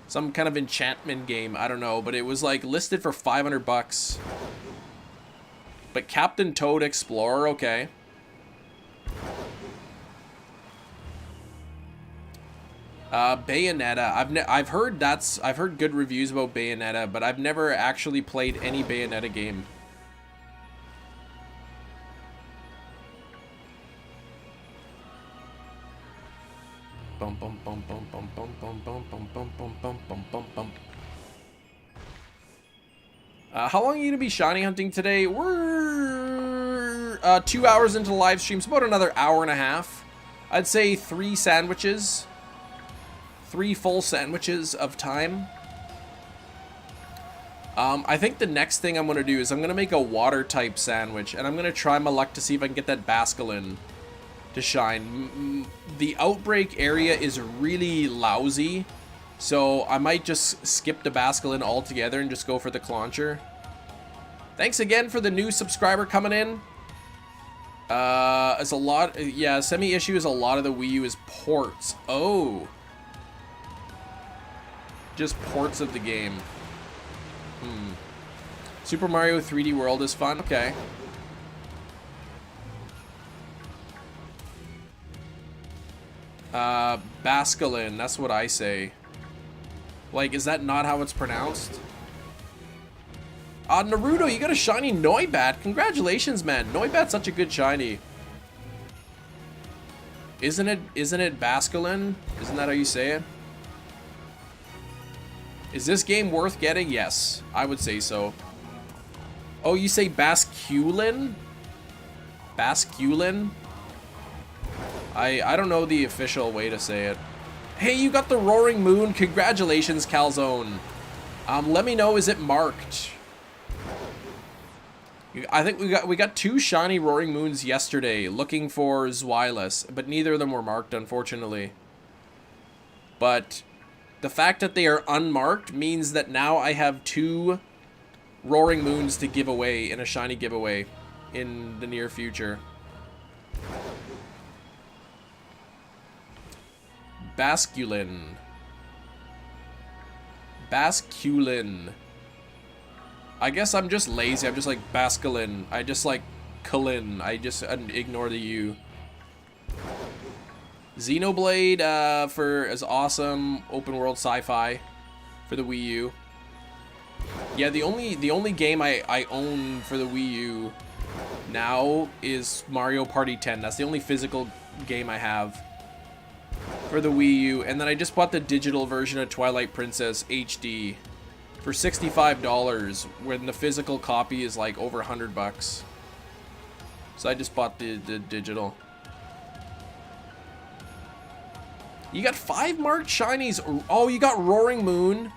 Some kind of enchantment game, I don't know, but it was like listed for 500 bucks. But Captain Toad Explorer, okay. Bayonetta. I've heard good reviews about Bayonetta, but I've never actually played any Bayonetta game. Bum bum bum bum bum bum bum bum bum bum bum bum bum bum bum. How long are you gonna be shiny hunting today? We're 2 hours into the live stream, so about another hour and a half. I'd say 3 sandwiches. 3 full sandwiches of time. I think the next thing I'm gonna do is I'm gonna make a water type sandwich, and I'm gonna try my luck to see if I can get that Basculin to shine. The Outbreak area is really lousy, so I might just skip the Basculin altogether and just go for the Clauncher. Thanks again for the new subscriber coming in. It's a lot. Yeah, semi-issue is a lot of the Wii U is ports. Oh. Just ports of the game. Super Mario 3D World is fun. Okay. Basculin, that's what I say. Like, is that not how it's pronounced? Naruto, you got a shiny Noibat. Congratulations, man. Noibat's such a good shiny. Isn't it Basculin? Isn't that how you say it? Is this game worth getting? Yes, I would say so. Oh, you say Basculin? Basculin? I don't know the official way to say it. Hey, you got the Roaring Moon. Congratulations, Calzone. Let me know, is it marked? I think we got 2 shiny Roaring Moons yesterday looking for Zweilous, but neither of them were marked, unfortunately. But the fact that they are unmarked means that now I have 2 Roaring Moons to give away in a shiny giveaway in the near future. Basculin. Basculin. I guess I'm just lazy. I'm just like Basculin. I just like Cullen. I just ignore the U. Xenoblade is awesome open world sci-fi for the Wii U. Yeah, the only game I own for the Wii U now is Mario Party 10. That's the only physical game I have for the Wii U. And then I just bought the digital version of Twilight Princess HD for $65 when the physical copy is like over 100 bucks. So I just bought the digital. You got 5 marked shinies. Oh, you got Roaring Moon.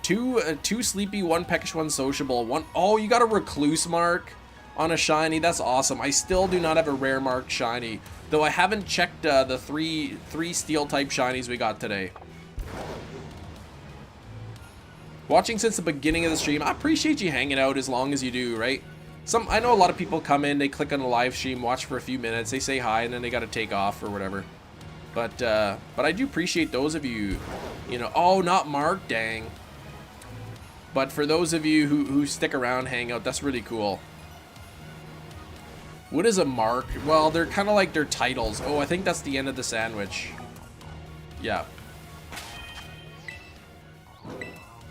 2 Sleepy, 1 Peckish, 1 Sociable, 1. Oh, you got a Recluse mark on a shiny. That's awesome. I still do not have a rare marked shiny, though I haven't checked the three Steel type shinies we got today. Watching since the beginning of the stream. I appreciate you hanging out as long as you do, right? I know a lot of people come in, they click on the live stream, watch for a few minutes, they say hi, and then they got to take off or whatever. But I do appreciate those of you, you know. Oh, not Mark, dang. But for those of you who stick around, hang out, that's really cool. What is a mark? Well, they're kind of like their titles. Oh, I think that's the end of the sandwich. Yeah.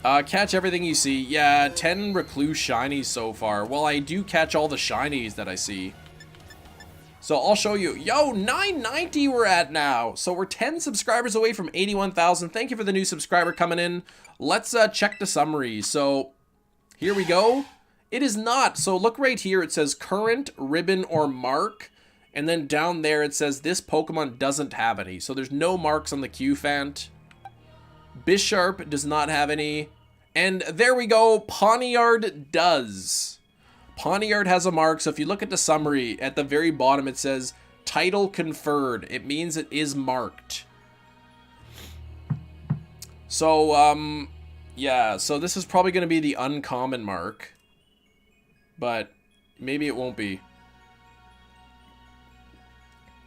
Catch everything you see. Yeah, 10 Recluse shinies so far. Well, I do catch all the shinies that I see. So I'll show you. Yo, 990 we're at now. So we're 10 subscribers away from 81,000. Thank you for the new subscriber coming in. Let's check the summary. So here we go. It is not. So look right here. It says current, ribbon, or mark. And then down there it says this Pokemon doesn't have any. So there's no marks on the Q-Fant. Bisharp does not have any. And there we go. Pawniard does. Pawniard has a mark. So if you look at the summary, at the very bottom it says title conferred. It means it is marked. So, yeah. So this is probably going to be the uncommon mark. But maybe it won't be.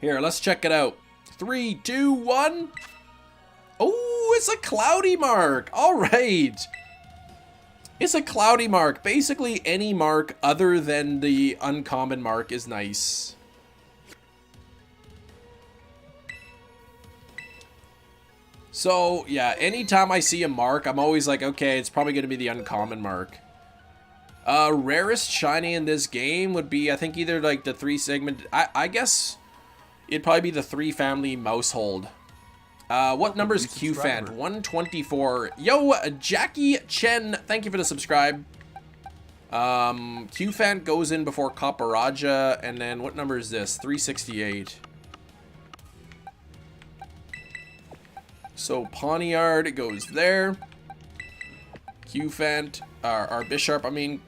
Here, let's check it out. 3, 2, 1. Oh, it's a cloudy mark. All right. It's a cloudy mark. Basically, any mark other than the uncommon mark is nice. So, yeah, anytime I see a mark, I'm always like, okay, it's probably going to be the uncommon mark. Rarest shiny in this game would be, I think, either like the 3-segment... I guess it'd probably be the 3-family Mousehold. What number is QFant? 124. Yo, Jackie Chen, thank you for the subscribe. QFant goes in before Copperaja, and then what number is this? 368. So Pawniard goes there. QFant, our Bisharp, I mean,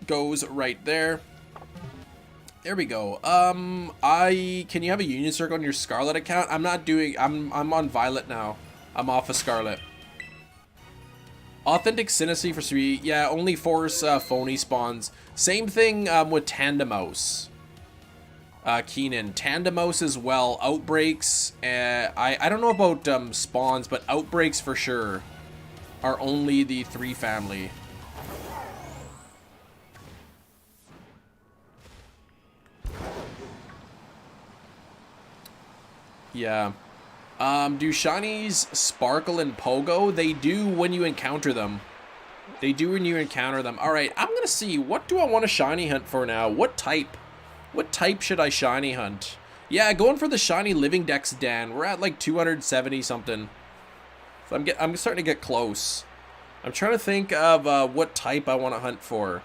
goes right there. There we go. Can you have a Union Circle on your Scarlet account? I'm not doing, I'm on Violet now. I'm off of Scarlet. Authentic Synesty for 3. Yeah, only force phony spawns. Same thing with Tandemaus. Keenan. Tandemaus as well. Outbreaks. I don't know about spawns, but Outbreaks for sure are only the 3-family. Yeah. Do shinies sparkle in Pogo? They do when you encounter them. They do when you encounter them. Alright, I'm gonna see. What do I want to shiny hunt for now? What type? What type should I shiny hunt? Yeah, going for the shiny Living Dex, Dan. We're at like 270 something. So I'm starting to get close. I'm trying to think of what type I want to hunt for.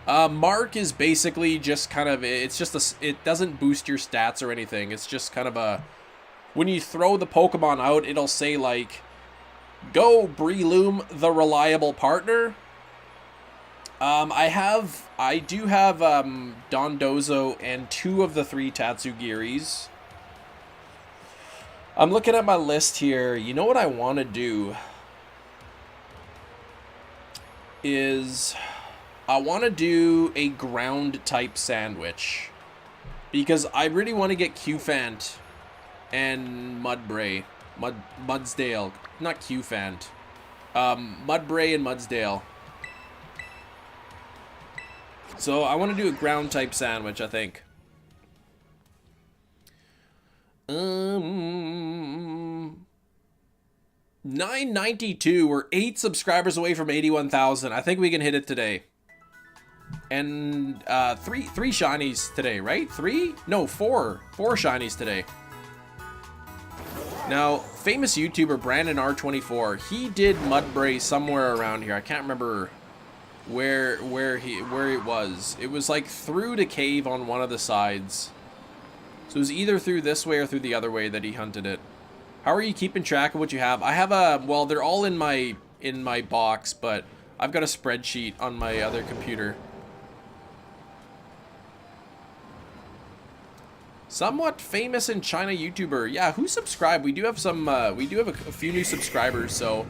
Mark is basically just kind of, it's just it doesn't boost your stats or anything. It's just kind of a, when you throw the Pokemon out, it'll say like, go Breloom, the reliable partner. I do have Dondozo and 2 of the 3 Tatsugiris. I'm looking at my list here. You know what I want to do is I want to do a ground type sandwich because I really want to get QFant and Mudsdale, not QFant, Mudbray and Mudsdale. So I want to do a ground type sandwich, I think. 992. We're 8 subscribers away from 81,000. I think we can hit it today. And three shinies today, right? 3? No, 4. 4 shinies today. Now, famous YouTuber Brandon R24, he did Mudbray somewhere around here. I can't remember where it was. It was like through the cave on one of the sides. So it was either through this way or through the other way that he hunted it. How are you keeping track of what you have? I have well, they're all in my box, but I've got a spreadsheet on my other computer. Somewhat famous in China YouTuber. Yeah, who subscribed? We do have some, we do have a few new subscribers, so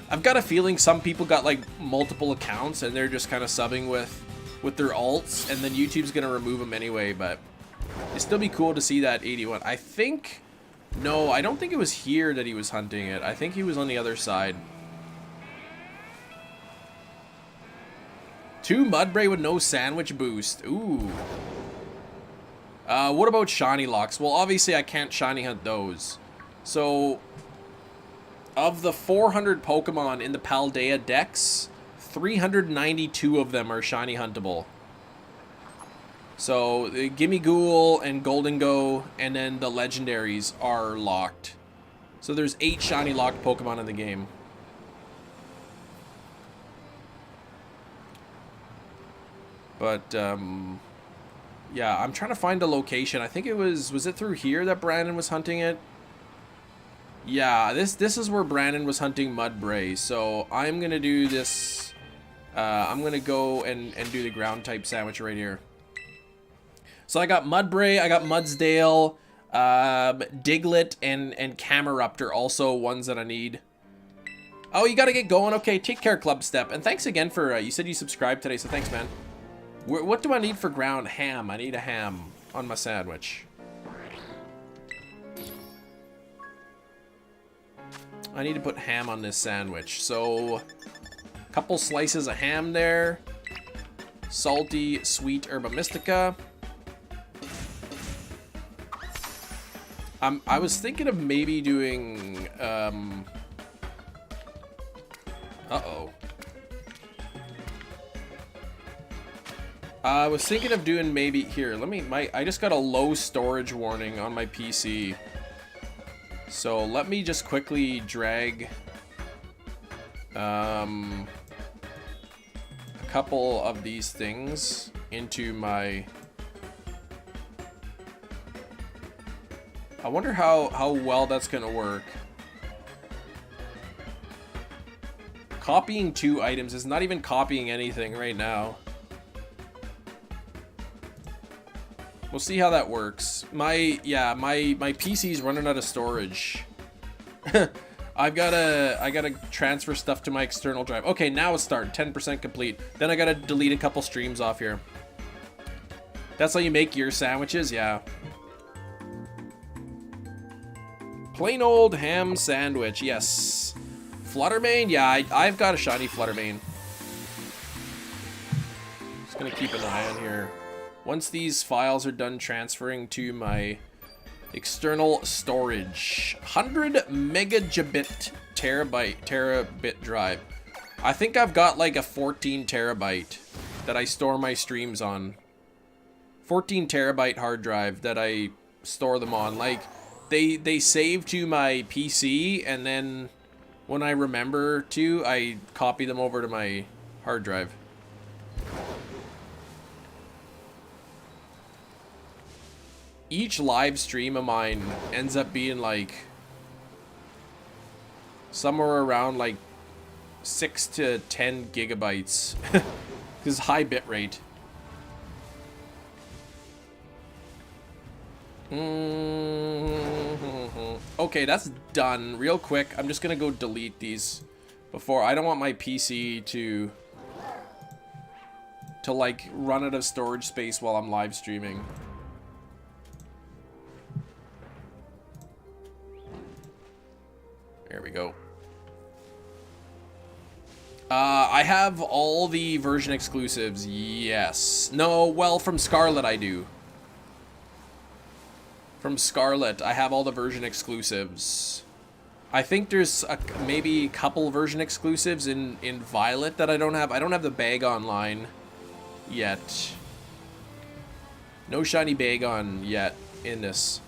I've got a feeling some people got like multiple accounts and they're just kind of subbing with their alts, and then YouTube's gonna remove them anyway, but it'd still be cool to see that 81. I think, no, I don't think it was here that he was hunting it. I think he was on the other side. 2 Mudbray with no sandwich boost. Ooh. What about shiny locks? Well, obviously I can't shiny hunt those. So, of the 400 Pokemon in the Paldea Dex, 392 of them are shiny huntable. So, the Gimme Ghoul and Golden Go, and then the legendaries are locked. So there's 8 shiny locked Pokemon in the game. But, yeah, I'm trying to find a location. I think it was it through here that Brandon was hunting it? Yeah, this is where Brandon was hunting Mudbray. So I'm going to do this. I'm going to go and do the ground type sandwich right here. So I got Mudbray, I got Mudsdale, Diglett, and Cameruptor, also ones that I need. Oh, you got to get going. Okay, take care, Club Step. And thanks again for, you said you subscribed today, so thanks, man. What do I need for ground? Ham. I need a ham. on my sandwich. I need to put ham on this sandwich. So, a couple slices of ham there. Salty, sweet herba mystica. I was thinking of maybe doing, uh-oh. I was thinking of doing maybe, here, I just got a low storage warning on my PC. So let me just quickly drag, a couple of these things into my... I wonder how well that's gonna work. Copying 2 items is not even copying anything right now. We'll see how that works. My PC's running out of storage. I gotta transfer stuff to my external drive. Okay, now it's started. 10% complete. Then I gotta delete a couple streams off here. That's how you make your sandwiches? Yeah. Plain old ham sandwich, yes. Fluttermane? Yeah, I've got a shiny Fluttermane. Just gonna keep an eye on here. Once these files are done transferring to my external storage. 100 megabit terabit drive. I think I've got like a 14 terabyte that I store my streams on. 14 terabyte hard drive that I store them on. Like, they save to my PC, and then when I remember to, I copy them over to my hard drive. Each live stream of mine ends up being like somewhere around like 6 to 10 gigabytes. This is high bit rate. Okay, that's done. Real quick, I'm just gonna go delete these before. I don't want my PC to like run out of storage space while I'm live streaming. There we go. I have all the version exclusives. Yes. No, well, from Scarlet I do. From Scarlet, I have all the version exclusives. I think there's maybe a couple version exclusives in Violet that I don't have. I don't have the Bagon yet. No shiny Bagon yet in this.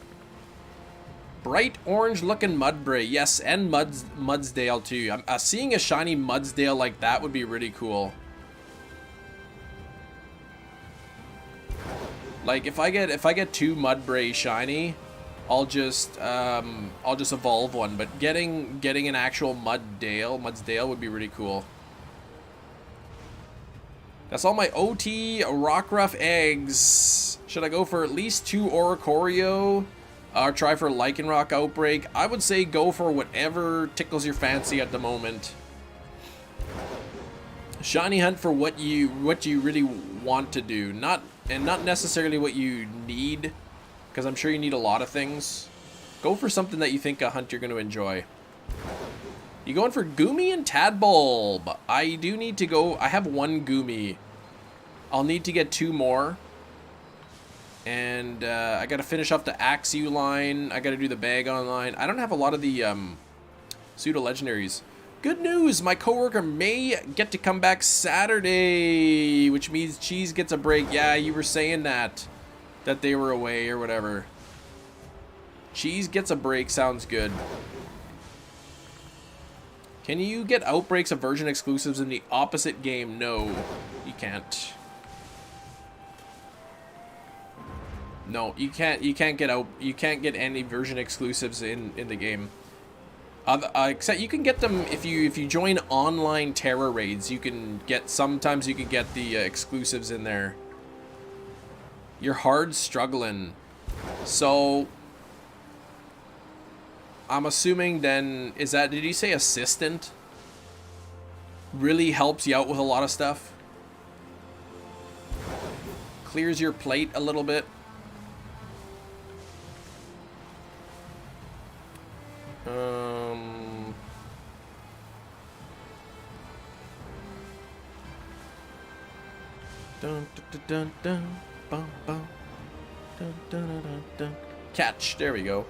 Bright orange looking Mudbray. Yes, and Mudsdale too. Seeing a shiny Mudsdale like that would be really cool. Like if I get 2 Mudbray shiny, I'll just evolve one. But getting an actual Mudsdale would be really cool. That's all my OT Rockruff eggs. Should I go for at least 2 Oricorio? Or try for Lycanroc Outbreak? I would say go for whatever tickles your fancy at the moment. Shiny hunt for what you really want to do, not necessarily what you need, because I'm sure you need a lot of things. Go for something that you think a hunt you're going to enjoy. You going for Goomy and Tadbulb? I do need to go. I have 1 Goomy. I'll need to get 2 more. And I got to finish off the Axew line. I got to do the Bagon line. I don't have a lot of the pseudo-legendaries. Good news! My coworker may get to come back Saturday, which means Cheese gets a break. Yeah, you were saying that they were away or whatever. Cheese gets a break. Sounds good. Can you get outbreaks of version exclusives in the opposite game? No, you can't. No, you can't get any version exclusives in the game. Except you can get them if you join online Terra raids. You can get, sometimes you can get the exclusives in there. You're hard struggling. So I'm assuming then, did you say assistant really helps you out with a lot of stuff? Clears your plate a little bit. dun, dun, bum, bum. Dun, dun, dun, dun, dun. Catch. There we go.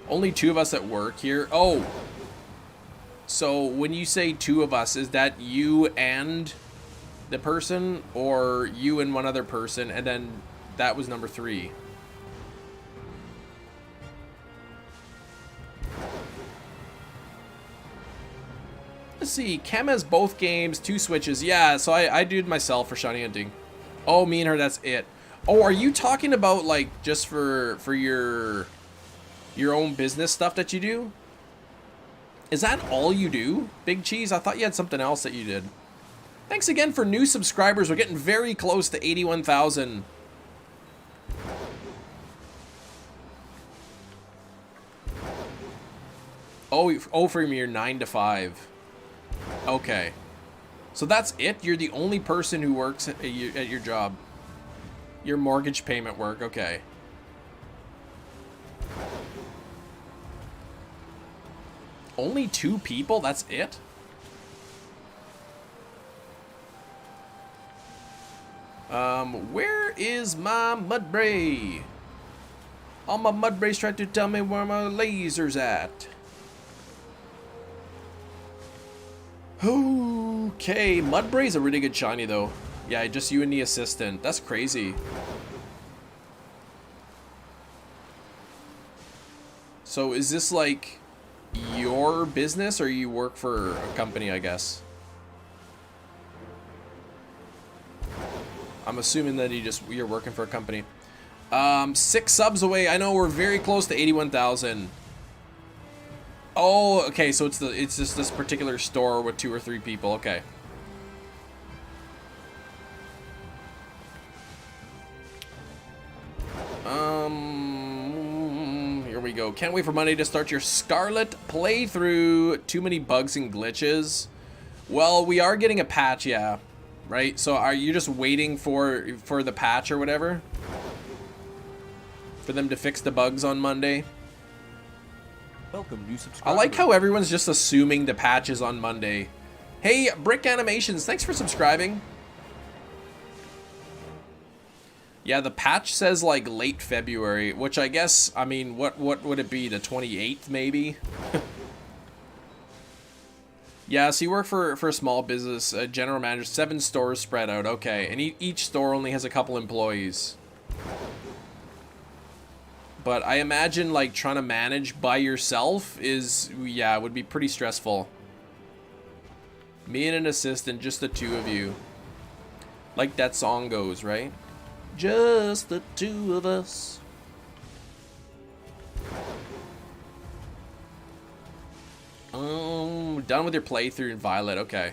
Only 2 of us at work here. Oh. So when you say 2 of us, is that you and the person, or you and one other person, and then that was number 3? Let's see. Chem has both games, 2 Switches. Yeah, so I did myself for shiny hunting. Oh, me and her, that's it. Oh, are you talking about, like, just for your own business stuff that you do? Is that all you do, Big Cheese? I thought you had something else that you did. Thanks again for new subscribers. We're getting very close to 81,000. Oh, from your 9 to 5. Okay. So that's it? You're the only person who works at your job. Your mortgage payment work, okay. Only 2 people? That's it? Where is my Mudbray? All my Mudbrays tried to tell me where my laser's at. Okay, Mudbray's a really good shiny though. Yeah, just you and the assistant. That's crazy. So is this like your business, or you work for a company, I guess? I'm assuming that you're working for a company. 6 subs away. I know we're very close to 81,000. Oh, okay, so it's just this particular store with 2 or 3 people. Okay. Here we go. Can't wait for Monday to start your Scarlet playthrough. Too many bugs and glitches. Well, we are getting a patch, yeah. Right? So are you just waiting for the patch or whatever? For them to fix the bugs on Monday? Welcome, new subscriber. I like how everyone's just assuming the patch is on Monday. Hey, Brick Animations, thanks for subscribing. Yeah, the patch says like late February, which I guess, I mean, what would it be? The 28th, maybe? Yeah, so you work for a small business, a general manager, 7 stores spread out, okay. And each store only has a couple employees. But I imagine, like, trying to manage by yourself is, yeah, would be pretty stressful. Me and an assistant, just the 2 of you. Like that song goes, right? Just the 2 of us. Done with your playthrough in Violet, okay.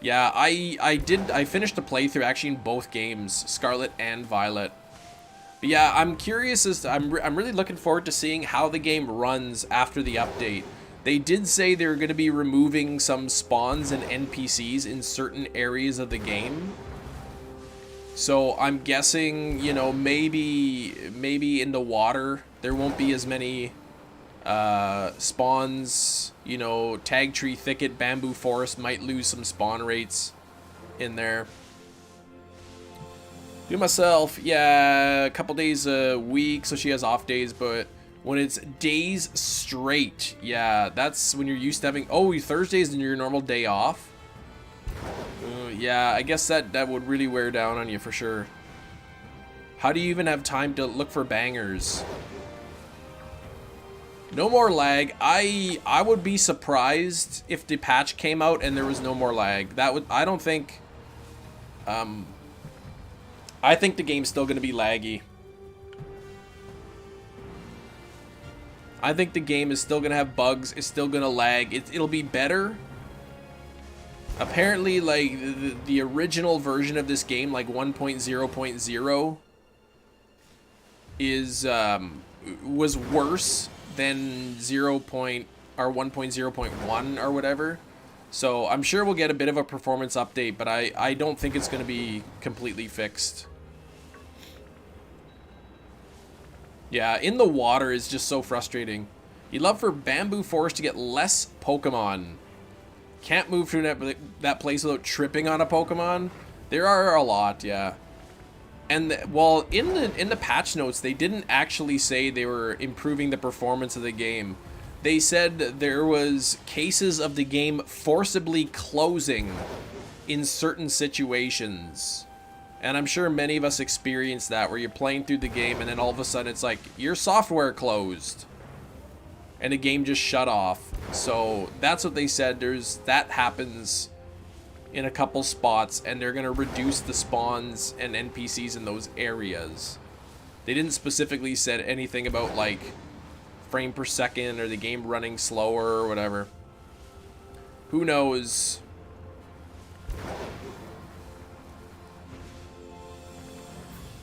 Yeah, I finished the playthrough actually in both games, Scarlet and Violet. But yeah, I'm curious as to, I'm really looking forward to seeing how the game runs after the update. They did say they're going to be removing some spawns and NPCs in certain areas of the game. So I'm guessing, you know, maybe in the water there won't be as many spawns. You know, Tag Tree Thicket, Bamboo Forest might lose some spawn rates in there. Do myself, yeah, a couple days a week, so she has off days, but when it's days straight, yeah, that's when you're used to having, oh, Thursdays and your normal day off. Yeah, I guess that would really wear down on you for sure. How do you even have time to look for bangers? No more lag. I would be surprised if the patch came out and there was no more lag. That would, I don't think, I think the game's still going to be laggy. I think the game is still going to have bugs. It's still going to lag. It'll be better. Apparently, like, the original version of this game, like 1.0.0, is, was worse than 1.0.1 or whatever. So I'm sure we'll get a bit of a performance update, but I don't think it's going to be completely fixed. Yeah, in the water is just so frustrating. You'd love for Bamboo Forest to get less Pokemon. Can't move through that place without tripping on a Pokemon. There are a lot, yeah. And well, in the patch notes, they didn't actually say they were improving the performance of the game. They said there was cases of the game forcibly closing in certain situations. And I'm sure many of us experienced that, where you're playing through the game and then all of a sudden it's like, your software closed. And the game just shut off. So that's what they said. That happens in a couple spots, and they're going to reduce the spawns and NPCs in those areas. They didn't specifically said anything about like frame per second or the game running slower or whatever. Who knows?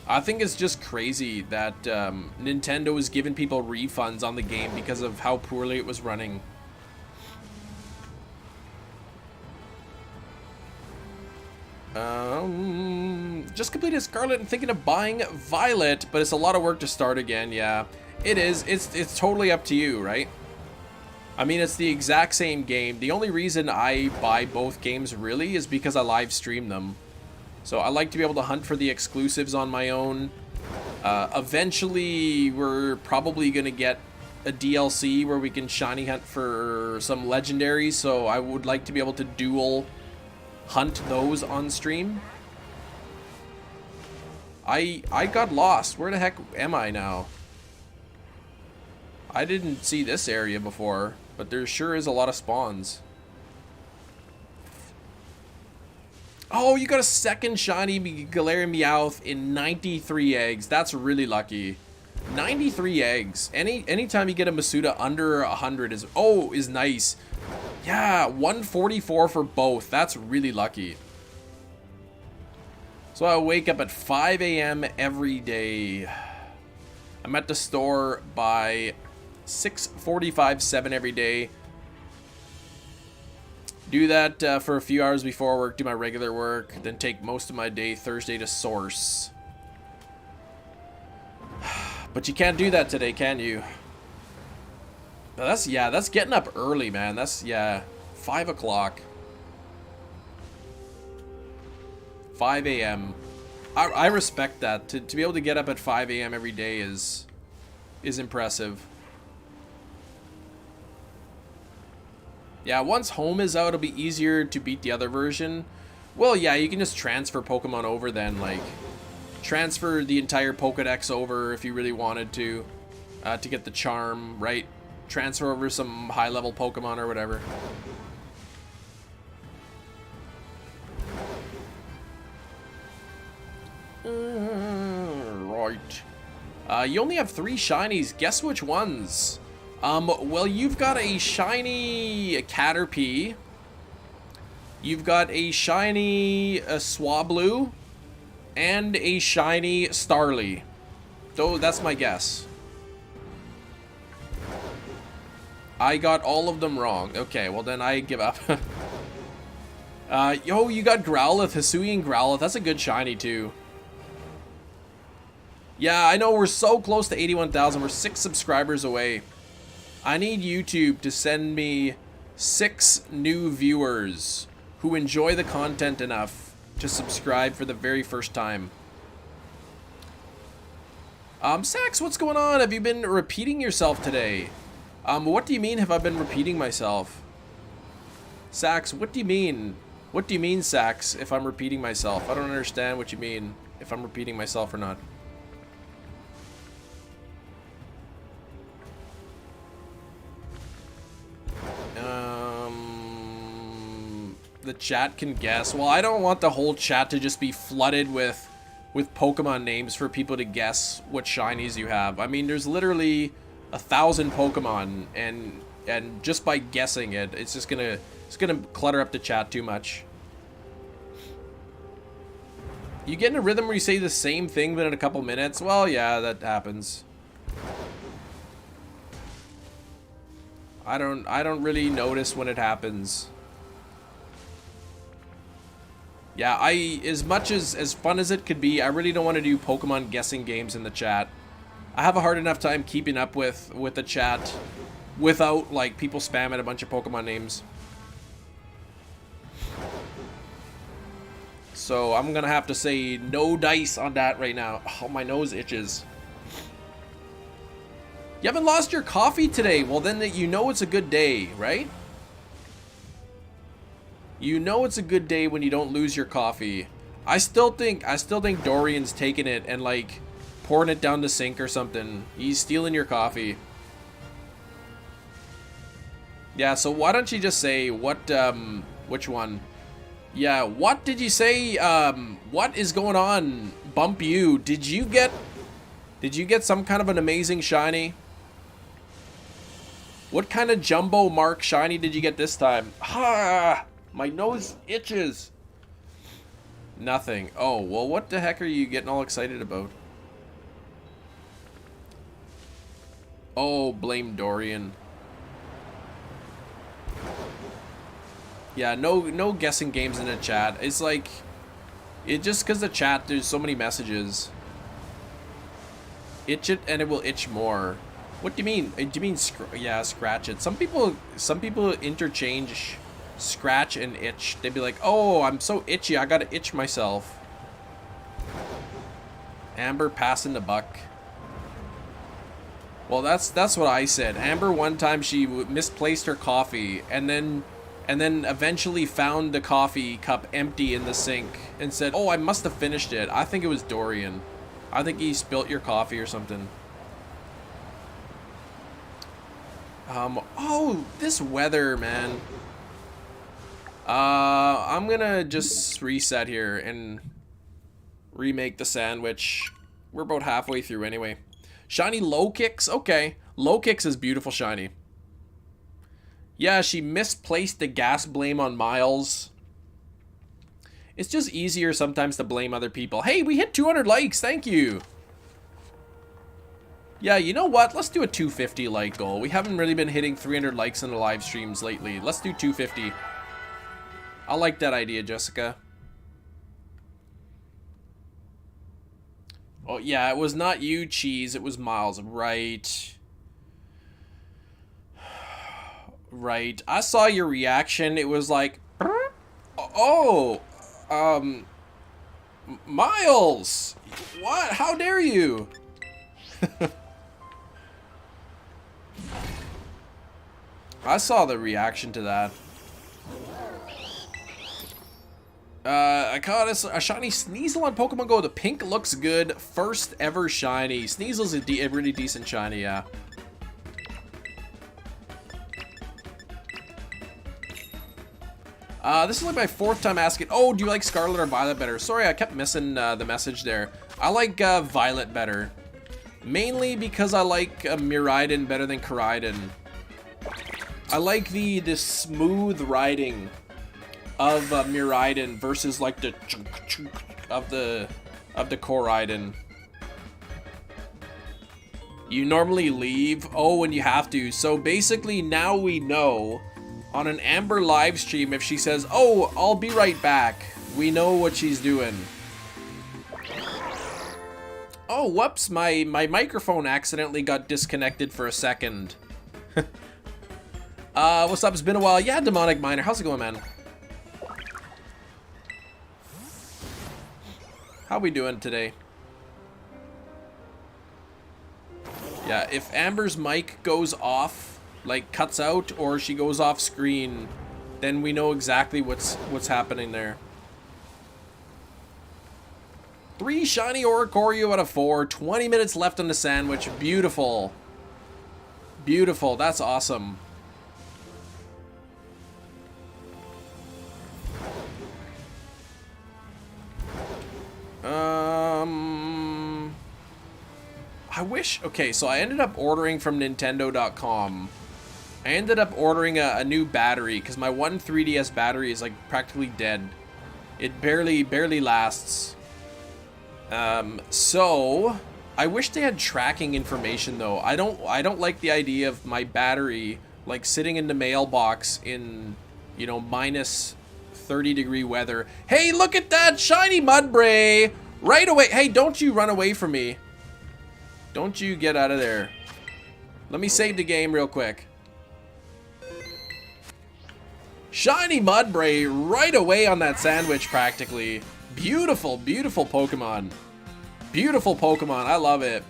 I think it's just crazy that Nintendo is giving people refunds on the game because of how poorly it was running. Just completed Scarlet and thinking of buying Violet, but it's a lot of work to start again. Yeah, it is. It's totally up to you, right? I mean, it's the exact same game. The only reason I buy both games really is because I live stream them. So I like to be able to hunt for the exclusives on my own. Eventually, we're probably going to get a DLC where we can shiny hunt for some legendaries. So I would like to be able to dual hunt those on stream. I got lost. Where the heck am I now? I didn't see this area before, but there sure is a lot of spawns. Oh, you got a second shiny Galarian Meowth in 93 eggs. That's really lucky. 93 eggs. Anytime you get a Masuda under 100 is nice. Yeah, 144 for both. That's really lucky. So I wake up at 5 a.m. every day. I'm at the store by 6:45, 7 every day. Do that for a few hours before work, do my regular work, then take most of my day Thursday to source. But you can't do that today, can you? That's getting up early, man. That's, 5 o'clock. 5 a.m. I respect that. To be able to get up at 5 a.m. every day is impressive. Yeah, once home is out, it'll be easier to beat the other version. Well, yeah, you can just transfer Pokemon over then, like, transfer the entire Pokedex over if you really wanted to get the charm, right? Transfer over some high-level Pokemon or whatever. Right. You only have 3 shinies. Guess which ones? Well, you've got a shiny Caterpie. You've got a shiny Swablu. And a shiny Starly. So that's my guess. I got all of them wrong. Okay, well then I give up. Yo, you got Growlithe, Hisuian Growlithe. That's a good shiny too. Yeah, I know we're so close to 81,000. We're 6 subscribers away. I need YouTube to send me 6 new viewers who enjoy the content enough to subscribe for the very first time. Sax, what's going on? Have you been repeating yourself today? What do you mean have I been repeating myself? Sax, what do you mean? What do you mean, Sax, if I'm repeating myself? I don't understand what you mean, if I'm repeating myself or not. The chat can guess. Well, I don't want the whole chat to just be flooded with Pokemon names for people to guess what shinies you have. I mean, there's literally 1,000 Pokemon, and just by guessing it, it's gonna clutter up the chat too much. You get in a rhythm where you say the same thing but in a couple minutes? Well, yeah, that happens. I don't really notice when it happens. Yeah, as much as fun as it could be, I really don't want to do Pokemon guessing games in the chat. I have a hard enough time keeping up with the chat without, like, people spamming a bunch of Pokemon names. So I'm gonna have to say no dice on that right now. Oh, my nose itches. You haven't lost your coffee today? Well, then you know it's a good day, right? You know it's a good day when you don't lose your coffee. I still think Dorian's taking it and like pouring it down the sink or something. He's stealing your coffee. Yeah, so why don't you just say what which one? Yeah, what did you say? What is going on? Bump you. Did you get some kind of an amazing shiny? What kind of jumbo mark shiny did you get this time? Ah, my nose itches. Nothing. Oh, well, what the heck are you getting all excited about? Oh, blame Dorian. Yeah, no guessing games in the chat. It's like, it just because the chat, there's so many messages. Itch it and it will itch more. What do you mean? Do you mean yeah, scratch it? Some people interchange scratch and itch. They'd be like, "Oh, I'm so itchy. I gotta itch myself." Amber passing the buck. Well, that's what I said. Amber one time she misplaced her coffee and then eventually found the coffee cup empty in the sink and said, "Oh, I must have finished it." I think it was Dorian. I think he spilt your coffee or something. Oh, this weather, man. I'm gonna just reset here and remake the sandwich. We're about halfway through anyway. Shiny low kicks? Okay. Low kicks is beautiful shiny. Yeah, she misplaced the gas blame on Miles. It's just easier sometimes to blame other people. Hey, we hit 200 likes. Thank you. Yeah, you know what? Let's do a 250 like goal. We haven't really been hitting 300 likes in the live streams lately. Let's do 250. I like that idea, Jessica. Oh, yeah, it was not you, Cheese. It was Miles. Right. Right. I saw your reaction. It was like, oh, Miles. What? How dare you? I saw the reaction to that. I caught a shiny Sneasel on Pokemon Go. The pink looks good. First ever shiny. Sneasel's a really decent shiny, yeah. This is like my 4th time asking. Oh, do you like Scarlet or Violet better? Sorry, I kept missing the message there. I like Violet better. Mainly because I like Miraidon better than Koraidon. I like the smooth riding of Miraidon versus like the chunk of the Koraidon. You normally leave? Oh, when you have to. So basically now we know on an Amber live stream if she says, "Oh, I'll be right back," we know what she's doing. Oh, whoops, my microphone accidentally got disconnected for a second. What's up? It's been a while. Yeah, Demonic Miner. How's it going, man? How we doing today? Yeah, if Amber's mic goes off, like cuts out, or she goes off screen, then we know exactly what's happening there. 3 shiny Oricorio out of 4. 20 minutes left on the sandwich. Beautiful. Beautiful. That's awesome. I wish... Okay, so I ended up ordering from Nintendo.com. I ended up ordering a new battery because my one 3DS battery is like practically dead. It barely lasts. So I wish they had tracking information though. I don't like the idea of my battery like sitting in the mailbox in, you know, minus 30-degree weather. Hey, look at that shiny Mudbray! Right away. Hey, don't you run away from me. Don't you get out of there. Let me save the game real quick. Shiny Mudbray right away on that sandwich practically. Beautiful, beautiful Pokemon. Beautiful Pokemon. I love it.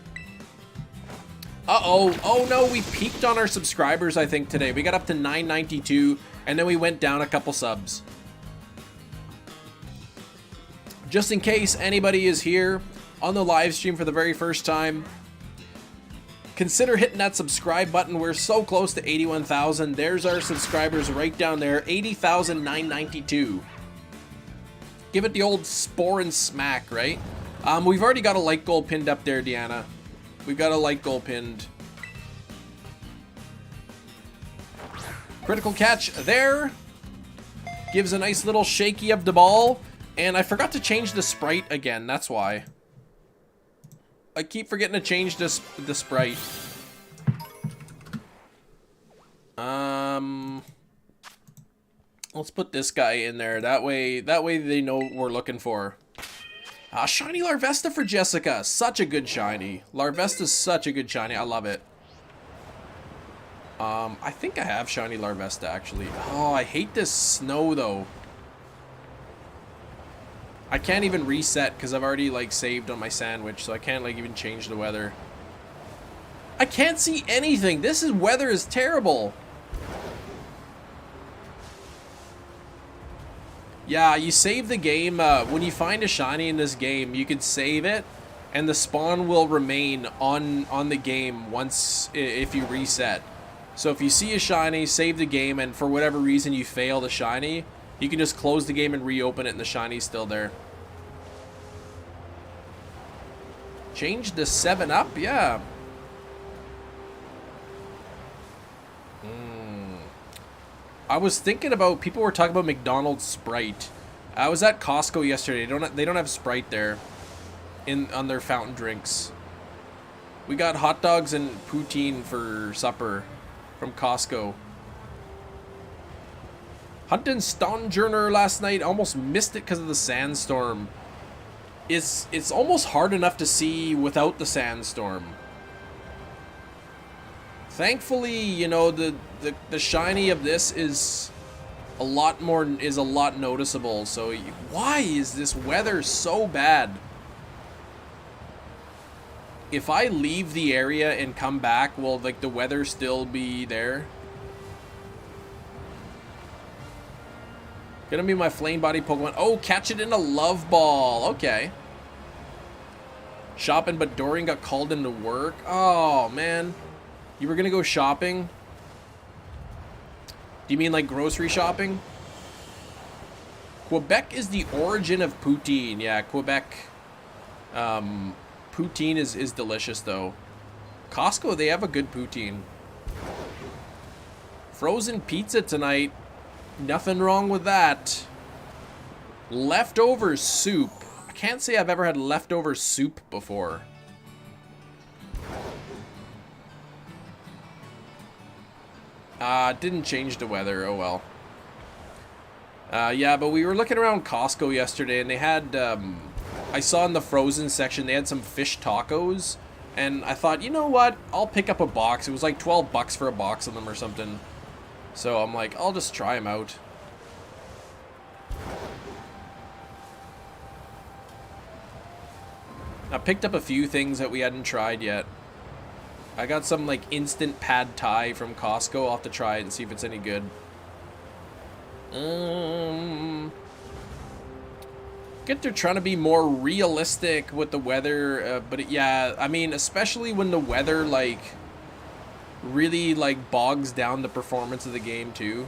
Uh-oh. Oh, no. We peaked on our subscribers, I think, today. We got up to 992, and then we went down a couple subs. Just in case anybody is here on the live stream for the very first time, consider hitting that subscribe button. We're so close to 81,000. There's our subscribers right down there. 80,992. Give it the old spore and smack, right? We've already got a light goal pinned up there, Deanna. We've got a light goal pinned. Critical catch there. Gives a nice little shaky of the ball. And I forgot to change the sprite again. That's why. I keep forgetting to change the sprite. Let's put this guy in there. That way they know what we're looking for. Shiny Larvesta for Jessica. Such a good shiny. Larvesta's such a good shiny. I love it. I think I have shiny Larvesta, actually. Oh, I hate this snow, though. I can't even reset because I've already, like, saved on my sandwich, so I can't, like, even change the weather. I can't see anything. Weather is terrible. Yeah, you save the game. When you find a shiny in this game, you can save it, and the spawn will remain on the game once if you reset. So if you see a shiny, save the game, and for whatever reason you fail the shiny, you can just close the game and reopen it, and the shiny's still there. Change the 7-Up? Yeah. I was thinking about, people were talking about McDonald's Sprite. I was at Costco yesterday. They don't have Sprite there on their fountain drinks. We got hot dogs and poutine for supper from Costco. Hunting Stonjourner last night. Almost missed it because of the sandstorm. It's almost hard enough to see without the sandstorm. Thankfully, you know, the shiny of this is a lot noticeable. So why is this weather so bad? If I leave the area and come back, will like the weather still be there? Gonna be my flame body Pokemon. Oh, catch it in a love ball. Okay. Shopping, but Dorian got called into work. Oh, man. You were gonna go shopping? Do you mean like grocery shopping? Quebec is the origin of poutine. Yeah, Quebec. Poutine is delicious, though. Costco, they have a good poutine. Frozen pizza tonight. Nothing wrong with that. Leftover soup. I can't say I've ever had leftover soup before. Didn't change the weather. Oh well. Yeah, but we were looking around Costco yesterday, and they had, I saw in the frozen section, they had some fish tacos, and I thought, you know what, I'll pick up a box. It was like 12 bucks for a box of them or something. So I'm like, I'll just try them out. I picked up a few things that we hadn't tried yet. I got some like instant pad thai from Costco. I'll have to try it and see if it's any good. Get they're trying to be more realistic with the weather, but yeah, I mean, especially when the weather like really like bogs down the performance of the game too.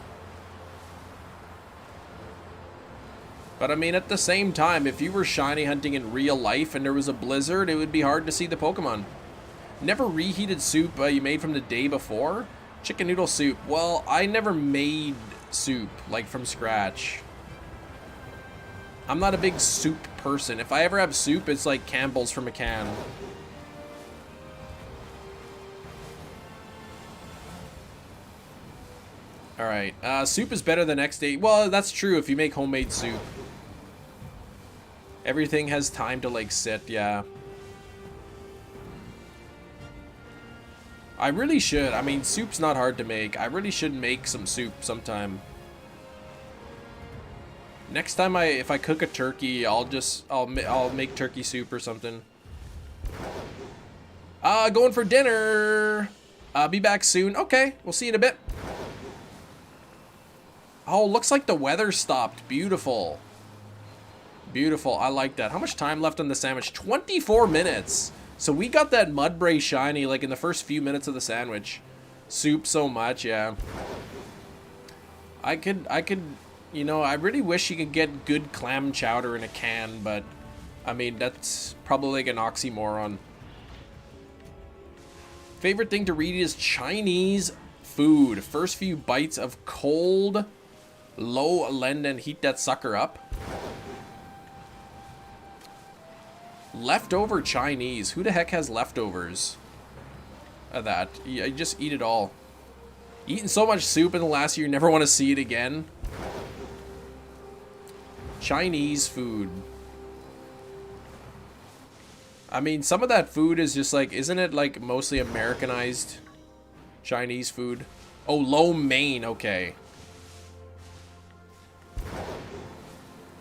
But I mean, at the same time, if you were shiny hunting in real life and there was a blizzard, it would be hard to see the Pokemon. Never reheated soup you made from the day before? Chicken noodle soup. Well, I never made soup, like from scratch. I'm not a big soup person. If I ever have soup, it's like Campbell's from a can. Alright, soup is better the next day. Well, that's true if you make homemade soup. Everything has time to like sit, yeah. I really should. I mean, soup's not hard to make. I really should make some soup sometime. Next time if I cook a turkey, I'll make turkey soup or something. Going for dinner. Be back soon. Okay, we'll see you in a bit. Oh, looks like the weather stopped. Beautiful. Beautiful. I like that. How much time left on the sandwich? 24 minutes. So we got that Mudbray shiny like in the first few minutes of the sandwich. Soup so much, yeah. I could, you know, I really wish you could get good clam chowder in a can, but I mean, that's probably like an oxymoron. Favorite thing to read is Chinese food. First few bites of cold, low lend and heat that sucker up. Leftover Chinese. Who the heck has leftovers of that? Yeah, you just eat it all. Eating so much soup in the last year, you never want to see it again. Chinese food. I mean, some of that food is just like, isn't it like mostly Americanized Chinese food? Oh, lo mein, okay.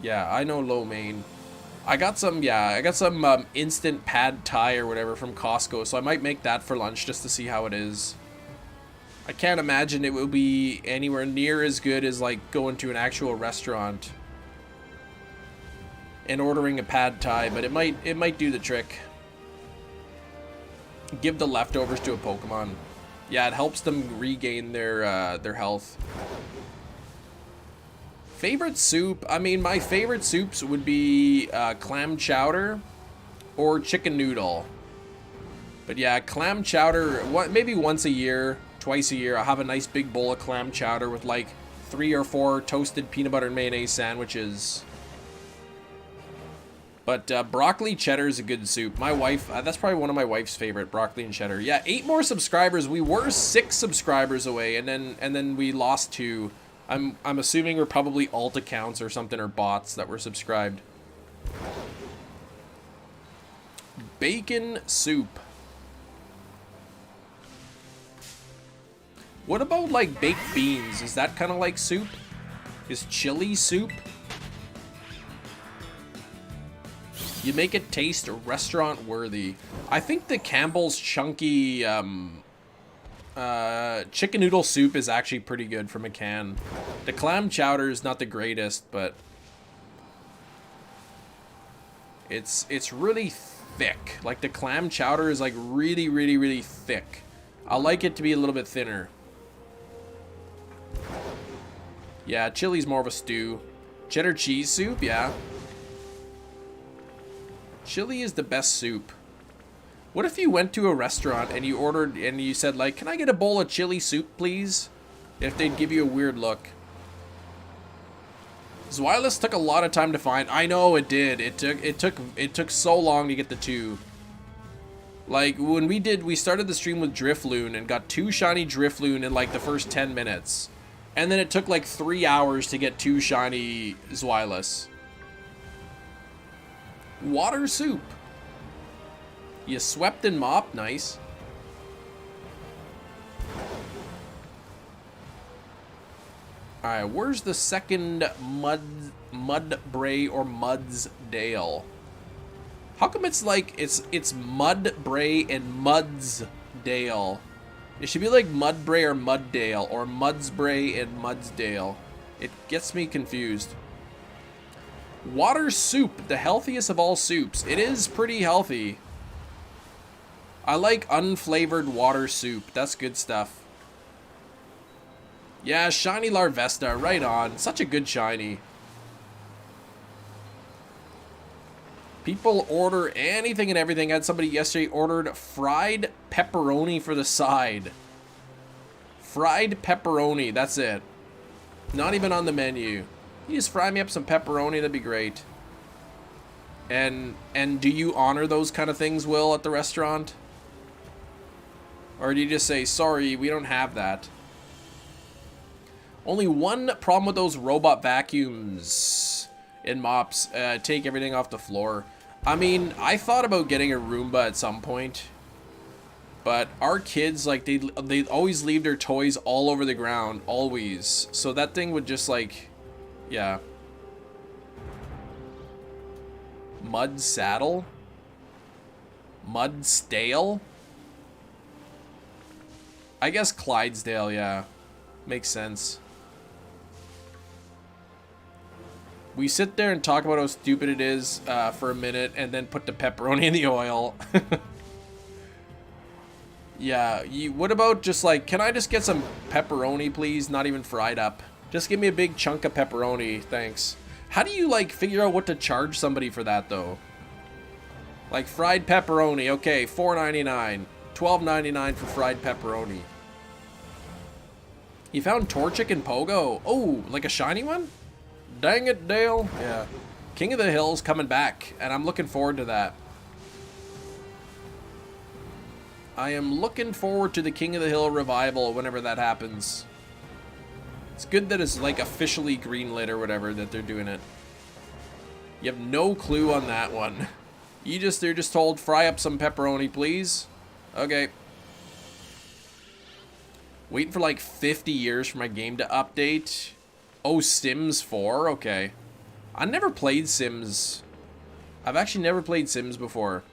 Yeah, I know lo mein. I got some instant pad thai or whatever from Costco, so I might make that for lunch just to see how it is. I can't imagine it will be anywhere near as good as like going to an actual restaurant and ordering a pad thai, but it might do the trick. Give the leftovers to a Pokemon. Yeah, it helps them regain their health. Favorite soup? I mean, my favorite soups would be clam chowder or chicken noodle. But yeah, clam chowder, maybe once a year, twice a year, I'll have a nice big bowl of clam chowder with like 3 or 4 toasted peanut butter and mayonnaise sandwiches. But broccoli cheddar is a good soup. My wife, that's probably one of my wife's favorite, broccoli and cheddar. Yeah, 8 more subscribers. We were 6 subscribers away, and then we lost 2. I'm assuming we're probably alt accounts or something, or bots that were subscribed. Bacon soup. What about like baked beans? Is that kind of like soup? Is chili soup? You make it taste restaurant worthy. I think the Campbell's chunky chicken noodle soup is actually pretty good from a can. The clam chowder is not the greatest, but it's really thick. Like the clam chowder is like really, really, really thick. I like it to be a little bit thinner. Yeah, chili's more of a stew. Cheddar cheese soup, yeah. Chili is the best soup. What if you went to a restaurant and you ordered and you said like, can I get a bowl of chili soup, please? If they'd give you a weird look. Zweilous took a lot of time to find. I know it did. It took so long to get the 2. Like when we started the stream with Drifloon and got 2 shiny Drifloon in like the first 10 minutes. And then it took like 3 hours to get 2 shiny Zweilous. Water soup. You swept and mopped, nice. Alright, where's the second Mudbray or Mudsdale? How come it's like it's Mudbray and Mudsdale? It should be like Mudbray or Muddale or Mudsbray and Mudsdale. It gets me confused. Water soup, the healthiest of all soups. It is pretty healthy. I like unflavored water soup. That's good stuff. Yeah, shiny Larvesta, right on. Such a good shiny. People order anything and everything. I had somebody yesterday ordered fried pepperoni for the side. Fried pepperoni, that's it. Not even on the menu. You just fry me up some pepperoni, that'd be great. And do you honor those kind of things, Will, at the restaurant? Or do you just say, sorry, we don't have that? Only one problem with those robot vacuums and mops. Take everything off the floor. I mean, I thought about getting a Roomba at some point. But our kids, like, they always leave their toys all over the ground. Always. So that thing would just, like... Yeah. Mud Saddle? Mud Stale? I guess Clydesdale, yeah. Makes sense. We sit there and talk about how stupid it is for a minute and then put the pepperoni in the oil. Yeah, what about just like, can I just get some pepperoni, please? Not even fried up. Just give me a big chunk of pepperoni, thanks. How do you, like, figure out what to charge somebody for that, though? Like, fried pepperoni, okay, $4.99. $12.99 for fried pepperoni. You found Torchic and Pogo. Oh, like a shiny one? Dang it, Dale. Yeah. King of the Hill's coming back, and I'm looking forward to that. I am looking forward to the King of the Hill revival whenever that happens. It's good that it's like officially greenlit or whatever that they're doing it. You have no clue on that one. They're just told, fry up some pepperoni, please. Okay. Waiting for like 50 years for my game to update. Oh, Sims 4? Okay. I never played Sims. I've actually never played Sims before.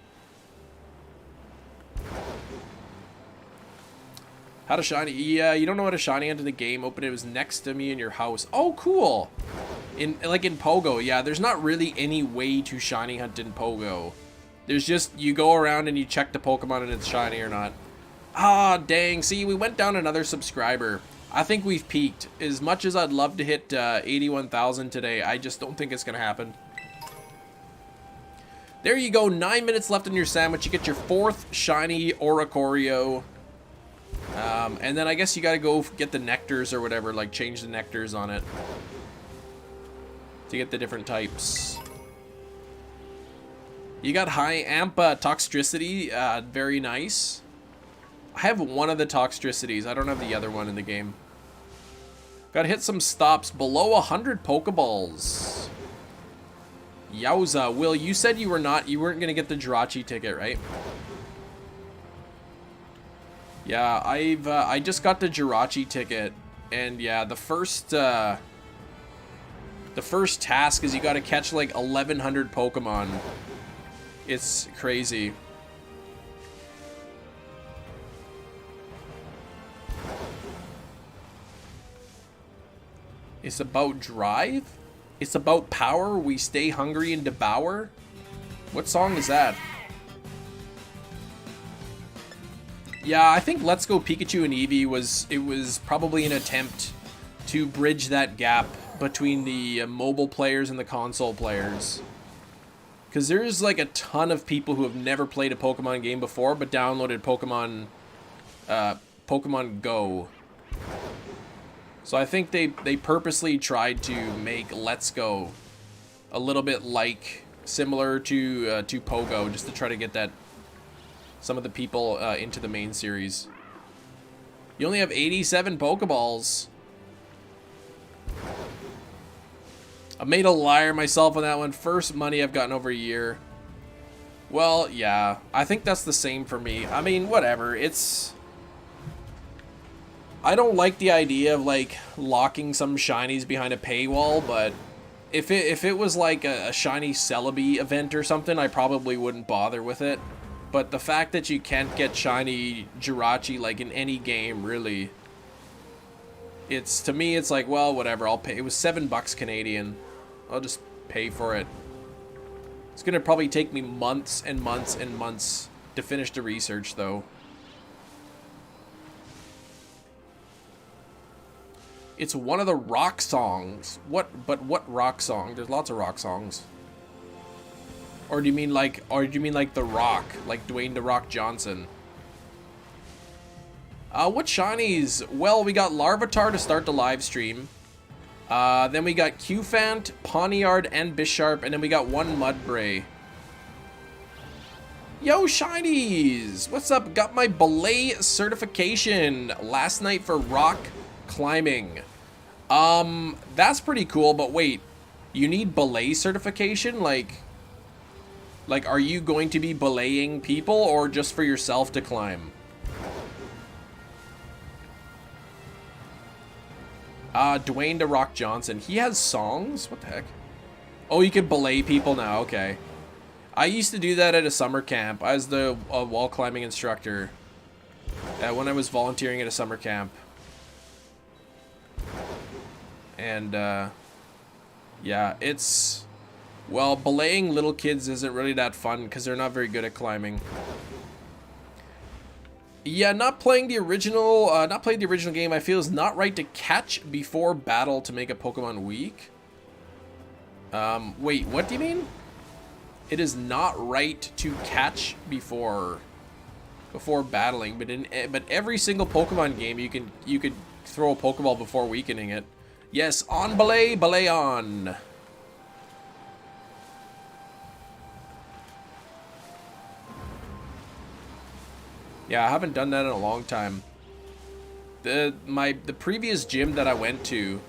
How to shiny? Yeah, you don't know how to shiny into the game. Open it was next to me in your house. Oh, cool. In Pogo, yeah, there's not really any way to shiny hunt in Pogo. There's just, you go around and you check the Pokemon and it's shiny or not. Ah, dang. See, we went down another subscriber. I think we've peaked. As much as I'd love to hit 81,000 today, I just don't think it's going to happen. There you go. 9 minutes left in your sandwich. You get your 4th shiny Oricorio. And then I guess you gotta go get the nectars or whatever, like change the nectars on it to get the different types. You got high amp toxicity, very nice. I have one of the toxicities, I don't have the other one in the game. Gotta hit some stops below 100 Pokeballs. Yowza. Will, you said you weren't gonna get the Jirachi ticket, right? Yeah, I just got the Jirachi ticket, and yeah, the first task is you gotta catch like 1,100 Pokemon. It's crazy. It's about drive? It's about power, we stay hungry and devour? What song is that? Yeah, I think Let's Go Pikachu and Eevee was probably an attempt to bridge that gap between the mobile players and the console players. Because there's like a ton of people who have never played a Pokemon game before, but downloaded Pokemon Go. So I think they purposely tried to make Let's Go a little bit similar to Pogo, just to try to get that some of the people into the main series. You only have 87 Pokeballs. I made a liar myself on that one. First money I've gotten over a year. Well, yeah. I think that's the same for me. I mean, whatever. I don't like the idea of, like, locking some shinies behind a paywall, but if it was like a shiny Celebi event or something, I probably wouldn't bother with it. But the fact that you can't get shiny Jirachi, like, in any game, really, to me, it's like, well, whatever, I'll pay. It was $7 Canadian. I'll just pay for it. It's gonna probably take me months and months and months to finish the research, though. It's one of the rock songs. What rock song? There's lots of rock songs. Or do you mean like The Rock, like Dwayne "The Rock" Johnson? What shinies? Well, we got Larvitar to start the live stream. Then we got Qfant, Pawniard, and Bisharp, and then we got one Mudbray. Yo, shinies! What's up? Got my belay certification last night for rock climbing. That's pretty cool, but wait, you need belay certification? Like, are you going to be belaying people or just for yourself to climb? Dwayne "The Rock" Johnson. He has songs? What the heck? Oh, you can belay people now. Okay. I used to do that at a summer camp. I was the wall climbing instructor when I was volunteering at a summer camp. And, yeah, it's... Well, belaying little kids isn't really that fun because they're not very good at climbing. Yeah, not playing the original game, I feel is not right to catch before battle to make a Pokemon weak. Wait, what do you mean? It is not right to catch before battling, but every single Pokemon game you could throw a Pokeball before weakening it. Yes, on belay, belay on. Yeah, I haven't done that in a long time. The previous gym that I went to,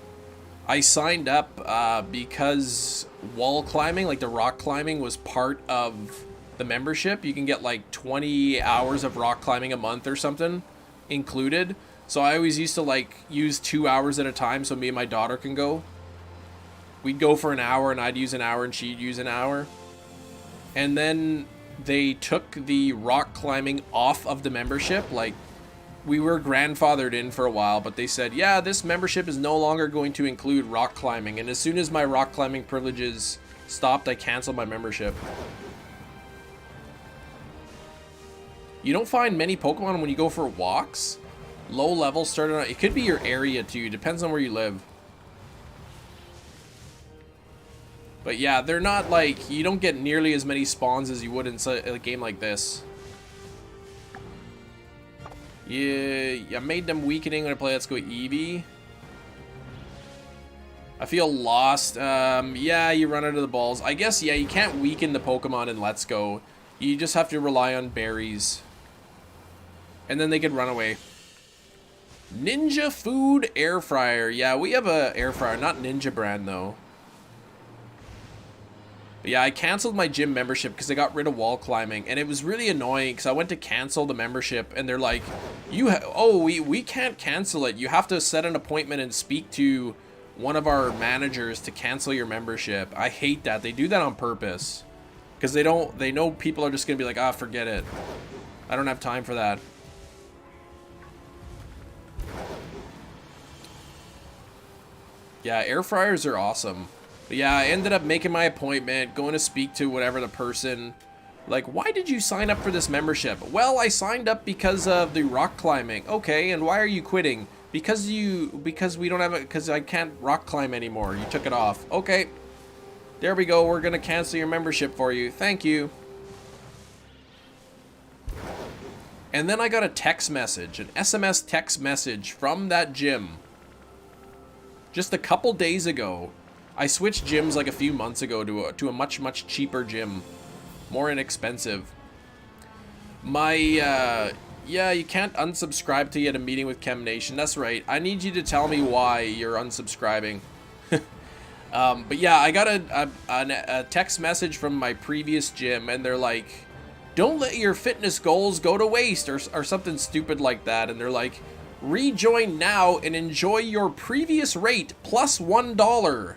I signed up because wall climbing, like the rock climbing, was part of the membership. You can get like 20 hours of rock climbing a month or something included. So I always used to like use 2 hours at a time so me and my daughter can go. We'd go for an hour and I'd use an hour and she'd use an hour. And then they took the rock climbing off of the membership. Like, we were grandfathered in for a while, but they said, yeah, this membership is no longer going to include rock climbing. And as soon as my rock climbing privileges stopped, I canceled my membership. You don't find many Pokemon when you go for walks. Low level starting out. It could be your area too. Depends on where you live. But yeah, they're not like, you don't get nearly as many spawns as you would in a game like this. Yeah, I made them weakening when I play Let's Go Eevee. I feel lost. Yeah, you run out of the balls. I guess, yeah, you can't weaken the Pokemon in Let's Go. You just have to rely on berries. And then they could run away. Ninja Food Air Fryer. Yeah, we have a air fryer, not Ninja brand though. But yeah, I canceled my gym membership because I got rid of wall climbing, and it was really annoying because I went to cancel the membership and they're like, we can't cancel it. You have to set an appointment and speak to one of our managers to cancel your membership. I hate that. They do that on purpose because they know people are just gonna be like, ah, forget it. I don't have time for that. Yeah, air fryers are awesome. But yeah, I ended up making my appointment, going to speak to whatever the person. Like, why did you sign up for this membership? Well, I signed up because of the rock climbing. Okay, and why are you quitting? Because we don't have it, because I can't rock climb anymore. You took it off. Okay. There we go. We're gonna cancel your membership for you. Thank you. And then I got a text message, an SMS text message from that gym. Just a couple days ago. I switched gyms like a few months ago to a much cheaper gym, more inexpensive. Yeah, you can't unsubscribe till you had a meeting with Chem Nation. That's right. I need you to tell me why you're unsubscribing. But yeah, I got a text message from my previous gym, and they're like, "Don't let your fitness goals go to waste," or something stupid like that. And they're like, "Rejoin now and enjoy your previous rate plus $1."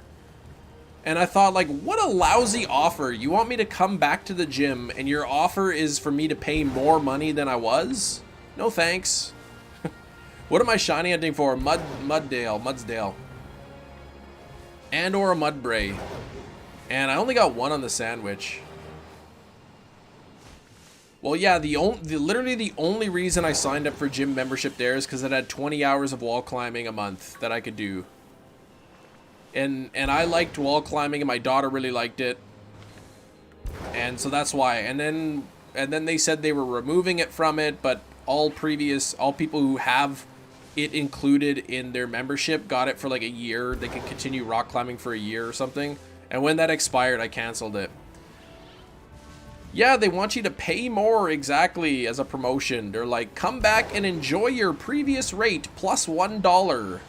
And I thought, like, what a lousy offer. You want me to come back to the gym and your offer is for me to pay more money than I was? No thanks. What am I shiny hunting for? Mudsdale. And or a Mudbray. And I only got one on the sandwich. Well, yeah, literally the only reason I signed up for gym membership there is because it had 20 hours of wall climbing a month that I could do. And I liked wall climbing, and my daughter really liked it, and so that's why. And then they said they were removing it from it, but all people who have it included in their membership got it for like a year. They could continue rock climbing for a year or something. And when that expired, I canceled it. Yeah, they want you to pay more, exactly, as a promotion. They're like, come back and enjoy your previous rate plus $1.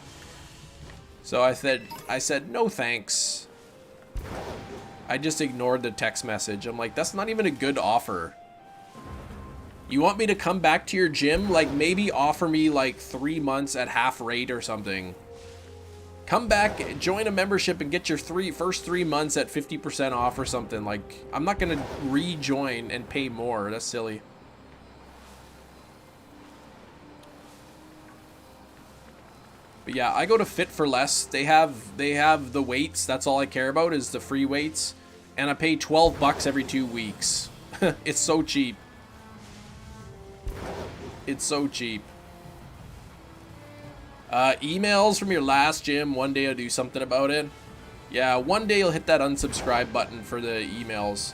So I said, no thanks. I just ignored the text message. I'm like, that's not even a good offer. You want me to come back to your gym? Like, maybe offer me like 3 months at half rate or something. Come back, join a membership, and get your first 3 months at 50% off or something. Like, I'm not gonna rejoin and pay more. That's silly. But yeah, I go to Fit for Less. They have the weights. That's all I care about is the free weights, and I pay $12 every 2 weeks. It's so cheap. It's so cheap. Emails from your last gym. One day I'll do something about it. Yeah, one day you'll hit that unsubscribe button for the emails.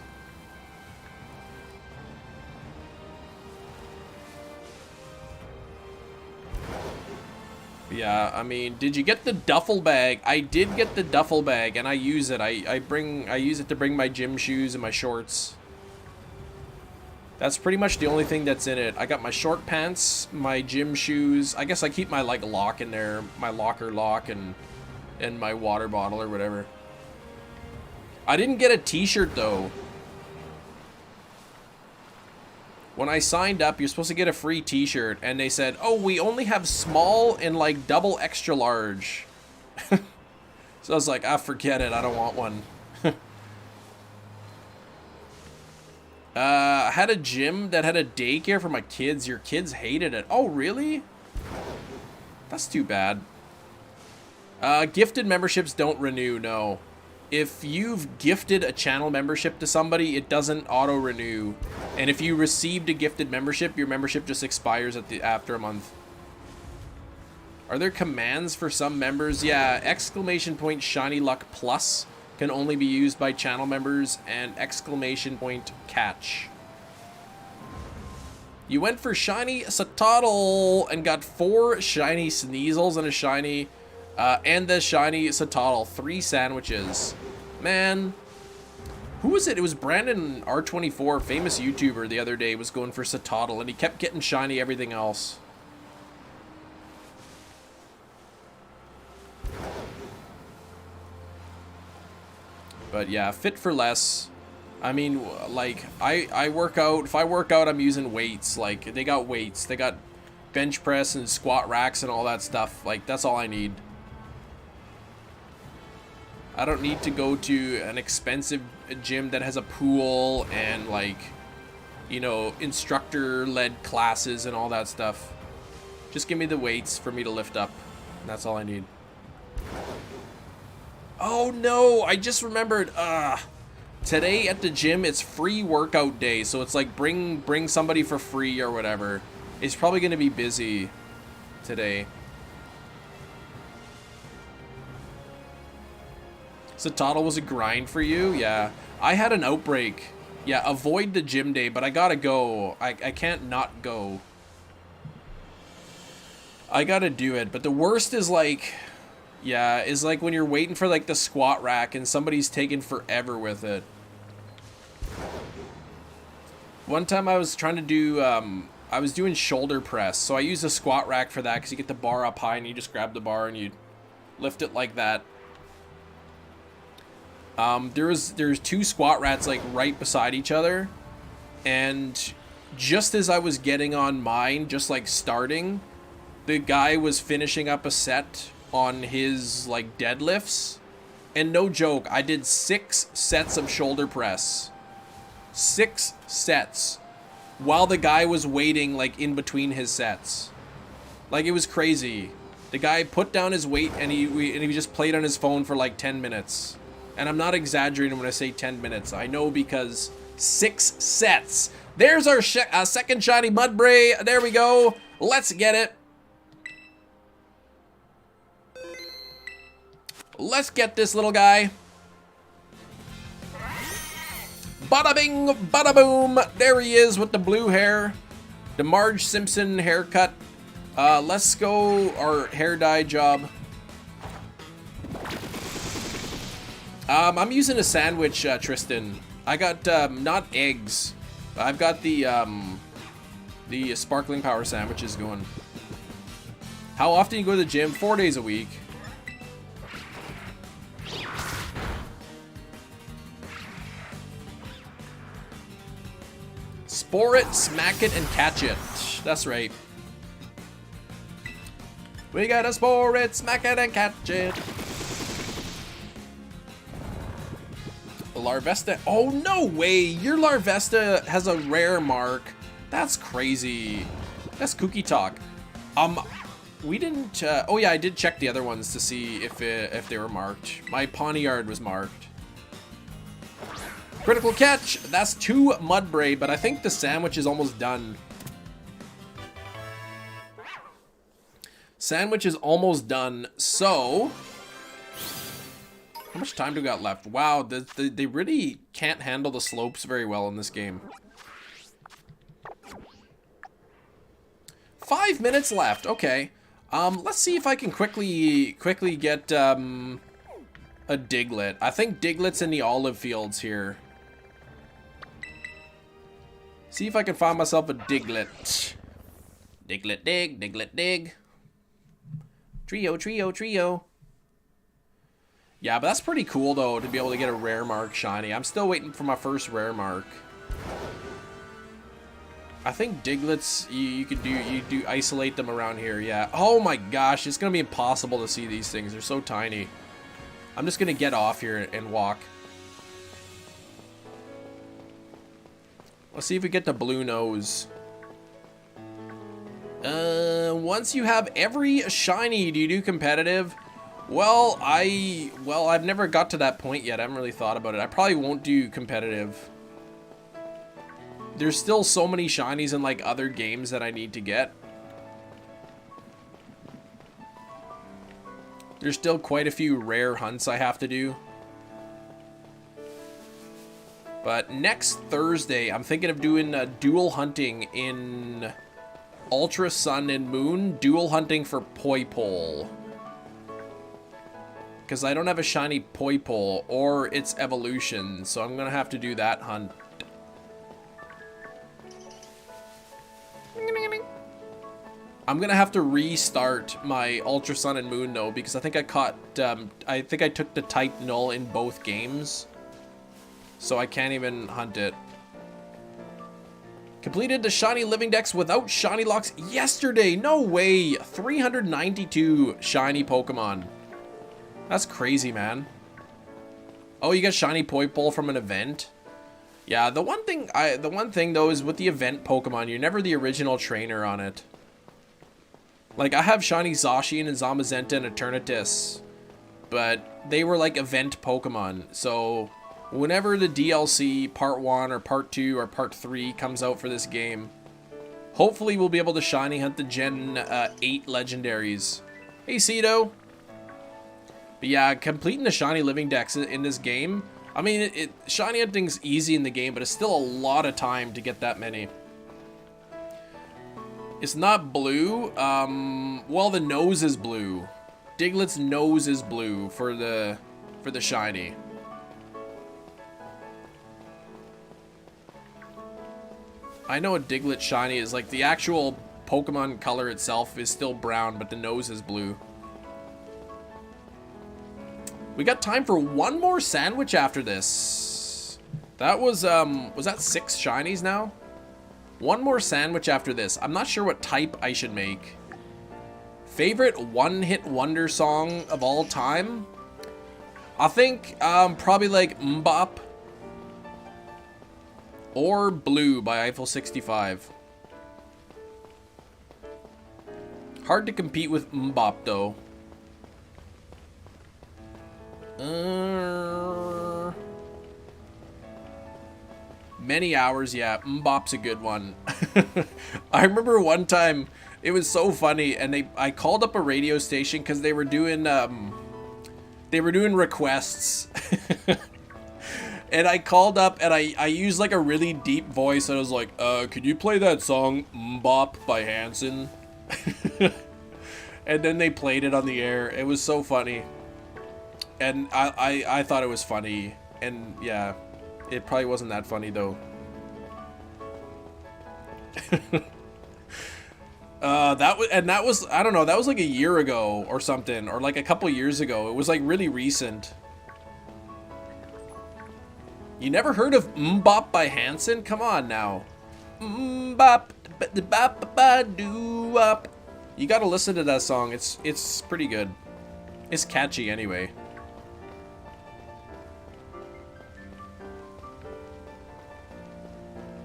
Yeah, I mean, did you get the duffel bag? I did get the duffel bag, and I use it. I use it to bring my gym shoes and my shorts. That's pretty much the only thing that's in it. I got my short pants, my gym shoes. I guess I keep my like lock in there, my locker lock, and my water bottle or whatever. I didn't get a t-shirt though. When I signed up, you're supposed to get a free t-shirt, and they said, oh, we only have small and like double extra large. So I was like, ah, forget it, I don't want one. I had a gym that had a daycare for my kids. Your kids hated it. Oh, really? That's too bad. Gifted memberships don't renew, no. If you've gifted a channel membership to somebody, it doesn't auto-renew. And if you received a gifted membership, your membership just expires after a month. Are there commands for some members? Yeah, exclamation point Shiny Luck Plus can only be used by channel members, and exclamation point catch. You went for Shiny Satotl and got 4 Shiny Sneasels and a Shiny... and the Shiny Satotl. 3 sandwiches. Man. Who was it? It was Brandon R24, famous YouTuber, the other day was going for Satotl, and he kept getting Shiny everything else. But yeah, Fit for Less. I mean, like, I work out. If I work out, I'm using weights. Like, they got weights. They got bench press and squat racks and all that stuff. Like, that's all I need. I don't need to go to an expensive gym that has a pool and, like, you know, instructor-led classes and all that stuff. Just give me the weights for me to lift up. That's all I need. Oh no, I just remembered. Today at the gym, it's free workout day. So it's like bring somebody for free or whatever. It's probably going to be busy today. Satotl was a grind for you? Yeah. I had an outbreak. Yeah, avoid the gym day, but I gotta go. I can't not go. I gotta do it. But the worst is like... Yeah, is like when you're waiting for like the squat rack and somebody's taking forever with it. One time I was trying to do... I was doing shoulder press, so I used a squat rack for that because you get the bar up high and you just grab the bar and you lift it like that. There's 2 squat racks like right beside each other, and just as I was getting on mine, just like starting, the guy was finishing up a set on his like deadlifts, and no joke, I did 6 sets of shoulder press. 6 sets while the guy was waiting like in between his sets. Like, it was crazy. The guy put down his weight and he just played on his phone for like 10 minutes. And I'm not exaggerating when I say 10 minutes. I know, because 6 sets. There's our second shiny Mudbray. There we go. Let's get it. Let's get this little guy. Bada bing, bada boom. There he is with the blue hair. The Marge Simpson haircut. Let's go our hair dye job. I'm using a sandwich, Tristan. I got, not eggs. I've got the sparkling power sandwiches going. How often you go to the gym? 4 days a week. Spore it, smack it, and catch it. That's right. We gotta spore it, smack it, and catch it. Larvesta. Oh, no way. Your Larvesta has a rare mark. That's crazy. That's kooky talk. We didn't, oh yeah, I did check the other ones to see if they were marked. My Pawniard was marked. Critical catch. That's 2 Mudbray, but I think the sandwich is almost done. Sandwich is almost done, so... How much time do we got left? Wow, they really can't handle the slopes very well in this game. 5 minutes left, okay. Let's see if I can quickly get, a Diglett. I think Diglett's in the olive fields here. See if I can find myself a Diglett. Diglett dig, Diglett dig. Trio, trio, trio. Yeah, but that's pretty cool, though, to be able to get a rare mark shiny. I'm still waiting for my first rare mark. I think Digletts, you do isolate them around here, yeah. Oh my gosh, it's gonna be impossible to see these things. They're so tiny. I'm just gonna get off here and walk. Let's see if we get the blue nose. Once you have every shiny, do you do competitive? Well, I've never got to that point yet. I haven't really thought about it. I probably won't do competitive. There's still so many shinies in like other games that I need to get. There's still quite a few rare hunts I have to do. But next Thursday, I'm thinking of doing dual hunting in Ultra Sun and Moon. Dual hunting for Poipole. Because I don't have a shiny Poipole or its evolution. So I'm going to have to do that hunt. I'm going to have to restart my Ultra Sun and Moon though. Because I think I caught... I think I took the type null in both games. So I can't even hunt it. Completed the shiny living dex without shiny locks yesterday. No way. 392 shiny Pokemon. That's crazy, man. Oh, you got shiny Poipole from an event? Yeah, the one thing though is with the event Pokemon, you're never the original trainer on it. Like I have shiny Zacian and Zamazenta and Eternatus, but they were like event Pokemon. So whenever the DLC part 1 or part 2 or part 3 comes out for this game, hopefully we'll be able to shiny hunt the Gen 8 legendaries. Hey, Cedo. But yeah, completing the shiny living dex in this game, I mean, shiny hunting's easy in the game, but it's still a lot of time to get that many. It's not blue. Well, the nose is blue. Diglett's nose is blue for the shiny. I know a Diglett shiny is like the actual Pokemon color itself is still brown, but the nose is blue. We got time for one more sandwich after this. That was that 6 shinies now? One more sandwich after this. I'm not sure what type I should make. Favorite one-hit wonder song of all time? I think probably like Mbop or Blue by Eiffel 65. Hard to compete with Mbop though. Many hours, yeah. Mbop's a good one. I remember one time it was so funny, and I called up a radio station because they were doing requests. And I called up and I used like a really deep voice and I was like, could you play that song Mbop by Hanson? And then they played it on the air. It was so funny. And I thought it was funny, and yeah, it probably wasn't that funny though. That was I don't know, that was like a year ago or something, or like a couple years ago. It was like really recent. You never heard of Mbop by Hanson? Come on now. Mbop, doo-wop. You gotta listen to that song. It's pretty good. It's catchy anyway.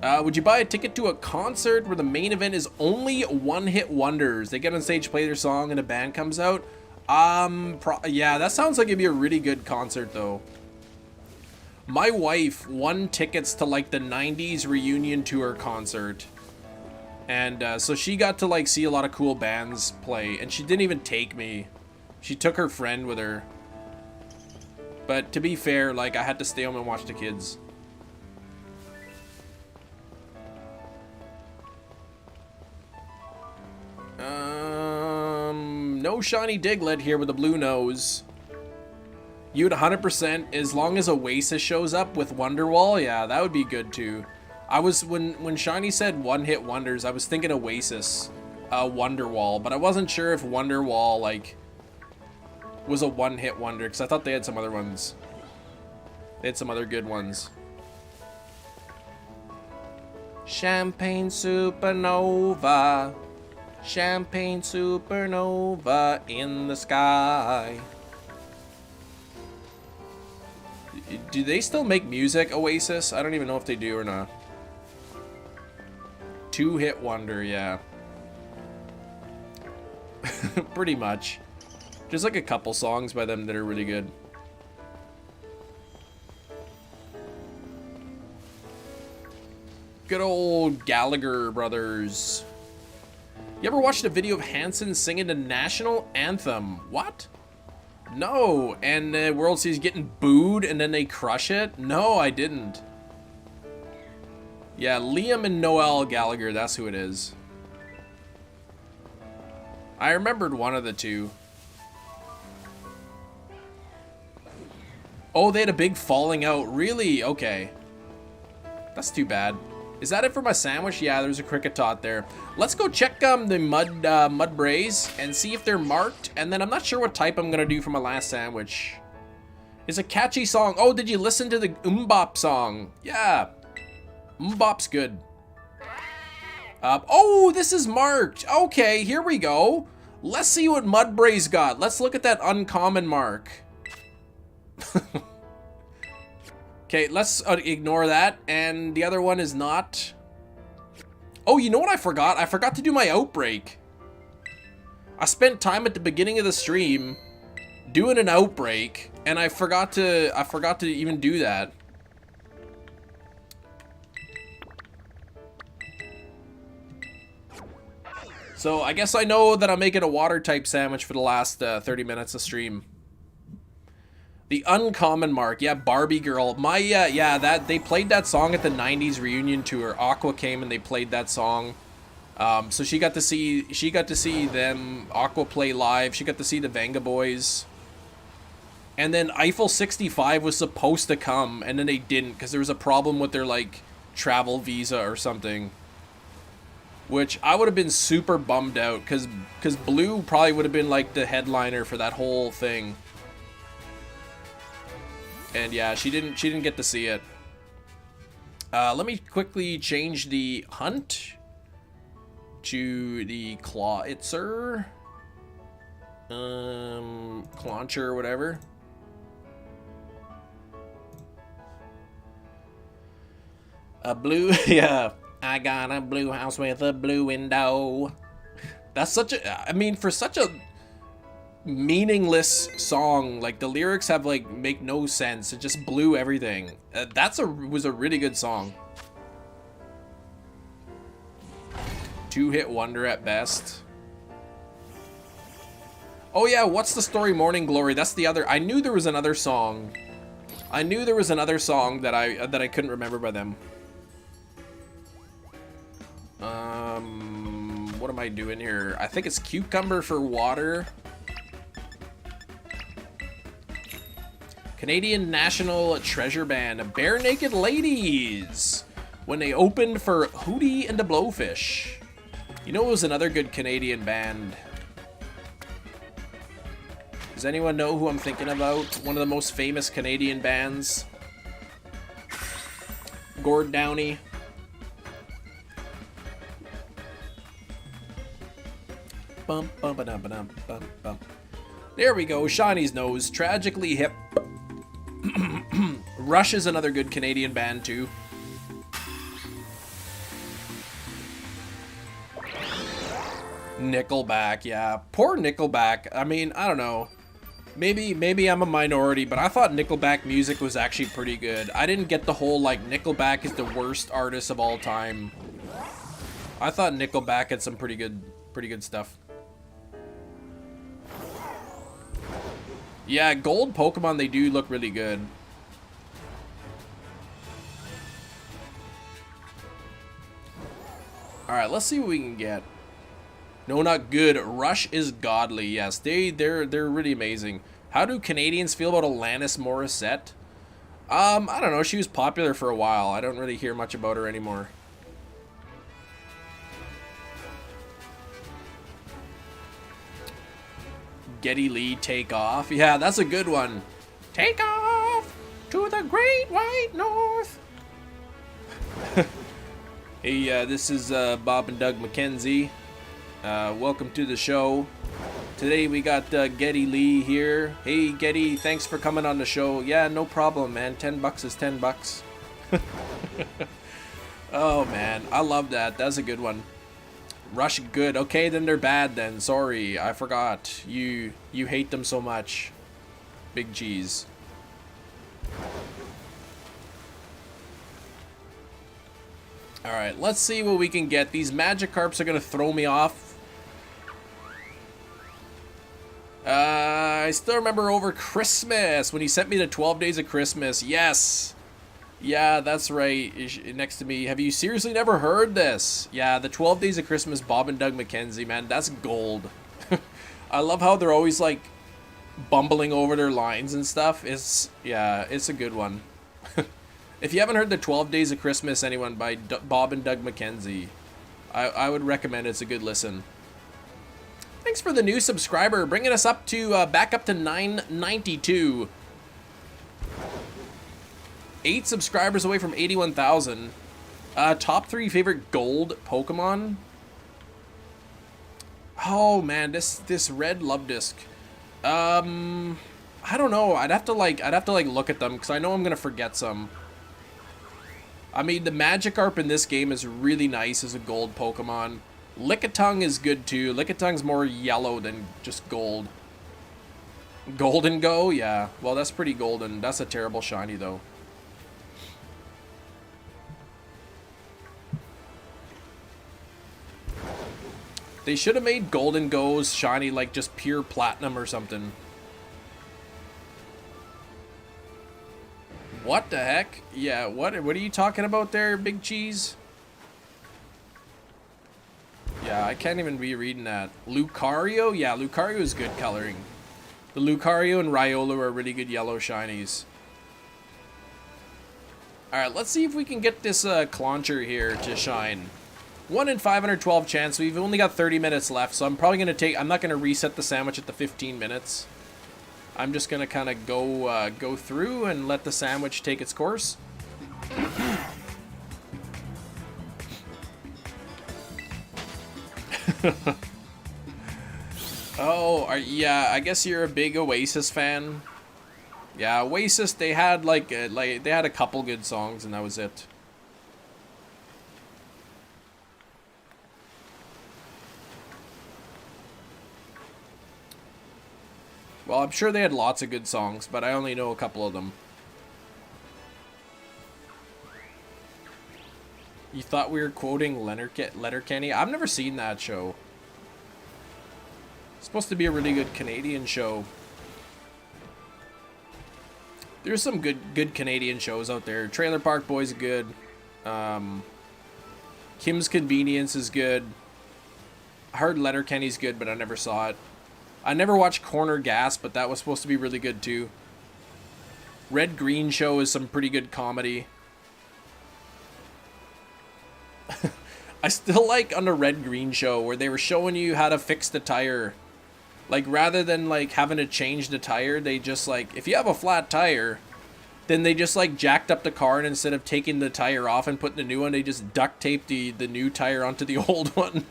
Would you buy a ticket to a concert where the main event is only one-hit wonders? They get on stage, play their song, and a band comes out? Yeah, that sounds like it'd be a really good concert, though. My wife won tickets to, like, the 90s reunion tour concert. And, so she got to, like, see a lot of cool bands play. And she didn't even take me. She took her friend with her. But to be fair, like, I had to stay home and watch the kids. No shiny Diglett here with a blue nose. You'd 100% as long as Oasis shows up with Wonderwall. Yeah, that would be good too. I was when Shiny said one-hit wonders, I was thinking Oasis, Wonderwall, but I wasn't sure if Wonderwall like was a one-hit wonder because I thought they had some other ones. They had some other good ones. Champagne supernova. Champagne supernova in the sky. Do they still make music, Oasis? I don't even know if they do or not. Two-hit wonder, yeah. Pretty much. There's like a couple songs by them that are really good. Good old Gallagher brothers. You ever watched a video of Hanson singing the national anthem? What? No. And World Series getting booed and then they crush it? No, I didn't. Yeah, Liam and Noel Gallagher, that's who it is. I remembered one of the two. Oh, they had a big falling out. Really? Okay. That's too bad. Is that it for my sandwich? Yeah, there's a cricket tot there. Let's go check the mud brays and see if they're marked. And then I'm not sure what type I'm gonna do for my last sandwich. It's a catchy song. Oh, did you listen to the Mbop song? Yeah. Mbop's good. Oh, this is marked. Okay, here we go. Let's see what Mudbray's got. Let's look at that uncommon mark. Okay, let's ignore that. And the other one is not. Oh, you know what I forgot? I forgot to do my Outbreak. I spent time at the beginning of the stream doing an Outbreak, and I forgot to even do that. So I guess I know that I'm making a water type sandwich for the last 30 minutes of stream. The uncommon mark, yeah, Barbie Girl. My yeah, that they played that song at the 90s reunion tour. Aqua came and they played that song. So she got to see them Aqua play live. She got to see the Venga Boys. And then Eiffel 65 was supposed to come and then they didn't because there was a problem with their like travel visa or something. Which I would have been super bummed out because Blue probably would have been like the headliner for that whole thing. And yeah, she didn't get to see it. Let me quickly change the hunt to the Clawitzer. Clauncher or whatever. A blue, yeah. I got a blue house with a blue window. That's such a, I mean, for such a meaningless song, like the lyrics have like make no sense. It just blew everything. Was a really good song. Two-hit wonder at best. Oh yeah, what's the story? Morning Glory. That's the other. I knew there was another song. I knew there was another song that I couldn't remember by them. What am I doing here? I think it's cucumber for water. Canadian National Treasure Band, Bare Naked Ladies, when they opened for Hootie and the Blowfish. You know, it was another good Canadian band. Does anyone know who I'm thinking about? One of the most famous Canadian bands. Gord Downie. Bum, bum, ba, dum, ba, dum, bum, bum. There we go. Shiny's Nose. Tragically Hip. Rush is another good Canadian band too. Nickelback, yeah. Poor Nickelback. I mean, I don't know. Maybe I'm a minority, but I thought Nickelback music was actually pretty good. I didn't get the whole, like, Nickelback is the worst artist of all time. I thought Nickelback had some pretty good stuff. Yeah, gold Pokemon, they do look really good. Alright, let's see what we can get. No, not good. Rush is godly. Yes, they're really amazing. How do Canadians feel about Alanis Morissette? I don't know. She was popular for a while. I don't really hear much about her anymore. Geddy Lee, Take Off. Yeah, that's a good one. Take off to the great white north. Hey, this is Bob and Doug McKenzie. Welcome to the show. Today we got Geddy Lee here. Hey Geddy, thanks for coming on the show. Yeah, no problem, man. $10 is $10. Oh man, I love that. That's a good one. Rush good. Okay, then they're bad then. Sorry, I forgot. You hate them so much. Big G's. Alright, let's see what we can get. These Magikarps are gonna throw me off. I still remember over Christmas when he sent me the 12 Days of Christmas. Yes. Yeah, that's right. Next to me. Have you seriously never heard this? Yeah, the 12 Days of Christmas, Bob and Doug McKenzie, man. That's gold. I love how they're always, like, bumbling over their lines and stuff. Yeah, it's a good one. If you haven't heard the 12 Days of Christmas, anyone, by Bob and Doug McKenzie, I would recommend it. It's a good listen. Thanks for the new subscriber, bringing us up to back up to 992. 8 subscribers away from 81,000. Top 3 favorite gold Pokemon. Oh man, this red love disc. I don't know. I'd have to look at them because I know I'm gonna forget some. I mean, the Magikarp in this game is really nice as a gold Pokemon. Lickitung is good too. Lickitung's more yellow than just gold. Golden Go? Yeah. Well, that's pretty golden. That's a terrible shiny though. They should have made Golden Go's shiny like just pure platinum or something. What the heck? Yeah, what are you talking about there, Big Cheese? Yeah, I can't even be reading that. Lucario? Yeah, Lucario is good coloring. The Lucario and Riolu are really good yellow shinies. Alright, let's see if we can get this Clauncher here to shine. 1 in 512 chance. We've only got 30 minutes left, so I'm probably going to I'm not going to reset the sandwich at the 15 minutes. I'm just going to kind of go through and let the sandwich take its course. Oh, yeah, I guess you're a big Oasis fan. Yeah, Oasis, they had they had a couple good songs and that was it. Well, I'm sure they had lots of good songs, but I only know a couple of them. You thought we were quoting Letterkenny? I've never seen that show. It's supposed to be a really good Canadian show. There's some good Canadian shows out there. Trailer Park Boys is good. Kim's Convenience is good. I heard Letterkenny's good, but I never saw it. I never watched Corner Gas, but that was supposed to be really good too. Red Green Show is some pretty good comedy. I still like on the Red Green Show where they were showing you how to fix the tire. Like, rather than like having to change the tire, they just like, if you have a flat tire, then they just like jacked up the car, and instead of taking the tire off and putting the new one, they just duct taped the new tire onto the old one.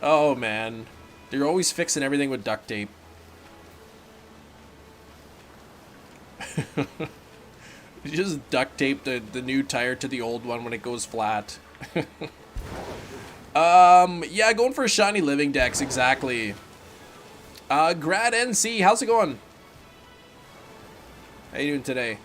Oh man. They're always fixing everything with duct tape. You just duct tape the new tire to the old one when it goes flat. Yeah, going for a shiny living dex, exactly. Grad NC, how's it going? How you doing today?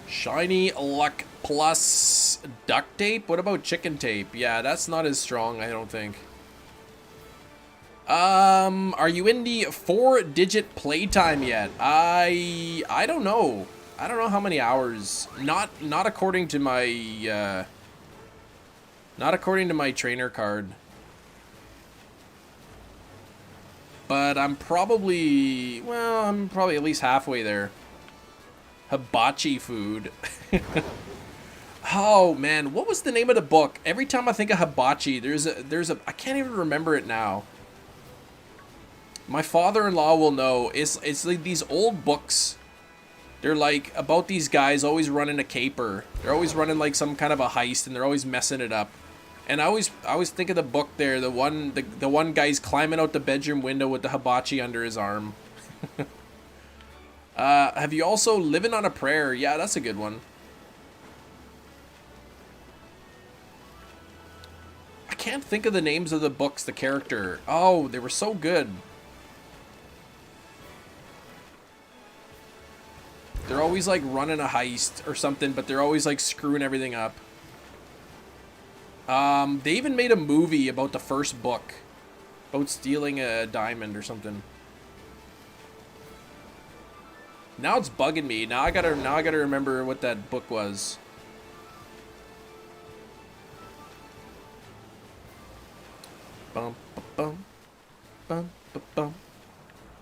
Shiny luck plus duct tape? What about chicken tape? Yeah, that's not as strong, I don't think. Are you in the 4-digit playtime yet? I don't know. I don't know how many hours. Not according to my not according to my trainer card. But I'm probably, well, I'm probably at least halfway there. Hibachi food. Oh man, what was the name of the book? Every time I think of hibachi, there's a I can't even remember it now. My father-in-law will know. It's like these old books. They're like about these guys always running a caper. They're always running like some kind of a heist, and they're always messing it up. And I always think of the book there. The one guy's climbing out the bedroom window with the hibachi under his arm. Have you also Living on a Prayer? Yeah, that's a good one. I can't think of the names of the books, the character. Oh, they were so good. They're always like running a heist or something, but they're always like screwing everything up. They even made a movie about the first book. About stealing a diamond or something. Now it's bugging me. Now I gotta remember what that book was. Bum, bum, bum, bum, bum.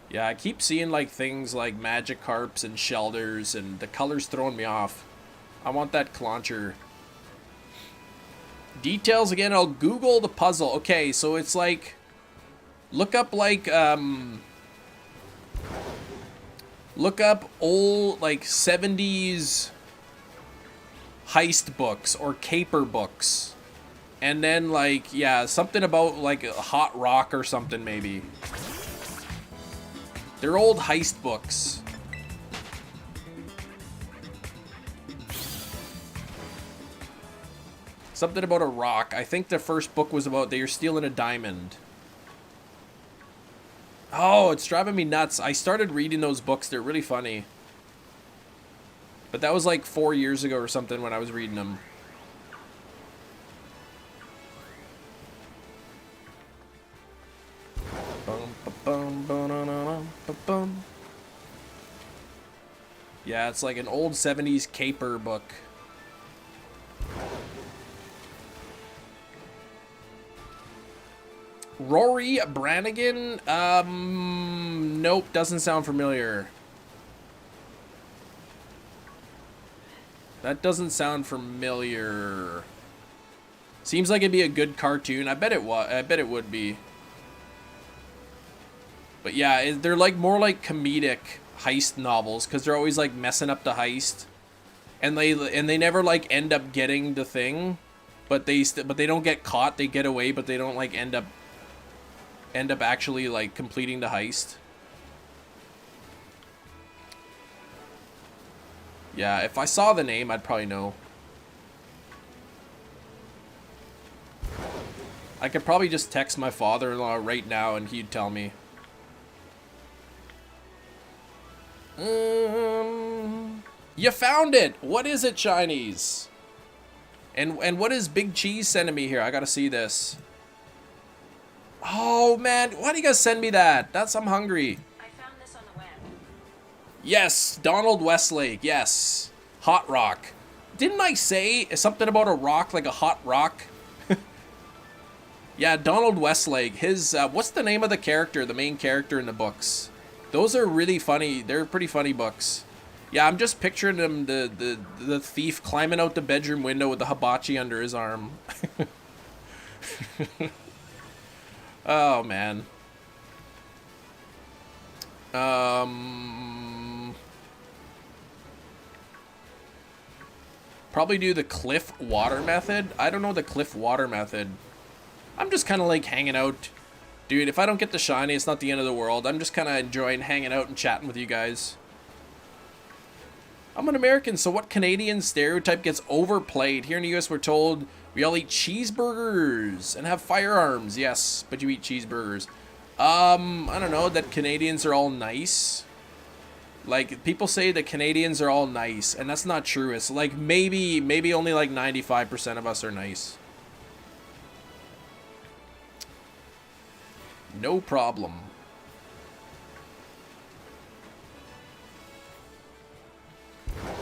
Yeah, I keep seeing like things like Magikarps and Shelders, and the color's throwing me off. I want that Clauncher. Details again, I'll Google the puzzle. Okay, so it's like, look up like, look up old like 70s heist books or caper books. And then like, yeah, something about like a hot rock or something maybe. They're old heist books. Something about a rock. I think the first book was about they were stealing a diamond. Oh, it's driving me nuts. I started reading those books. They're really funny. But that was like 4 years ago or something when I was reading them. Yeah, it's like an old 70s caper book. Rory Brannigan? Nope, doesn't sound familiar. That doesn't sound familiar. Seems like it'd be a good cartoon. I bet it would be. But yeah, they're like more like comedic heist novels because they're always like messing up the heist, and they never like end up getting the thing, but they don't get caught. They get away, but they don't like end up actually like completing the heist. Yeah, if I saw the name, I'd probably know. I could probably just text my father-in-law right now and he'd tell me. You found it! What is it, Chinese? And what is Big Cheese sending me here? I gotta see this. Oh man, why do you guys send me that? I'm hungry. I found this on the web. Yes, Donald Westlake, yes. Hot rock. Didn't I say something about a rock, like a hot rock? Yeah, Donald Westlake. His, what's the name of the character, the main character in the books? Those are really funny. They're pretty funny books. Yeah, I'm just picturing him, the thief climbing out the bedroom window with the hibachi under his arm. Oh, man. Probably do the cliff water method. I don't know the cliff water method. I'm just kind of like hanging out. Dude, if I don't get the shiny, it's not the end of the world. I'm just kind of enjoying hanging out and chatting with you guys. I'm an American, so what Canadian stereotype gets overplayed? Here in the US, we're told we all eat cheeseburgers and have firearms. Yes, but you eat cheeseburgers. I don't know, that Canadians are all nice. Like, people say that Canadians are all nice, and that's not true. It's like maybe only like 95% of us are nice. No problem.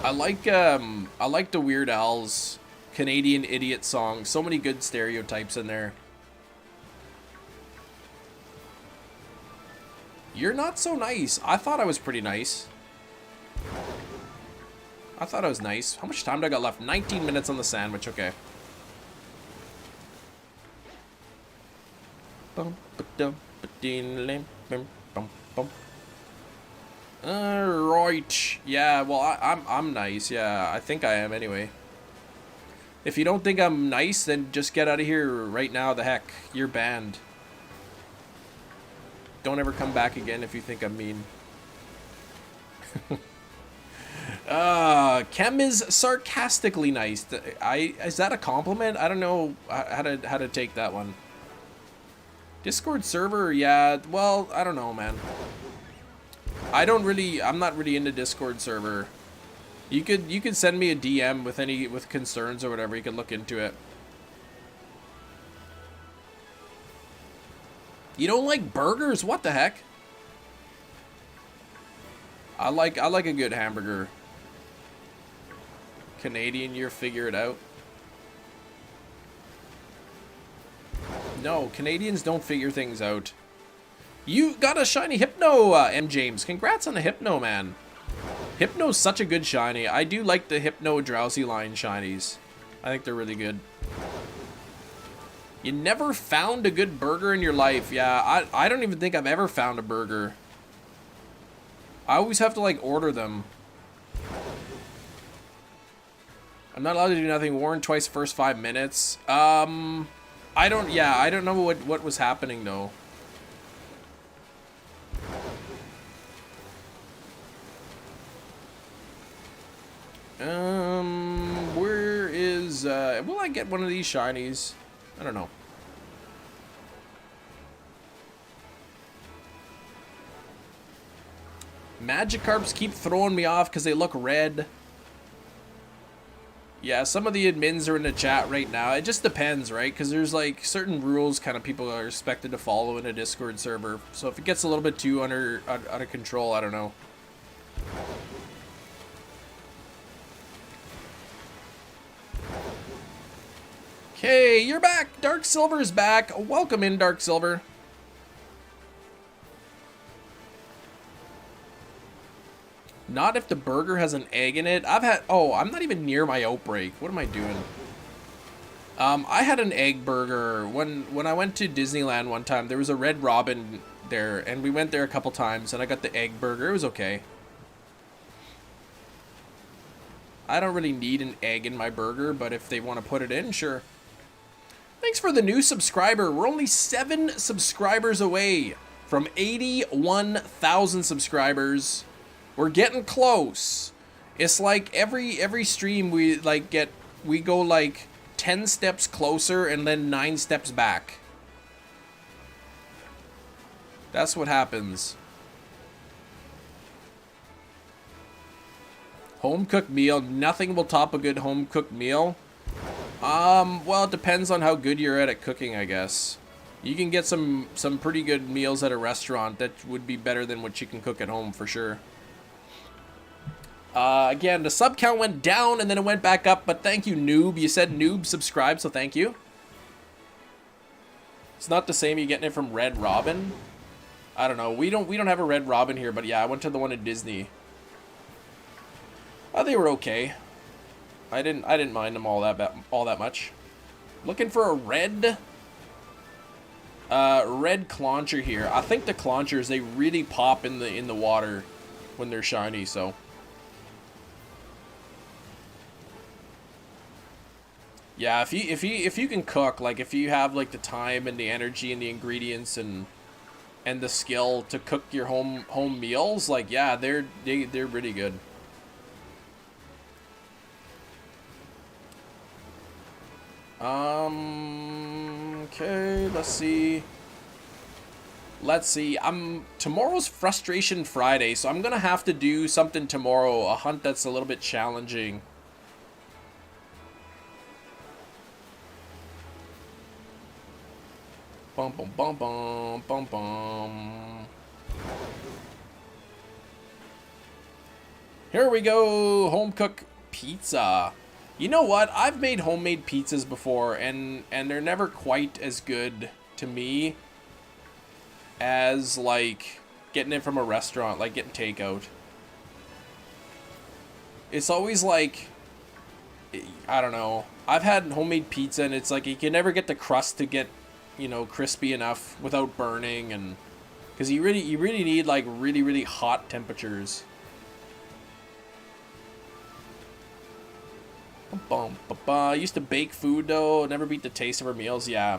I like the Weird Al's Canadian Idiot song. So many good stereotypes in there. You're not so nice. I thought I was pretty nice. I thought I was nice. How much time do I got left? 19 minutes on the sandwich. Okay. Alright. Yeah, well, I'm nice. Yeah, I think I am anyway. If you don't think I'm nice, then just get out of here right now. The heck. You're banned. Don't ever come back again if you think I'm mean. Kem is sarcastically nice. Is that a compliment? I don't know how to take that one. Discord server, yeah. Well, I don't know, man. I'm not really into Discord server. You could send me a DM with concerns or whatever. You could look into it. You don't like burgers? What the heck? I like a good hamburger. Canadian, you figure it out. No, Canadians don't figure things out. You got a shiny Hypno, M. James. Congrats on the Hypno, man. Hypno's such a good shiny. I do like the Hypno Drowsy line shinies. I think they're really good. You never found a good burger in your life. Yeah, I don't even think I've ever found a burger. I always have to, like, order them. I'm not allowed to do nothing. Warn twice first 5 minutes. I don't know what was happening, though. Where is, will I get one of these shinies? I don't know. Magikarps keep throwing me off because they look red. Yeah, some of the admins are in the chat right now. It just depends, right? Because there's like certain rules kind of people are expected to follow in a Discord server. So if it gets a little bit too out of control, I don't know. Okay, you're back. Dark Silver's back. Welcome in, Dark Silver. Not if the burger has an egg in it. I'm not even near my Outbreak. What am I doing? I had an egg burger when I went to Disneyland one time. There was a Red Robin there, and we went there a couple times, and I got the egg burger. It was okay. I don't really need an egg in my burger, but if they want to put it in, sure. Thanks for the new subscriber. We're only 7 subscribers away from 81,000 subscribers. We're getting close. It's like every stream we go like 10 steps closer and then 9 steps back. That's what happens. Home cooked meal. Nothing will top a good home cooked meal. Well, it depends on how good you're at cooking, I guess. You can get some pretty good meals at a restaurant that would be better than what you can cook at home, for sure. Again, the sub count went down and then it went back up, but thank you, Noob. You said Noob subscribe, so thank you. It's not the same you getting it from Red Robin. I don't know. We don't have a Red Robin here, but yeah, I went to the one at Disney. They were okay. I didn't mind them all that much. Looking for a red Clauncher here. I think the Claunchers, they really pop in the water when they're shiny, so. Yeah, if you can cook, like if you have like the time and the energy and the ingredients and the skill to cook your home meals, like yeah, they're really good. Okay, let's see. Tomorrow's Frustration Friday, so I'm gonna have to do something tomorrow, a hunt that's a little bit challenging. Bum bum bum bum bum bum. Here we go, home cook pizza. You know what? I've made homemade pizzas before, and they're never quite as good to me as, like, getting it from a restaurant, like getting takeout. It's always like, I don't know. I've had homemade pizza, and it's like you can never get the crust to get, you know, crispy enough without burning, and because you really need like really hot temperatures. I used to bake food though, never beat the taste of our meals. Yeah,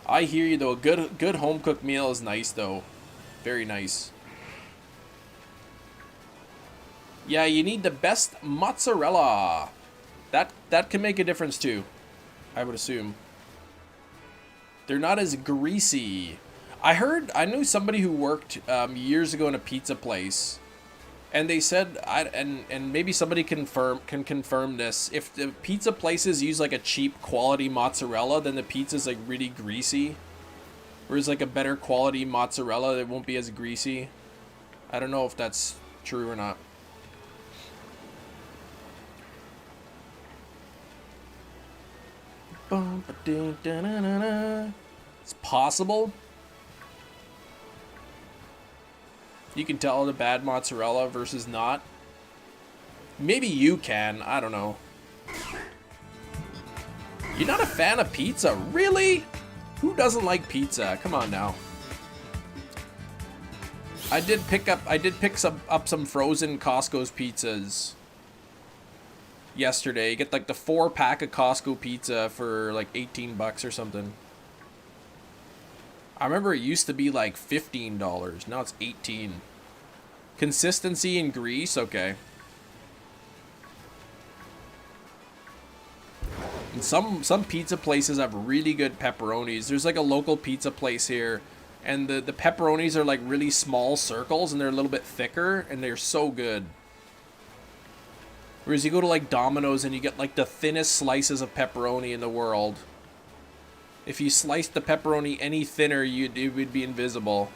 I hear you though. A good home cooked meal is nice though, very nice. Yeah, you need the best mozzarella. That can make a difference too, I would assume. They're not as greasy. I knew somebody who worked years ago in a pizza place, and they said, and maybe somebody can confirm this. If the pizza places use like a cheap quality mozzarella, then the pizza's like really greasy. Whereas like a better quality mozzarella, it won't be as greasy. I don't know if that's true or not. It's possible. You can tell the bad mozzarella versus not. Maybe you can. I don't know. You're not a fan of pizza? Really? Who doesn't like pizza? Come on now. I did pick up some frozen Costco's pizzas yesterday. You get like the 4-pack of Costco pizza for like 18 bucks or something. I remember it used to be like $15. Now it's 18. Consistency and grease, okay. And some pizza places have really good pepperonis. There's like a local pizza place here, and the pepperonis are like really small circles, and they're a little bit thicker, and they're so good. Whereas you go to like Domino's and you get like the thinnest slices of pepperoni in the world. If you sliced the pepperoni any thinner, it would be invisible.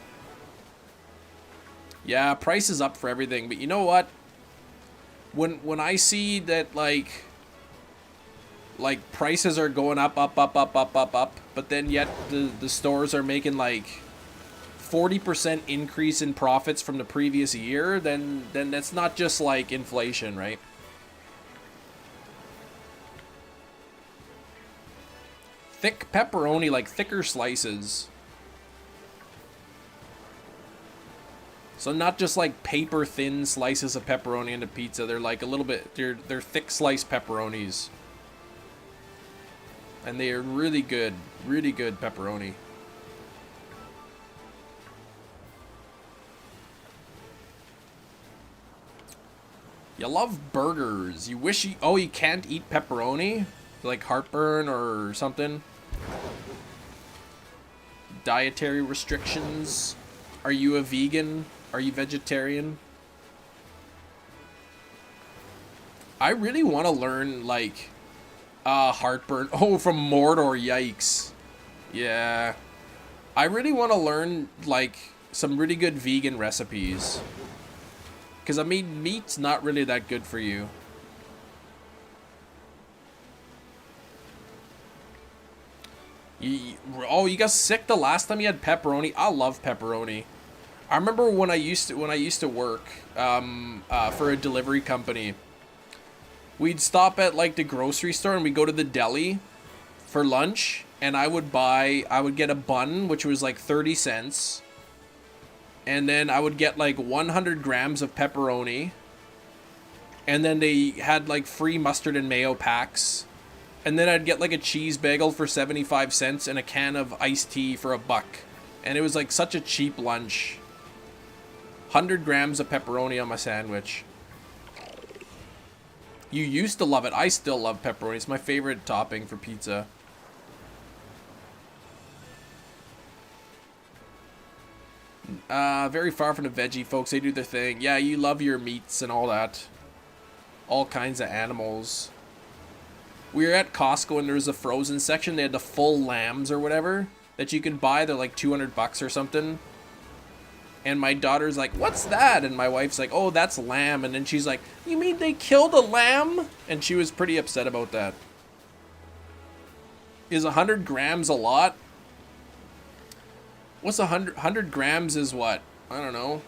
Yeah, price is up for everything, but you know what? When I see that like prices are going up, but then yet the stores are making like 40% increase in profits from the previous year, then that's not just like inflation, right? Thick pepperoni, like thicker slices. So not just like paper thin slices of pepperoni into pizza. They're like a little bit, they're thick sliced pepperonis. And they are really good pepperoni. You love burgers. You wish you can't eat pepperoni? Like heartburn or something? Dietary restrictions? Are you a vegan? Are you vegetarian? I really want to learn like heartburn. Oh, from Mordor, yikes. Yeah. I really want to learn like some really good vegan recipes. Because I mean, meat's not really that good for you. You got sick the last time you had pepperoni? I love pepperoni. I remember when I used to work for a delivery company. We'd stop at like the grocery store and we'd go to the deli for lunch, and I would get a bun, which was like 30 cents. And then I would get like 100 grams of pepperoni. And then they had like free mustard and mayo packs. And then I'd get like a cheese bagel for 75 cents and a can of iced tea for $1. And it was like such a cheap lunch. 100 grams of pepperoni on my sandwich. You used to love it. I still love pepperoni. It's my favorite topping for pizza. Very far from the veggie folks. They do their thing. Yeah, you love your meats and all that. All kinds of animals. We were at Costco and there was a frozen section. They had the full lambs or whatever that you can buy. They're like $200 or something. And my daughter's like, what's that? And my wife's like, oh, that's lamb. And then she's like, you mean they killed a lamb? And she was pretty upset about that. Is 100 grams a lot? What's 100 grams is what? I don't know.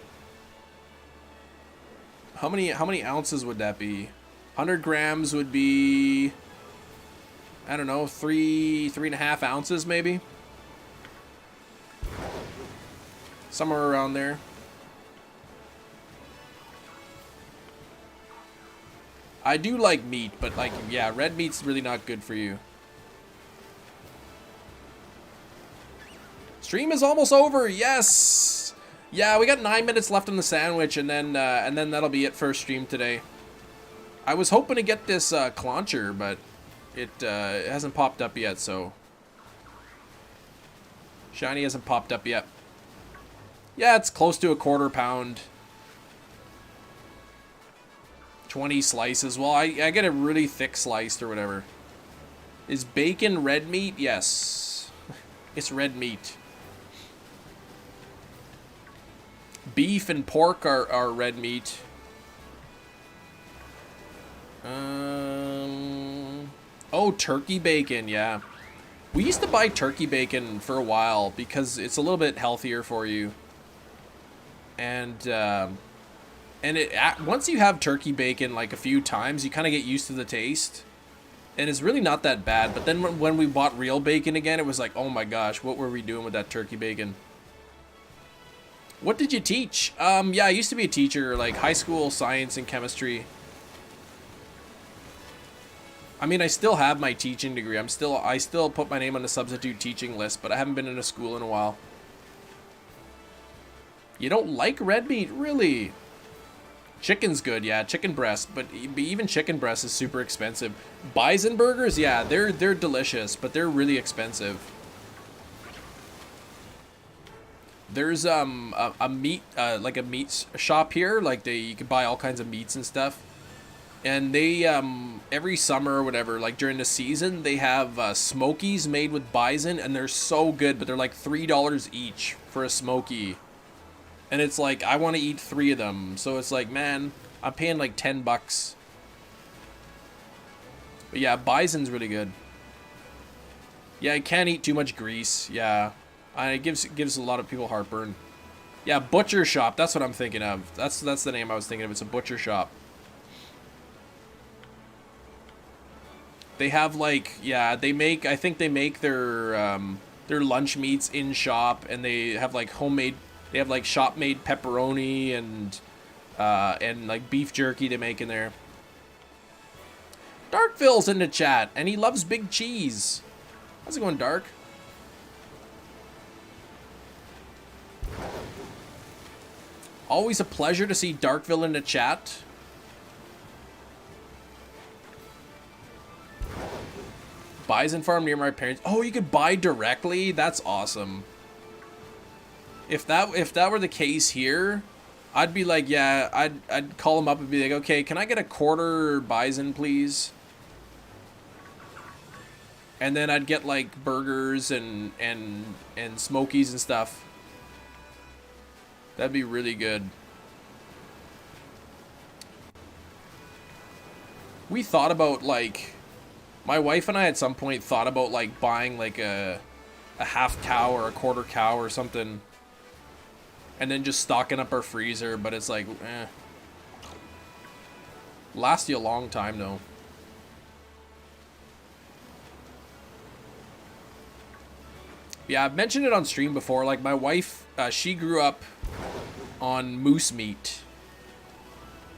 How many ounces would that be? 100 grams would be, I don't know, 3.5 ounces maybe? Somewhere around there. I do like meat, but like, yeah, red meat's really not good for you. Stream is almost over. Yes. Yeah, we got 9 minutes left on the sandwich, and then that'll be it for stream today. I was hoping to get this clauncher, but it hasn't popped up yet. So shiny hasn't popped up yet. Yeah, it's close to a quarter pound. 20 slices. Well, I get a really thick slice or whatever. Is bacon red meat? Yes. It's red meat. Beef and pork are red meat. Oh, turkey bacon, yeah. We used to buy turkey bacon for a while because it's a little bit healthier for you. And once you have turkey bacon like a few times, you kind of get used to the taste. And it's really not that bad. But then when we bought real bacon again, it was like, oh my gosh, what were we doing with that turkey bacon? What did you teach? Yeah, I used to be a teacher, like high school science and chemistry. I mean, I still have my teaching degree. I still put my name on the substitute teaching list, but I haven't been in a school in a while. You don't like red meat, really? Chicken's good, yeah, chicken breast, but even chicken breast is super expensive. Bison burgers, yeah, they're delicious, but they're really expensive. There's a meat like a meat shop here, like you can buy all kinds of meats and stuff. And they every summer or whatever, like during the season, they have smokies made with bison, and they're so good, but they're like $3 each for a smoky. And it's like, I want to eat 3 of them. So it's like, man, I'm paying like $10. But yeah, bison's really good. Yeah, I can't eat too much grease. Yeah, it gives a lot of people heartburn. Yeah, butcher shop. That's what I'm thinking of. That's the name I was thinking of. It's a butcher shop. They have like, yeah, I think they make their lunch meats in shop, and they have like homemade. They have like shop-made pepperoni and like beef jerky to make in there. Darkville's in the chat, and he loves big cheese. How's it going, Dark? Always a pleasure to see Darkville in the chat. Bison farm near my parents. Oh, you could buy directly? That's awesome. If that were the case here, I'd be like, yeah, I'd call him up and be like, okay, can I get a quarter bison, please? And then I'd get like burgers and smokies and stuff. That'd be really good. We thought about like, my wife and I at some point thought about like buying like a half cow or a quarter cow or something. And then just stocking up our freezer, but it's like, eh. Lasts you a long time, though. Yeah, I've mentioned it on stream before. Like, my wife, she grew up on moose meat.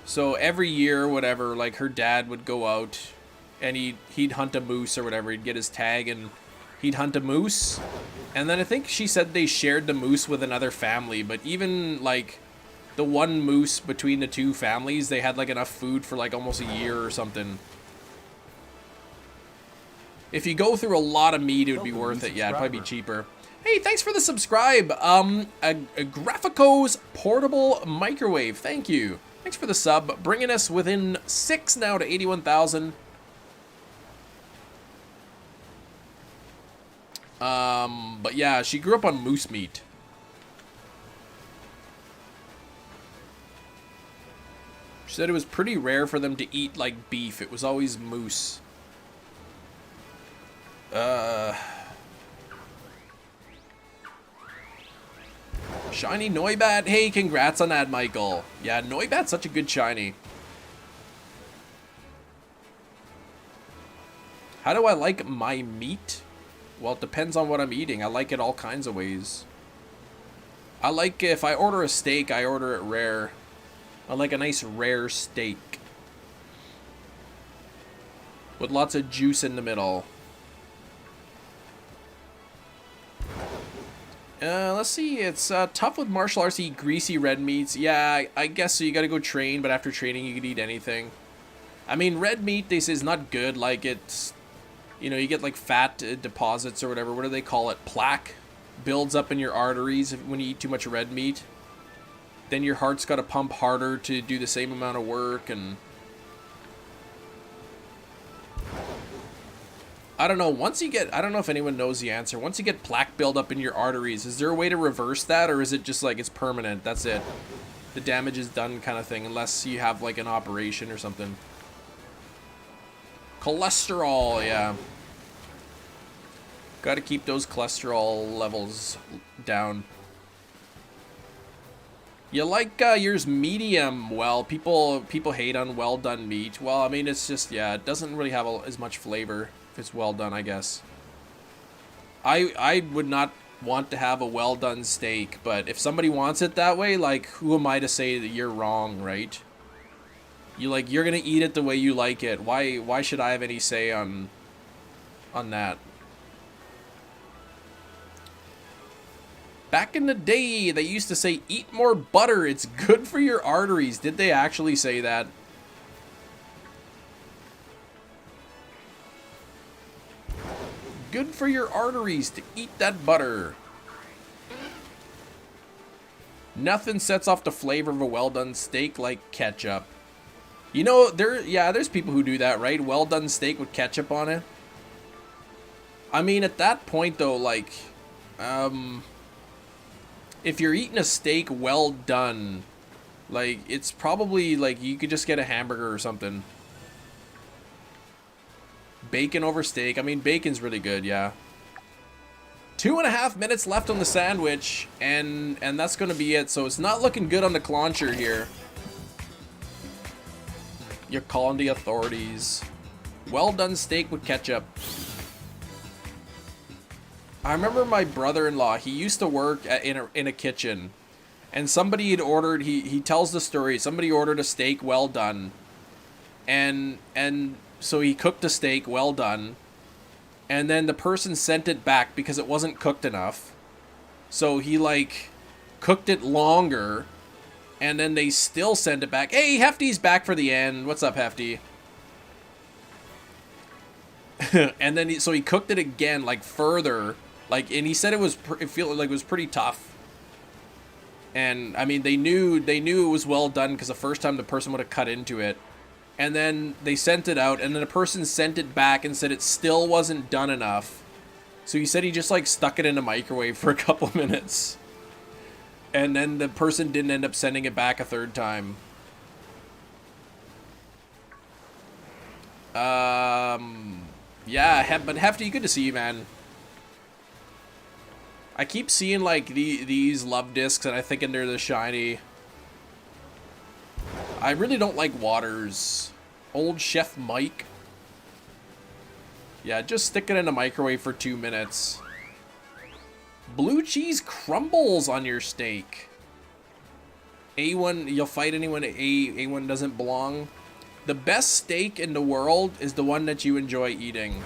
So every year or whatever, like, her dad would go out and he'd hunt a moose or whatever. He'd get his tag and he'd hunt a moose. And then I think she said they shared the moose with another family, but even like the one moose between the two families, they had like enough food for like almost a year or something. If you go through a lot of meat, it would be worth it. Yeah, it'd probably be cheaper. Hey, thanks for the subscribe. A Graphico's Portable Microwave. Thank you. Thanks for the sub. Bringing us within 6 now to 81,000. But yeah, she grew up on moose meat. She said it was pretty rare for them to eat like beef. It was always moose. Shiny Noibat. Hey, congrats on that, Michael. Yeah, Noibat's such a good shiny. How do I like my meat? Well, it depends on what I'm eating. I like it all kinds of ways. I like, if I order a steak, I order it rare. I like a nice rare steak. With lots of juice in the middle. Let's see, it's tough with martial arts to eat greasy red meats. Yeah, I guess so. You gotta go train, but after training you can eat anything. I mean, red meat, they say, is not good. Like, it's, you know, you get like fat deposits or whatever. What do they call it? Plaque builds up in your arteries when you eat too much red meat. Then your heart's gotta pump harder to do the same amount of work, and I don't know, once you get, I don't know if anyone knows the answer. Once you get plaque buildup in your arteries, is there a way to reverse that, or is it just like it's permanent? That's it. The damage is done kind of thing, unless you have like an operation or something. Cholesterol, yeah. Gotta keep those cholesterol levels down. You like yours medium. Well, people hate on well done meat. Well, I mean, it's just, yeah, it doesn't really have as much flavor. It's well done, I guess. I would not want to have a well done steak, but if somebody wants it that way, like, who am I to say that you're wrong, right? You're gonna eat it the way you like it. Why should I have any say on that? Back in the day, they used to say, eat more butter, it's good for your arteries. Did they actually say that? Good for your arteries to eat that butter. Nothing sets off the flavor of a well-done steak like ketchup. You know, there's people who do that, right? Well-done steak with ketchup on it. I mean, at that point, though, like, if you're eating a steak well done, like, it's probably, like, you could just get a hamburger or something. Bacon over steak. I mean, bacon's really good, yeah. 2.5 minutes left on the sandwich, and that's gonna be it. So it's not looking good on the clauncher here. You're calling the authorities. Well done steak with ketchup. I remember my brother-in-law, he used to work in a kitchen, and somebody had ordered, he tells the story, somebody ordered a steak well done, and so he cooked a steak well done, and then the person sent it back because it wasn't cooked enough. So he, like, cooked it longer, and then they still sent it back. Hey, Hefty's back for the end. What's up, Hefty? And then so he cooked it again, like, further, like, and he said it was it was pretty tough. And I mean, they knew it was well done because the first time the person would have cut into it. And then they sent it out, and then a person sent it back and said it still wasn't done enough. So he said he just, like, stuck it in a microwave for a couple minutes. And then the person didn't end up sending it back a third time. Yeah, but Hefty, good to see you, man. I keep seeing, like, these love discs, and I think they're the shiny. I really don't like waters. Old Chef Mike. Yeah, just stick it in a microwave for 2 minutes. Blue cheese crumbles on your steak. A1, you'll fight anyone A1 doesn't belong. The best steak in the world is the one that you enjoy eating.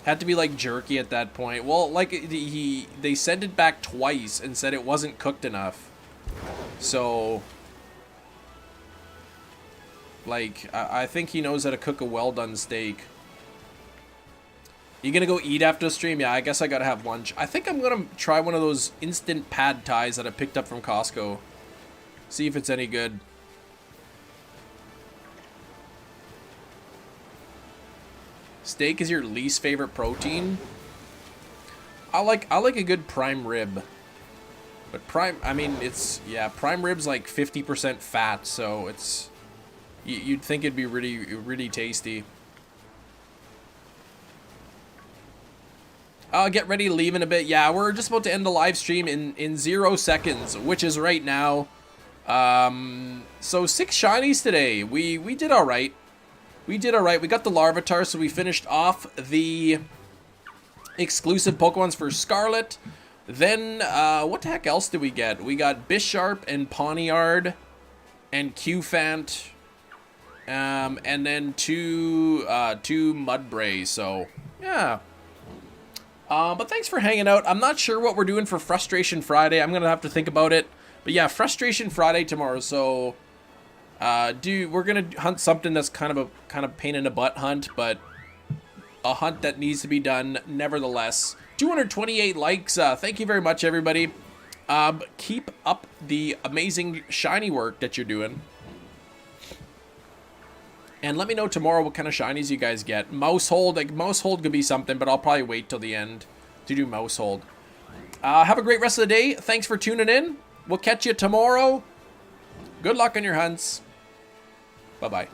Had to be like jerky at that point. Well, like they sent it back twice and said it wasn't cooked enough. So, like, I think he knows how to cook a well-done steak. You gonna go eat after the stream? Yeah, I guess I gotta have lunch. I think I'm gonna try one of those instant pad thais that I picked up from Costco. See if it's any good. Steak is your least favorite protein? I like a good prime rib. But I mean, it's, yeah, prime rib's like 50% fat, so it's, you'd think it'd be really tasty. Get ready to leave in a bit. Yeah, we're just about to end the live stream in 0 seconds, which is right now. So 6 shinies today. We did all right. We did all right. We got the Larvitar, so we finished off the exclusive Pokemons for Scarlet. Then, what the heck else did we get? We got Bisharp and Pawniard and Qfant. And then two Mudbray. So, yeah. But thanks for hanging out. I'm not sure what we're doing for Frustration Friday. I'm gonna have to think about it. But yeah, Frustration Friday tomorrow. So, we're gonna hunt something that's kind of a pain in the butt hunt, but a hunt that needs to be done nevertheless. 228 likes. Thank you very much, everybody. Keep up the amazing shiny work that you're doing. And let me know tomorrow what kind of shinies you guys get. Mousehold, like Mousehold could be something, but I'll probably wait till the end to do Mousehold. Have a great rest of the day. Thanks for tuning in. We'll catch you tomorrow. Good luck on your hunts. Bye-bye.